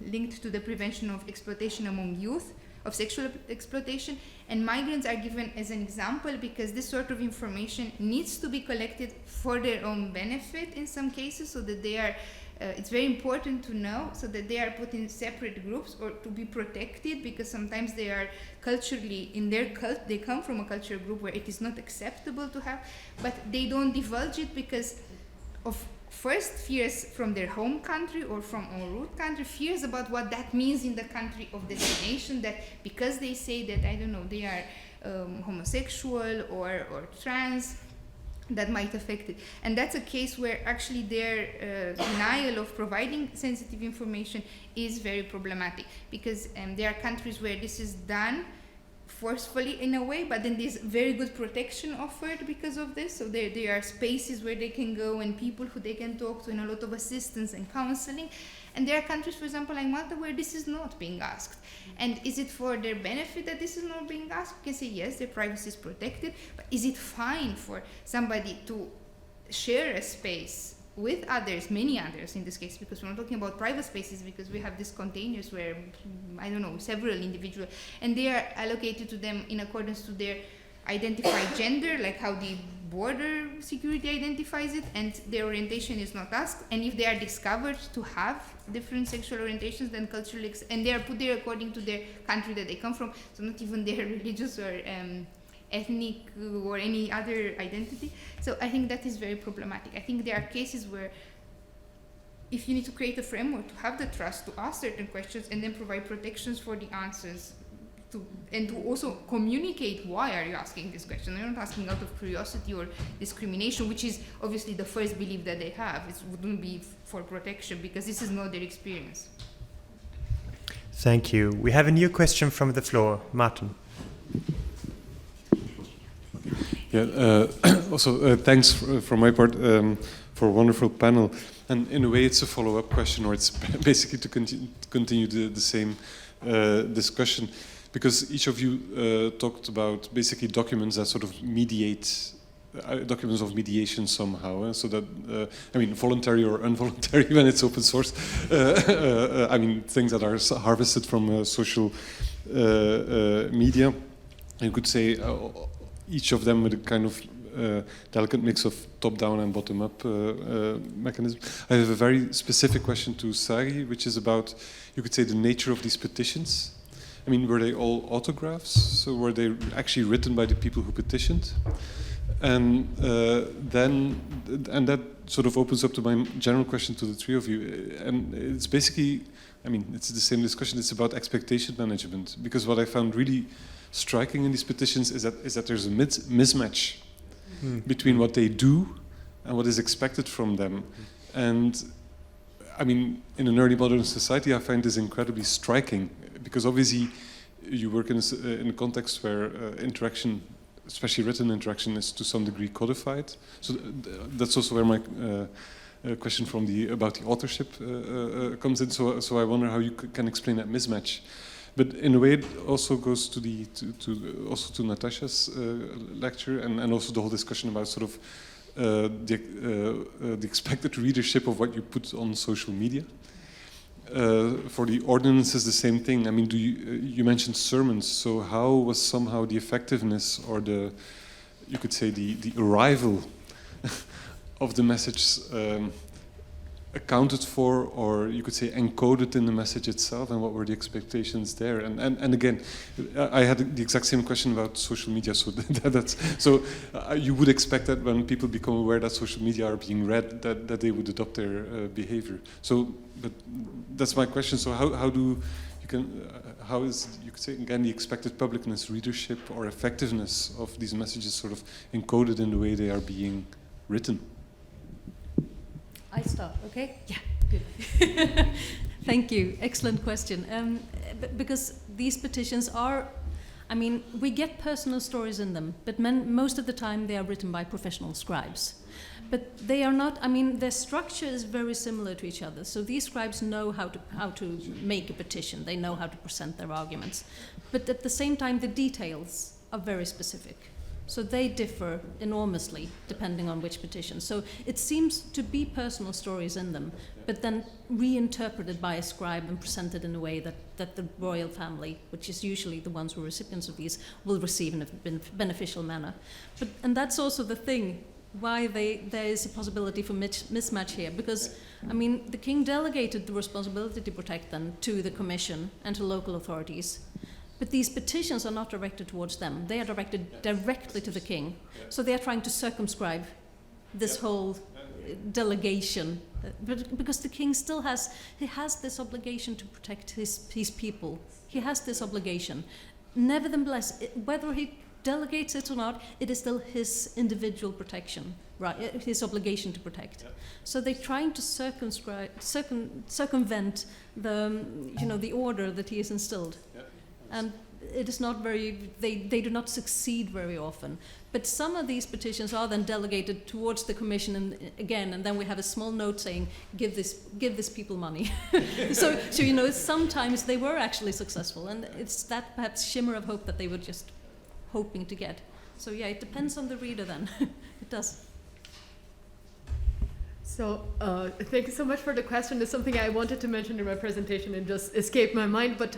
linked to the prevention of exploitation among youth, of sexual exploitation, and migrants are given as an example, because this sort of information needs to be collected for their own benefit in some cases, so that they are, it's very important to know, so that they are put in separate groups or to be protected, because sometimes they are culturally, in their cult, they come from a cultural group where it is not acceptable to have, but they don't divulge it because of first fears from their home country or from en route country, fears about what that means in the country of destination, that because they say that, I don't know, they are homosexual or trans, that might affect it. And that's a case where actually their denial of providing sensitive information is very problematic, because there are countries where this is done forcefully in a way, but then there's very good protection offered because of this. So there are spaces where they can go and people who they can talk to, and a lot of assistance and counseling. And there are countries, for example, like Malta, where this is not being asked. And is it for their benefit that this is not being asked? We can say, yes, their privacy is protected, but is it fine for somebody to share a space with others, many others in this case, because we're not talking about private spaces, because we have these containers where, I don't know, several individuals, and they are allocated to them in accordance to their identified gender, like how the border security identifies it, and their orientation is not asked. And if they are discovered to have different sexual orientations, then culturally, and they are put there according to their country that they come from, so not even their religious or ethnic or any other identity. So I think that is very problematic. I think there are cases where, if you need to create a framework to have the trust to ask certain questions and then provide protections for the answers, and to also communicate why are you asking this question. They're not asking out of curiosity or discrimination, which is obviously the first belief that they have. It wouldn't be for protection, because this is not their experience. Thank you. We have a new question from the floor. Martin. Yeah, also thanks from my part for a wonderful panel. And in a way it's a follow-up question, or it's basically to continue the same discussion. Because each of you talked about basically documents that sort of mediate, documents of mediation somehow. So that, I mean, voluntary or involuntary when it's open source. I mean, things that are harvested from social media. You could say each of them with a kind of delicate mix of top-down and bottom-up mechanism. I have a very specific question to Sari, which is about, you could say, the nature of these petitions. I mean, were they all autographs? So were they actually written by the people who petitioned? And that sort of opens up to my general question to the three of you. And it's basically, I mean, it's the same discussion. It's about expectation management. Because what I found really striking in these petitions is that there's a mismatch between what they do and what is expected from them. And I mean, in an early modern society, I find this incredibly striking, because obviously you work in a context where interaction, especially written interaction, is to some degree codified. So that's also where my question about the authorship comes in. So I wonder how you can explain that mismatch. But in a way, it also goes to Natasha's lecture, and also the whole discussion about sort of the expected readership of what you put on social media. For the ordinances, the same thing. I mean, you mentioned sermons, so how was somehow the effectiveness, or you could say the arrival of the message accounted for, or you could say encoded in the message itself, and what were the expectations there? And again, I had the exact same question about social media. So you would expect that when people become aware that social media are being read, that they would adopt their behavior. So, but that's my question. So how is you could say again the expected publicness, readership, or effectiveness of these messages sort of encoded in the way they are being written? I start, okay? Yeah, good. Thank you. Excellent question. Because these petitions are, I mean, we get personal stories in them, but most of the time they are written by professional scribes. But they are not, I mean, their structure is very similar to each other. So these scribes know how to make a petition. They know how to present their arguments. But at the same time, the details are very specific. So they differ enormously depending on which petition. So it seems to be personal stories in them, but then reinterpreted by a scribe and presented in a way that the royal family, which is usually the ones who are recipients of these, will receive in a beneficial manner. And that's also the thing, why there is a possibility for mismatch here. Because, I mean, the king delegated the responsibility to protect them to the commission and to local authorities. But these petitions are not directed towards them. They are directed directly to the king. So they are trying to circumscribe this whole delegation. Because the king still has this obligation to protect his people. He has this obligation. Nevertheless, whether he delegates it or not, it is still his individual protection, right? His obligation to protect. So they're trying to circumvent the order that he has instilled. And it is not they do not succeed very often. But some of these petitions are then delegated towards the commission and then we have a small note saying, give this people money. so sometimes they were actually successful, and it's that perhaps shimmer of hope that they were just hoping to get. So yeah, it depends on the reader then. It does. So thank you so much for the question. It's something I wanted to mention in my presentation and just escaped my mind, but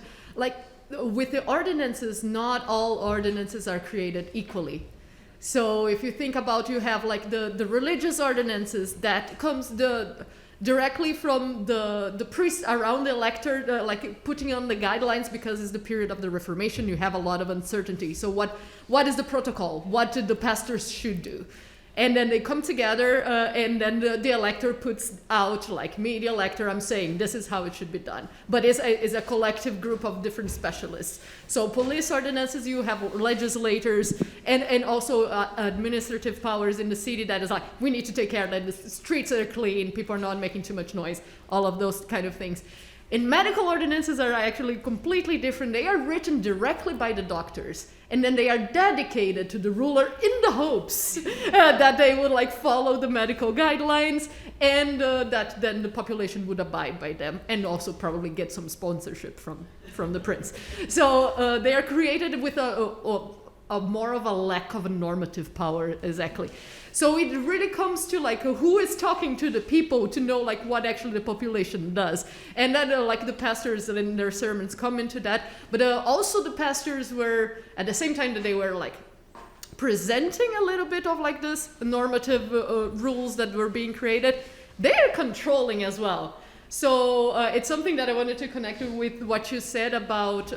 with the ordinances, not all ordinances are created equally. So if you think about, you have like the religious ordinances that comes directly from the priests around the elector, like putting on the guidelines, because it's the period of the Reformation, you have a lot of uncertainty. So what is the protocol? What the pastors should do? And then they come together, and then the elector puts out, like me, the elector, I'm saying this is how it should be done. But it's a collective group of different specialists. So police ordinances, you have legislators, and also administrative powers in the city that is like, we need to take care that the streets are clean, people are not making too much noise, all of those kind of things. And medical ordinances are actually completely different. They are written directly by the doctors, and then they are dedicated to the ruler in the hopes that they would like follow the medical guidelines, and that then the population would abide by them, and also probably get some sponsorship from the prince. So they are created with a more of a lack of a normative power, exactly. So it really comes to like who is talking to the people to know like what actually the population does. And then like the pastors in their sermons come into that. But also the pastors were, at the same time that they were like presenting a little bit of like this normative rules that were being created, they're controlling as well. So it's something that I wanted to connect with what you said about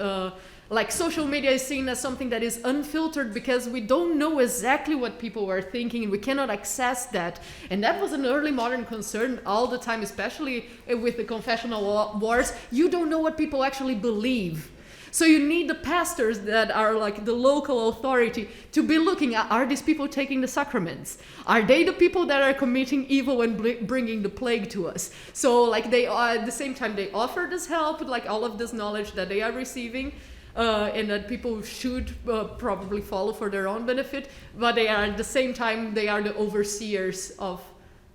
like social media is seen as something that is unfiltered because we don't know exactly what people were thinking and we cannot access that. And that was an early modern concern all the time, especially with the confessional wars. You don't know what people actually believe. So you need the pastors that are like the local authority to be looking at, are these people taking the sacraments? Are they the people that are committing evil and bringing the plague to us? So like they are, at the same time they offer this help, like all of this knowledge that they are receiving, and that people should probably follow for their own benefit, but they are at the same time, they are the overseers of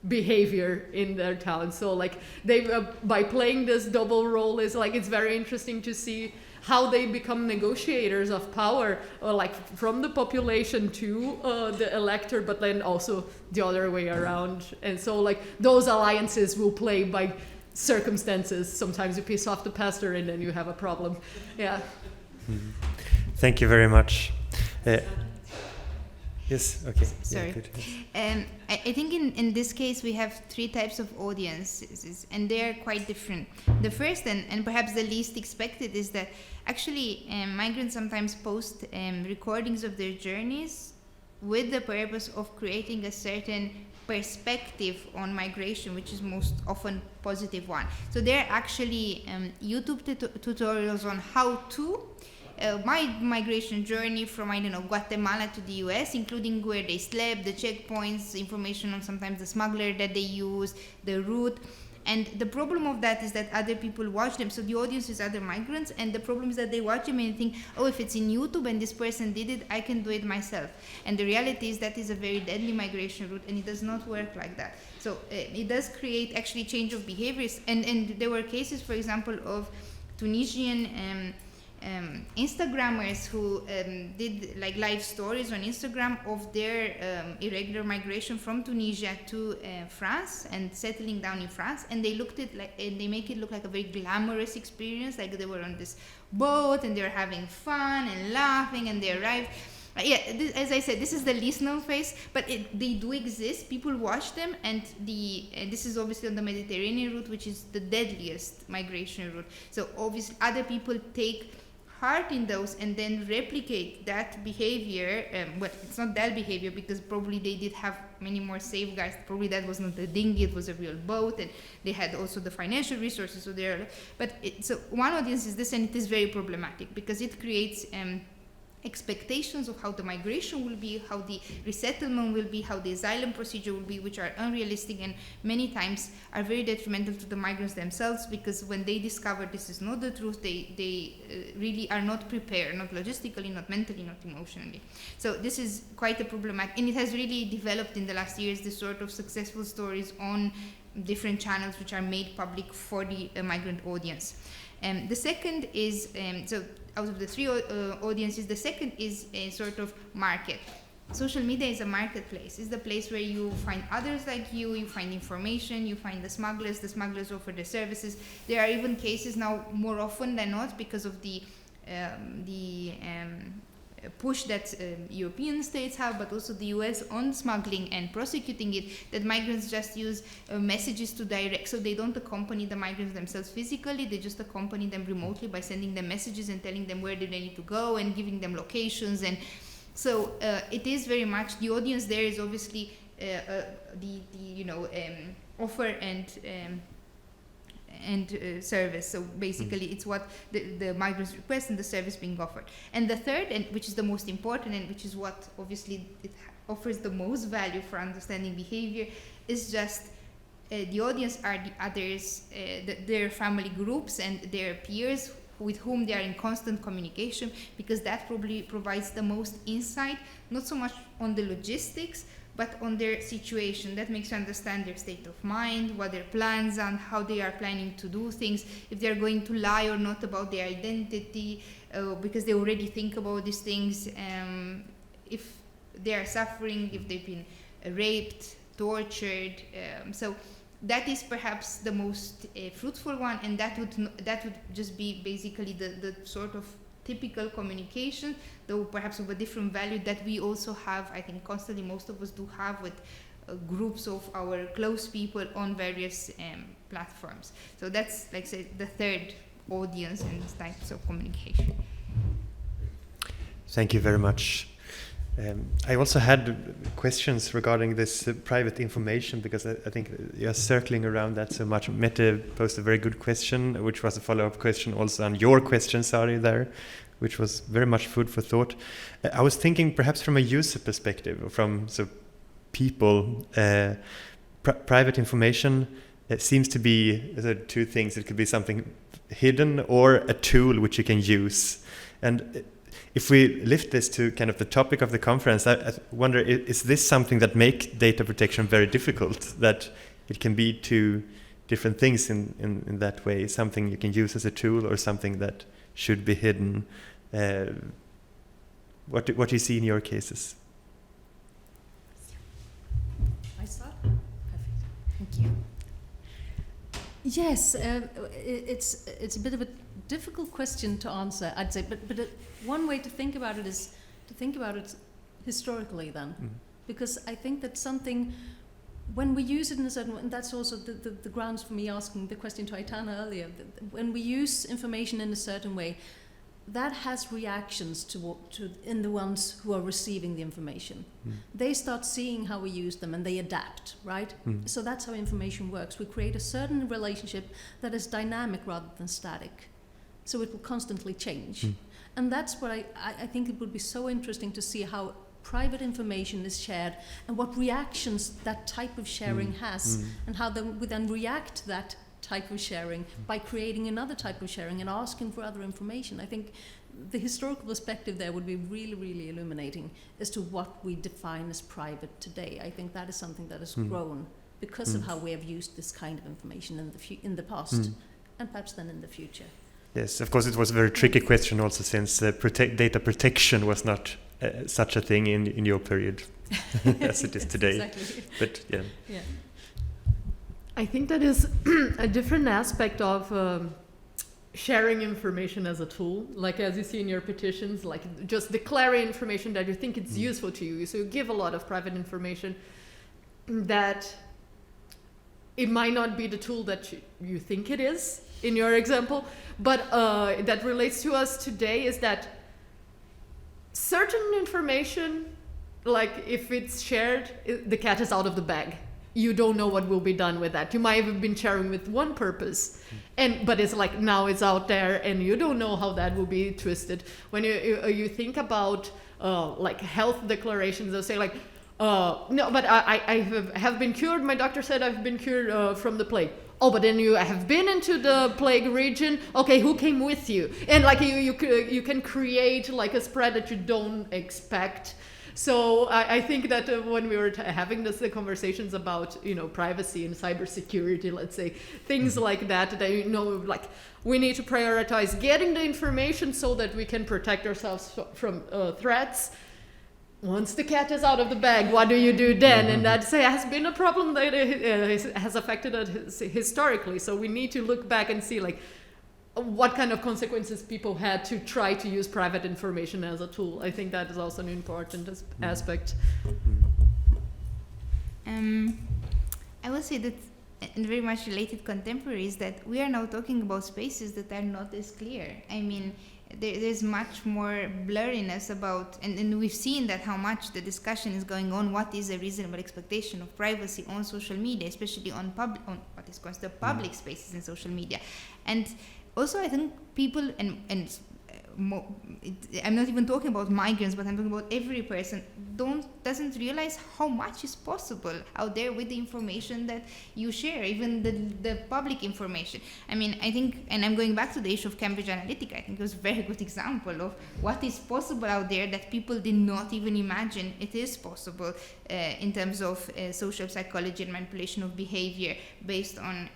behavior in their town. So like they, by playing this double role, is like, it's very interesting to see how they become negotiators of power, like from the population to the elector, but then also the other way around. And so like those alliances will play by circumstances. Sometimes you piss off the pastor and then you have a problem. Yeah. Thank you very much. Yes, okay. Sorry. Yeah, I think in this case we have three types of audiences, and they are quite different. The first and perhaps the least expected is that actually migrants sometimes post recordings of their journeys with the purpose of creating a certain perspective on migration, which is most often positive one. So there are actually YouTube tutorials on how to my migration journey from, I don't know, Guatemala to the US, including where they slept, the checkpoints, information on sometimes the smuggler that they use, the route. And the problem of that is that other people watch them. So the audience is other migrants, and the problem is that they watch them and think, oh, if it's in YouTube and this person did it, I can do it myself. And the reality is that is a very deadly migration route, and it does not work like that. So it does create actually change of behaviors. And there were cases, for example, of Tunisian Instagrammers who did like live stories on Instagram of their irregular migration from Tunisia to France and settling down in France, and they looked at like, and they make it look like a very glamorous experience, like they were on this boat and they were having fun and laughing, and they arrived. As I said, this is the least known phase, but they do exist. People watch them, and this is obviously on the Mediterranean route, which is the deadliest migration route. So obviously other people take heart in those and then replicate that behavior. Well, it's not that behavior because probably they did have many more safeguards. Probably that was not a dinghy, it was a real boat, and they had also the financial resources. So so one audience is this, and it is very problematic because it creates expectations of how the migration will be, how the resettlement will be, how the asylum procedure will be, which are unrealistic and many times are very detrimental to the migrants themselves, because when they discover this is not the truth, they really are not prepared, not logistically, not mentally, not emotionally. So this is quite a problematic, and it has really developed in the last years, this sort of successful stories on different channels which are made public for the migrant audience. The second is, so out of the three audiences, the second is a sort of market. Social media is a marketplace. It's the place where you find others like you find information, you find the smugglers offer the services. There are even cases now, more often than not, because of the push that European states have, but also the US on smuggling and prosecuting it, that migrants just use messages to direct, so they don't accompany the migrants themselves physically, they just accompany them remotely by sending them messages and telling them where do they need to go and giving them locations. And so it is very much, the audience there is obviously offer and service. So basically it's what the migrants request and the service being offered. And the third, and which is the most important, and which is what obviously it offers the most value for understanding behavior, is just the audience are the others, their family groups and their peers with whom they are in constant communication, because that probably provides the most insight, not so much on the logistics, but on their situation. That makes you understand their state of mind, what their plans are, how they are planning to do things, if they're going to lie or not about their identity, because they already think about these things, if they are suffering, if they've been raped, tortured. So that is perhaps the most fruitful one, and that would just be basically the sort of typical communication, though perhaps of a different value that we also have, I think constantly most of us do have with groups of our close people on various platforms. So that's, like say, the third audience and types of communication. Thank you very much. I also had questions regarding this private information, because I think you're circling around that so much. Mette posed a very good question, which was a follow-up question also on your question, Sari, there, which was very much food for thought. I was thinking perhaps from a user perspective, or from people, private information seems to be two things. It could be something hidden or a tool which you can use. And if we lift this to kind of the topic of the conference, I wonder, is this something that makes data protection very difficult, that it can be two different things in that way, something you can use as a tool or something that should be hidden? What do you see in your cases? I start? Perfect. Thank you. Yes, it's a bit of a difficult question to answer, I'd say, but one way to think about it is to think about it historically then, because I think that something, when we use it in a certain way, and that's also the grounds for me asking the question to Aitana earlier, when we use information in a certain way, that has reactions in the ones who are receiving the information. They start seeing how we use them and they adapt, right? So that's how information works. We create a certain relationship that is dynamic rather than static. So it will constantly change. And that's what I think it would be so interesting to see how private information is shared and what reactions that type of sharing has, and how we then react to that type of sharing by creating another type of sharing and asking for other information. I think the historical perspective there would be really, really illuminating as to what we define as private today. I think that is something that has grown because of how we have used this kind of information in the past and perhaps then in the future. Yes, of course, it was a very tricky question also, since data protection was not such a thing in your period as it is today. Exactly. But yeah. I think that is a different aspect of sharing information as a tool. Like as you see in your petitions, like just declaring information that you think it's useful to you. So you give a lot of private information that it might not be the tool that you think it is in your example, but that relates to us today is that certain information, like if it's shared, the cat is out of the bag. You don't know what will be done with that. You might have been sharing with one purpose, but it's like now it's out there and you don't know how that will be twisted. When you think about like health declarations, they'll say like, no, but I have been cured. My doctor said I've been cured from the plague. Oh, but then you have been into the plague region. Okay, who came with you? And like you can create like a spread that you don't expect. So I think that when we were having the conversations about privacy and cybersecurity, let's say things like that, like we need to prioritize getting the information so that we can protect ourselves from threats. Once the cat is out of the bag, what do you do then? And that has been a problem that has affected us historically. So we need to look back and see like what kind of consequences people had to try to use private information as a tool. I think that is also an important aspect. I will say that, and very much related contemporaries, that we are now talking about spaces that are not as clear. I mean, there's much more blurriness about, and we've seen that how much the discussion is going on, what is a reasonable expectation of privacy on social media, especially on what is considered public spaces in social media. And also I think people, I'm not even talking about migrants, but I'm talking about every person, doesn't realize how much is possible out there with the information that you share, even the public information. I mean, I think, and I'm going back to the issue of Cambridge Analytica, I think it was a very good example of what is possible out there that people did not even imagine it is possible in terms of social psychology and manipulation of behavior based on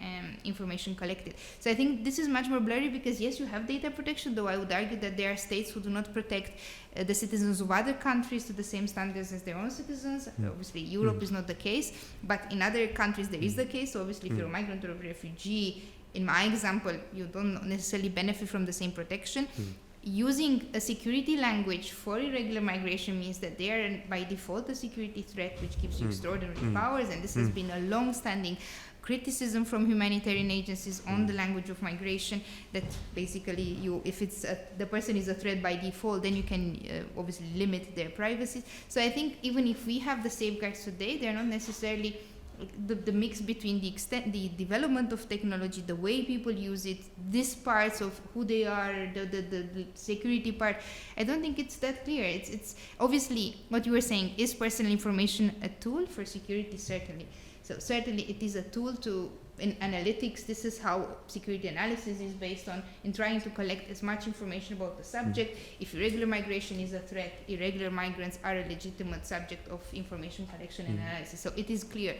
information collected. So I think this is much more blurry because yes, you have data protection, though I would argue that there are states who do not protect the citizens of other countries to the same standards as their own citizens. Obviously, Europe is not the case, but in other countries there is the case. So obviously, if you're a migrant or a refugee, in my example, you don't necessarily benefit from the same protection. using a security language for irregular migration means that they are by default a security threat, which gives you extraordinary powers, and this has been a long-standing criticism from humanitarian agencies on the language of migration, that basically if the person is a threat by default, then you can obviously limit their privacy. So I think even if we have the safeguards today, they're not necessarily the mix between the development of technology, the way people use it, these parts of who they are, the security part. I don't think it's that clear. It's obviously what you were saying, is personal information a tool for security? Certainly. So certainly it is a tool in analytics. This is how security analysis is based on, in trying to collect as much information about the subject. If irregular migration is a threat, irregular migrants are a legitimate subject of information collection and analysis. So it is clear.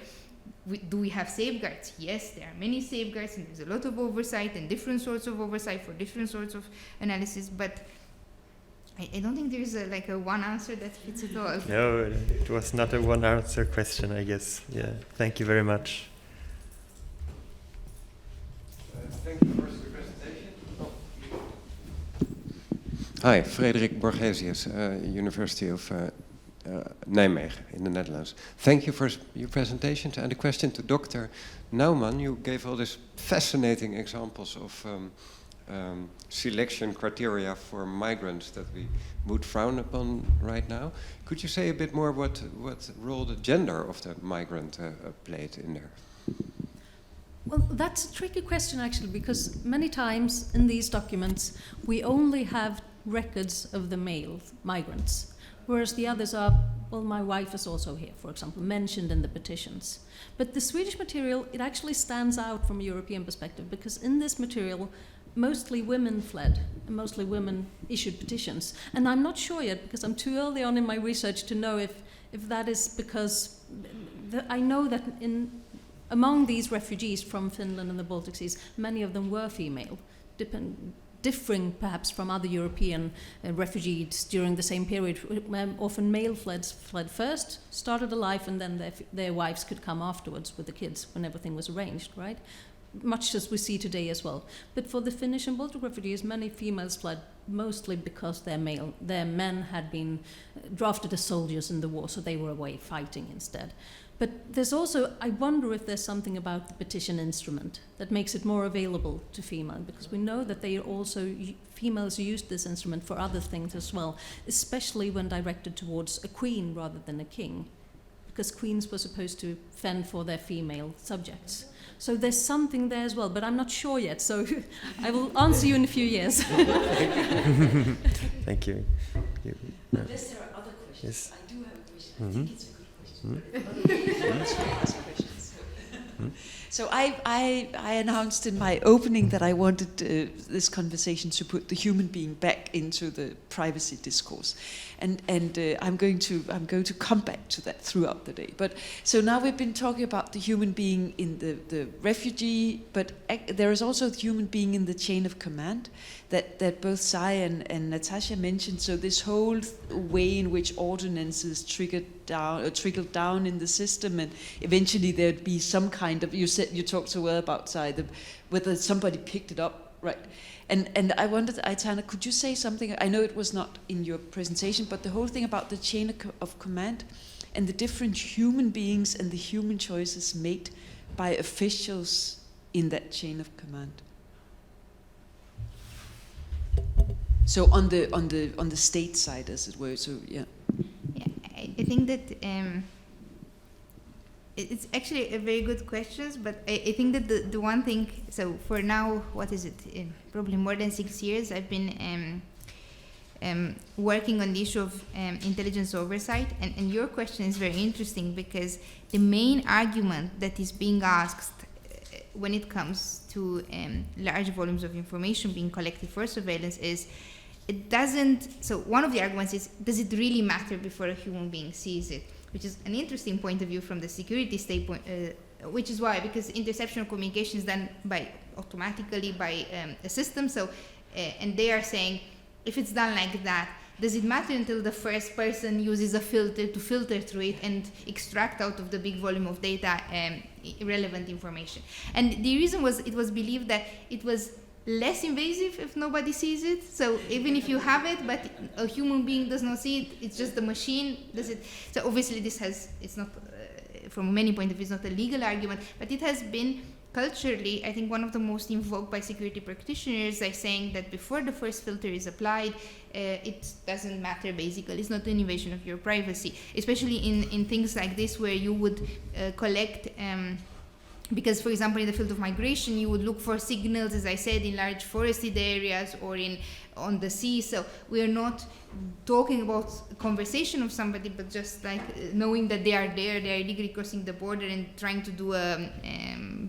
Do we have safeguards? Yes, there are many safeguards, and there's a lot of oversight and different sorts of oversight for different sorts of analysis, but I don't think there's a one answer that fits it all. No, it was not a one answer question, I guess. Yeah, thank you very much. Thank you for the presentation. Hi, Frederik Borgesius, University of Nijmegen in the Netherlands. Thank you for your presentation. And a question to Dr. Naumann. You gave all these fascinating examples of selection criteria for migrants that we would frown upon right now. Could you say a bit more what role the gender of the migrant played in there? Well, that's a tricky question actually, because many times in these documents we only have records of the male migrants, whereas the others are, well, my wife is also here, for example, mentioned in the petitions. But the Swedish material, it actually stands out from a European perspective, because in this material mostly women fled, and mostly women issued petitions. And I'm not sure yet, because I'm too early on in my research to know if that is because I know that among these refugees from Finland and the Baltic Seas, many of them were female, differing perhaps from other European refugees during the same period. Often male fled first, started a life, and then their wives could come afterwards with the kids when everything was arranged, right? Much as we see today as well. But for the Finnish and Baltic refugees, many females fled mostly because their men had been drafted as soldiers in the war, so they were away fighting instead. But there's also, I wonder if there's something about the petition instrument that makes it more available to females, because we know that females used this instrument for other things as well, especially when directed towards a queen rather than a king, because queens were supposed to fend for their female subjects. So there's something there as well, but I'm not sure yet, so I will answer you in a few years. Thank you. Unless there are other questions, Yes. I do have a question. I think it's a good question. So I announced in my opening that I wanted this conversation to put the human being back into the privacy discourse, and I'm going to come back to that throughout the day. But so now we've been talking about the human being in the refugee, but there is also the human being in the chain of command that both Sai and Natasha mentioned. So this whole way in which ordinances trickled down in the system, and eventually there'd be some kind of, you talked so well about Sai, whether somebody picked it up, right? And I wondered, Aitana, could you say something? I know it was not in your presentation, but the whole thing about the chain of command and the different human beings and the human choices made by officials in that chain of command. So on the state side, as it were. So yeah. Yeah, I think that it's actually a very good question, but I think that the one thing. So for now, what is it? Probably more than 6 years. I've been working on the issue of intelligence oversight, and your question is very interesting, because the main argument that is being asked when it comes to large volumes of information being collected for surveillance is, it doesn't, so one of the arguments is, does it really matter before a human being sees it? Which is an interesting point of view from the security standpoint, which is why, because interception of communication is done automatically by a system, so, and they are saying, if it's done like that, does it matter until the first person uses a filter to filter through it and extract out of the big volume of data irrelevant information? And the reason was, it was believed that it was less invasive if nobody sees it. So even if you have it, but a human being does not see it, it's just the machine does it. So obviously it's not, from many point of view, it's not a legal argument, but it has been culturally, I think, one of the most invoked by security practitioners, like saying that before the first filter is applied, it doesn't matter, basically. It's not an invasion of your privacy, especially in things like this where you would collect because, for example, in the field of migration, you would look for signals, as I said, in large forested areas or on the sea. So we are not talking about conversation of somebody, but just like knowing that they are there, they are illegally crossing the border, and trying to do a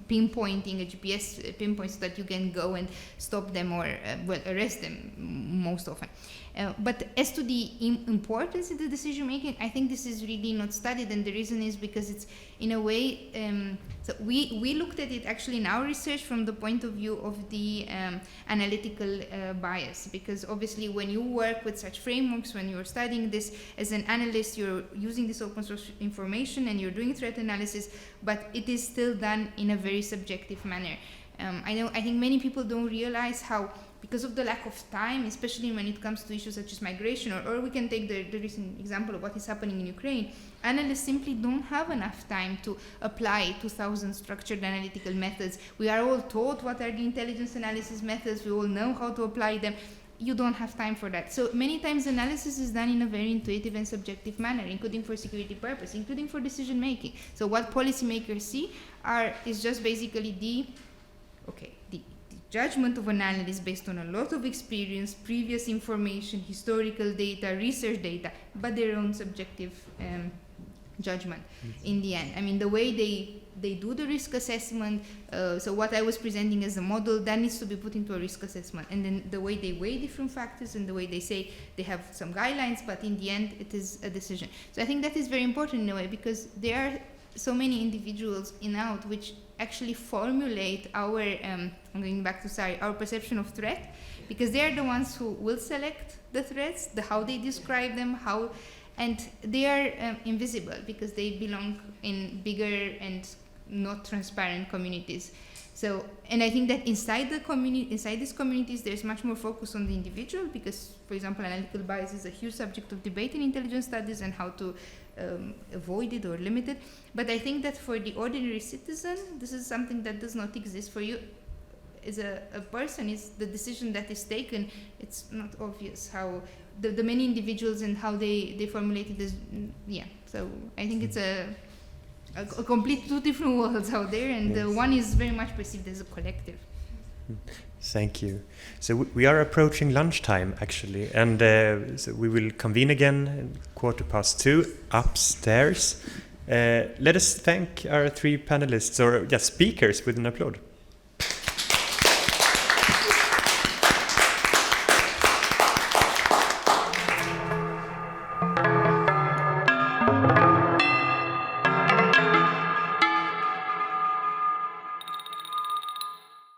pinpointing, a GPS pinpoint, so that you can go and stop them or arrest them most often. But as to the importance of the decision making, I think this is really not studied, and the reason is because it's, in a way, so we looked at it actually in our research from the point of view of the analytical bias, because obviously when you work with such frameworks, when you're studying this as an analyst, you're using this open source information and you're doing threat analysis, but it is still done in a very subjective manner. I think many people don't realize how, because of the lack of time, especially when it comes to issues such as migration, or we can take the recent example of what is happening in Ukraine, analysts simply don't have enough time to apply 2,000 structured analytical methods. We are all taught what are the intelligence analysis methods, we all know how to apply them. You don't have time for that. So many times analysis is done in a very intuitive and subjective manner, including for security purpose, including for decision making. So what policymakers see is just basically the judgment of an analyst based on a lot of experience, previous information, historical data, research data, but their own subjective judgment in the end. I mean, the way they do the risk assessment, so what I was presenting as a model, that needs to be put into a risk assessment. And then the way they weigh different factors and the way they say they have some guidelines, but in the end, it is a decision. So I think that is very important in a way, because there are so many individuals in out which actually formulate our, I'm going back to Sari, our perception of threat, because they are the ones who will select the threats, how they describe them, and they are invisible because they belong in bigger and not transparent communities. So, and I think that inside these communities, there's much more focus on the individual, because, for example, analytical bias is a huge subject of debate in intelligence studies and how to avoid it or limit it. But I think that for the ordinary citizen, this is something that does not exist. For you as a person, is the decision that is taken, it's not obvious how the many individuals and how they formulate it. So I think it's a complete two different worlds out there, and yes. One is very much perceived as a collective. Thank you. So we are approaching lunchtime, actually, and so we will convene again at 2:15 upstairs. Let us thank our three panelists, or speakers, with an applause.